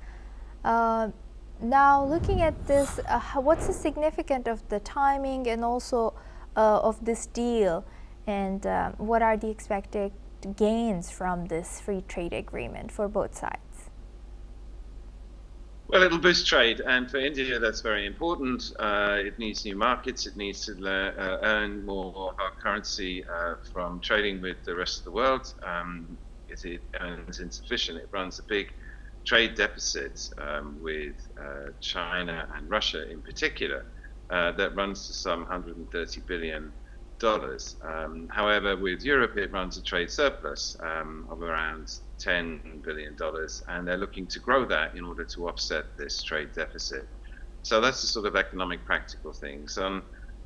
Now, looking at this, what's the significance of the timing and also of this deal, and what are the expected gains from this free trade agreement for both sides? Well, it'll boost trade, and for India that's very important. It needs new markets, it needs to earn more hard currency from trading with the rest of the world. If it earns insufficient, it runs a big trade deficit with China and Russia in particular that runs to some $130 billion. However, with Europe it runs a trade surplus of around $10 billion, and they're looking to grow that in order to offset this trade deficit. So that's the sort of economic practical things.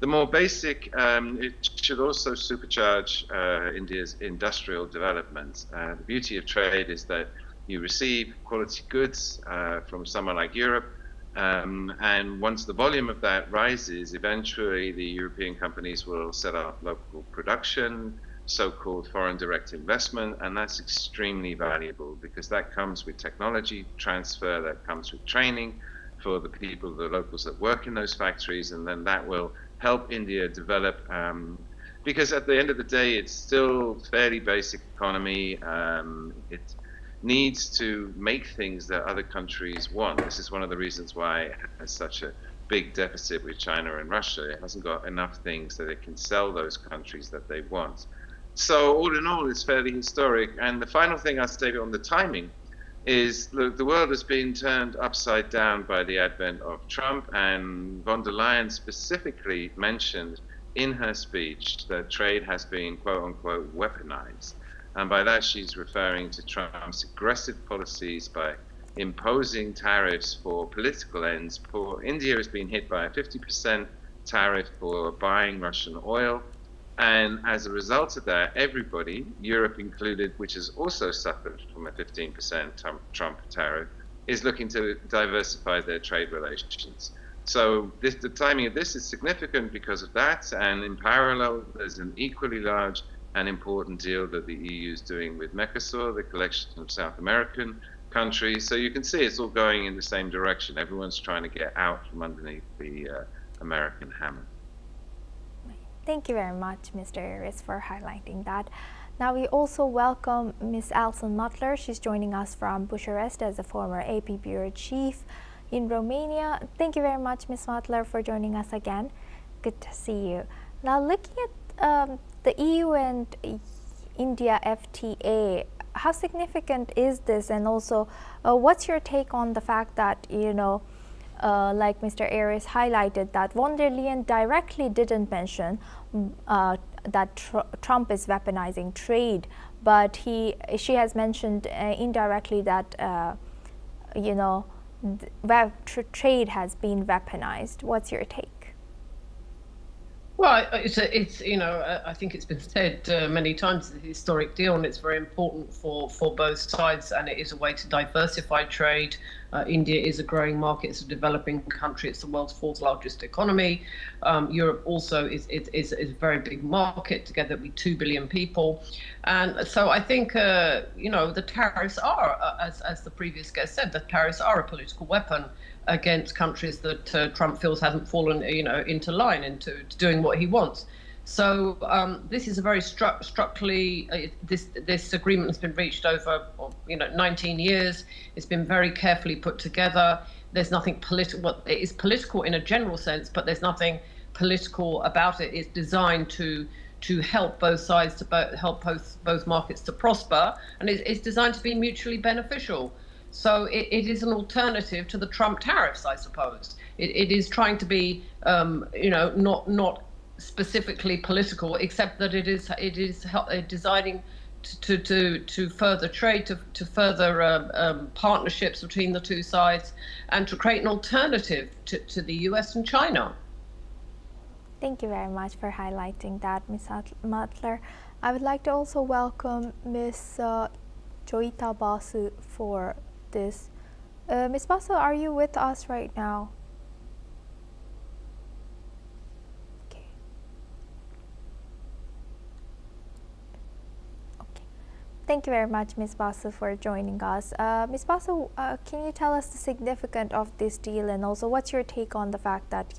The more basic, it should also supercharge India's industrial development. The beauty of trade is that you receive quality goods from somewhere like Europe, and once the volume of that rises, eventually the European companies will set up local production, so-called foreign direct investment, and that's extremely valuable because that comes with technology transfer, that comes with training for the people, the locals that work in those factories, and then that will help India develop, because at the end of the day it's still fairly basic economy. It needs to make things that other countries want. This is one of the reasons why it has such a big deficit with China and Russia. It hasn't got enough things that it can sell those countries that they want. So all in all, it's fairly historic. And the final thing I'll say on the timing is, look, the world has been turned upside down by the advent of Trump, and von der Leyen specifically mentioned in her speech that trade has been, quote unquote, weaponized. And by that, she's referring to Trump's aggressive policies by imposing tariffs for political ends. India has been hit by a 50% tariff for buying Russian oil. And as a result of that, everybody, Europe included, which has also suffered from a 15% Trump tariff, is looking to diversify their trade relations. So the timing of this is significant because of that, and in parallel, there's an equally large and important deal that the EU is doing with Mercosur, the collection of South American countries. So you can see it's all going in the same direction. Everyone's trying to get out from underneath the American hammer. Thank you very much, Mr. Aris, for highlighting that. Now we also welcome Ms. Alison Mutler. She's joining us from Bucharest as a former AP Bureau Chief in Romania. Thank you very much, Ms. Mutler, for joining us again. Good to see you. Now, looking at the EU and India FTA, how significant is this? And also, what's your take on the fact that, like Mr. Aris highlighted, that von der Leyen directly didn't mention that Trump is weaponizing trade, but she has mentioned indirectly that trade has been weaponized. What's your take? Well, I think it's been said many times, it's a historic deal, and it's very important for both sides, and it is a way to diversify trade. India is a growing market, it's a developing country, it's the world's fourth largest economy. Europe also is a very big market, together with 2 billion people. And so I think, the tariffs are, as the previous guest said, the tariffs are a political weapon against countries that Trump feels hasn't fallen, into line, into doing what he wants. So this is a very structurally, this agreement has been reached over, 19 years. It's been very carefully put together. There's nothing political. Well, it is political in a general sense, but there's nothing political about it. It's designed to help both sides, to help both markets to prosper, and it's designed to be mutually beneficial. So it is an alternative to the Trump tariffs, I suppose. It is trying to be, not specifically political, except that it is designing to further trade, to further partnerships between the two sides, and to create an alternative to the US and China. Thank you very much for highlighting that, Ms. Mutler. I would like to also welcome Ms. Joita Basu for this. Ms. Basu, are you with us right now? Okay. Thank you very much, Ms. Basu, for joining us. Ms. Basu, can you tell us the significance of this deal, and also what's your take on the fact that,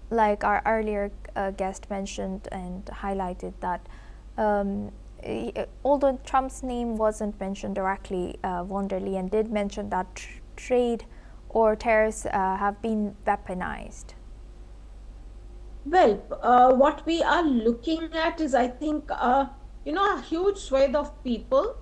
like our earlier guest mentioned and highlighted, that although Trump's name wasn't mentioned directly, von der Leyen did mention that trade or tariffs have been weaponized? Well, what we are looking at is, I think, a huge swathe of people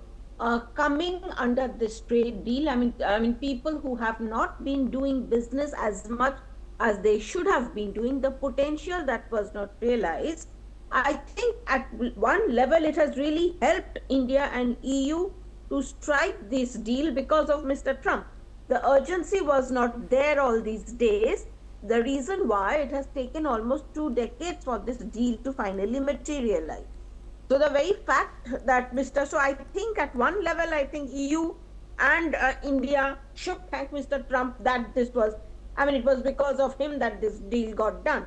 coming under this trade deal. I mean, people who have not been doing business as much as they should have been doing, the potential that was not realized. I think at one level it has really helped India and EU to strike this deal because of Mr. Trump. The urgency was not there all these days. The reason why it has taken almost 2 decades for this deal to finally materialize. So the very fact that so I think at one level, I think EU and India should thank Mr. Trump that this was, it was because of him that this deal got done.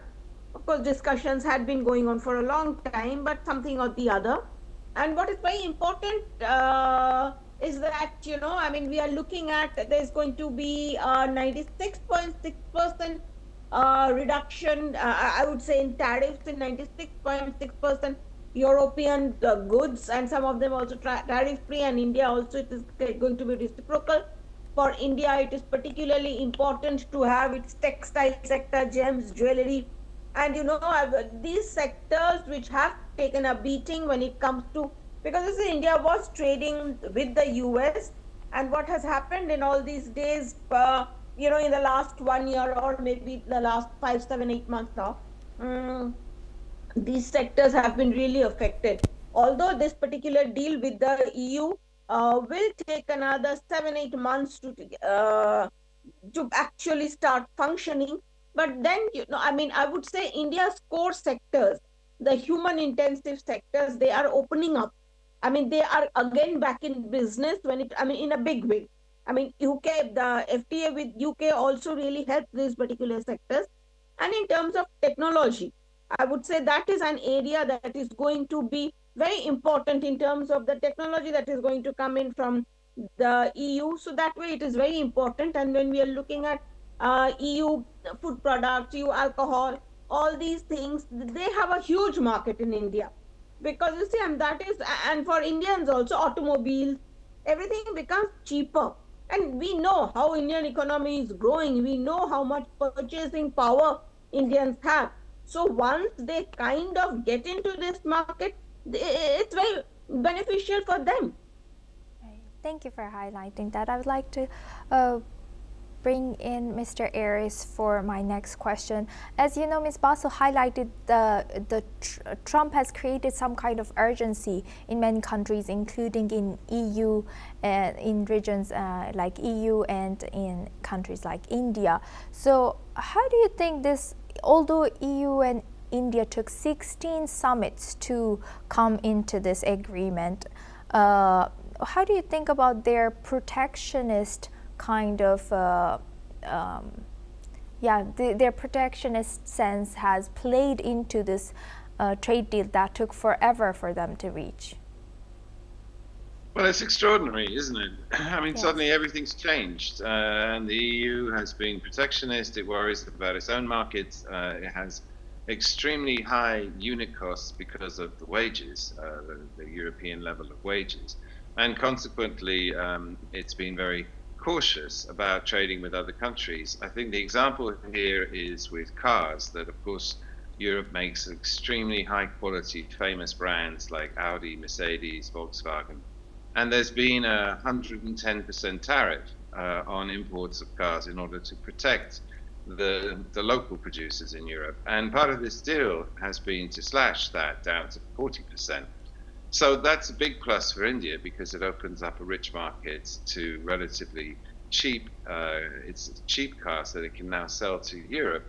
Of course, discussions had been going on for a long time, but something or the other. And what is very important is that, we are looking at, there's going to be a 96.6% reduction, I would say, in tariffs, in 96.6% European goods, and some of them also tariff-free, and India also it is going to be reciprocal. For India, it is particularly important to have its textile sector, gems, jewelry, and these sectors which have taken a beating when it comes to, because India was trading with the US, and what has happened in all these days, in the last 1 year or maybe the last 5, 7, 8 months now, these sectors have been really affected. Although this particular deal with the EU will take another 7, 8 months to actually start functioning. But then, I would say India's core sectors, the human intensive sectors, they are opening up. I mean, they are again back in business in a big way. I mean, UK, the FTA with UK also really helped these particular sectors. And in terms of technology, I would say that is an area that is going to be very important in terms of the technology that is going to come in from the EU. So that way it is very important. And when we are looking at EU food products, EU alcohol, all these things, they have a huge market in India. Because you see, and for Indians also, automobiles, everything becomes cheaper. And we know how Indian economy is growing. We know how much purchasing power Indians have. So once they kind of get into this market, it's very beneficial for them. Thank you for highlighting that. I would like to bring in Mr. Aris for my next question. As you know, Ms. Basu highlighted Trump has created some kind of urgency in many countries, including in EU, in regions like EU and in countries like India. So how do you think this, although EU and India took 16 summits to come into this agreement, how do you think about their protectionist kind of, their protectionist sense has played into this trade deal that took forever for them to reach? Well, it's extraordinary, isn't it? I mean, suddenly everything's changed, and the EU has been protectionist. It worries about its own markets. It has extremely high unit costs because of the wages, the European level of wages. And consequently, it's been very cautious about trading with other countries. I think the example here is with cars, that of course Europe makes extremely high quality, famous brands like Audi, Mercedes, Volkswagen. And there's been a 110% tariff on imports of cars in order to protect the local producers in Europe. And part of this deal has been to slash that down to 40%. So that's a big plus for India because it opens up a rich market to relatively cheap, it's cheap cars that it can now sell to Europe.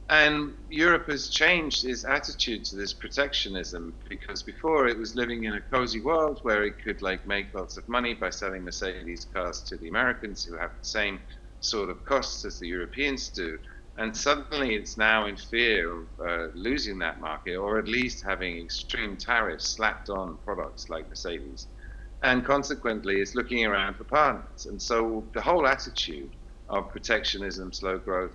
And Europe has changed its attitude to this protectionism because before it was living in a cozy world where it could make lots of money by selling Mercedes cars to the Americans who have the same sort of costs as the Europeans do. And suddenly it's now in fear of losing that market, or at least having extreme tariffs slapped on products like Mercedes. And consequently, it's looking around for partners. And so the whole attitude of protectionism, slow growth,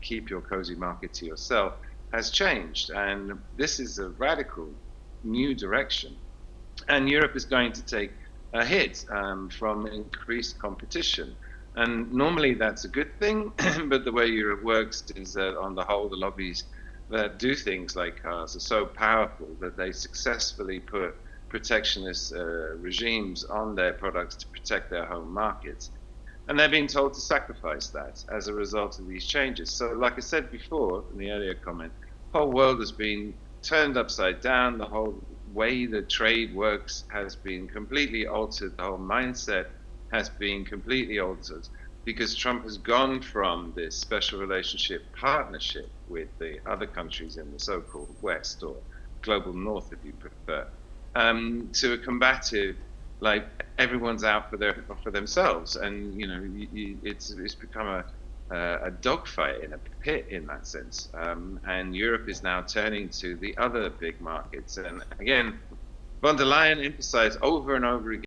keep your cozy market to yourself has changed. And this is a radical new direction. And Europe is going to take a hit from increased competition. And normally that's a good thing, but the way Europe works is that on the whole, the lobbies that do things like cars are so powerful that they successfully put protectionist regimes on their products to protect their home markets. And they're being told to sacrifice that as a result of these changes. So like I said before in the earlier comment, the whole world has been turned upside down. The whole way that trade works has been completely altered. The whole mindset has been completely altered because Trump has gone from this special relationship partnership with the other countries in the so-called West, or global North if you prefer, to a combative, everyone's out for themselves, and it's become a dogfight in a pit in that sense. And Europe is now turning to the other big markets, and again, von der Leyen emphasized over and over again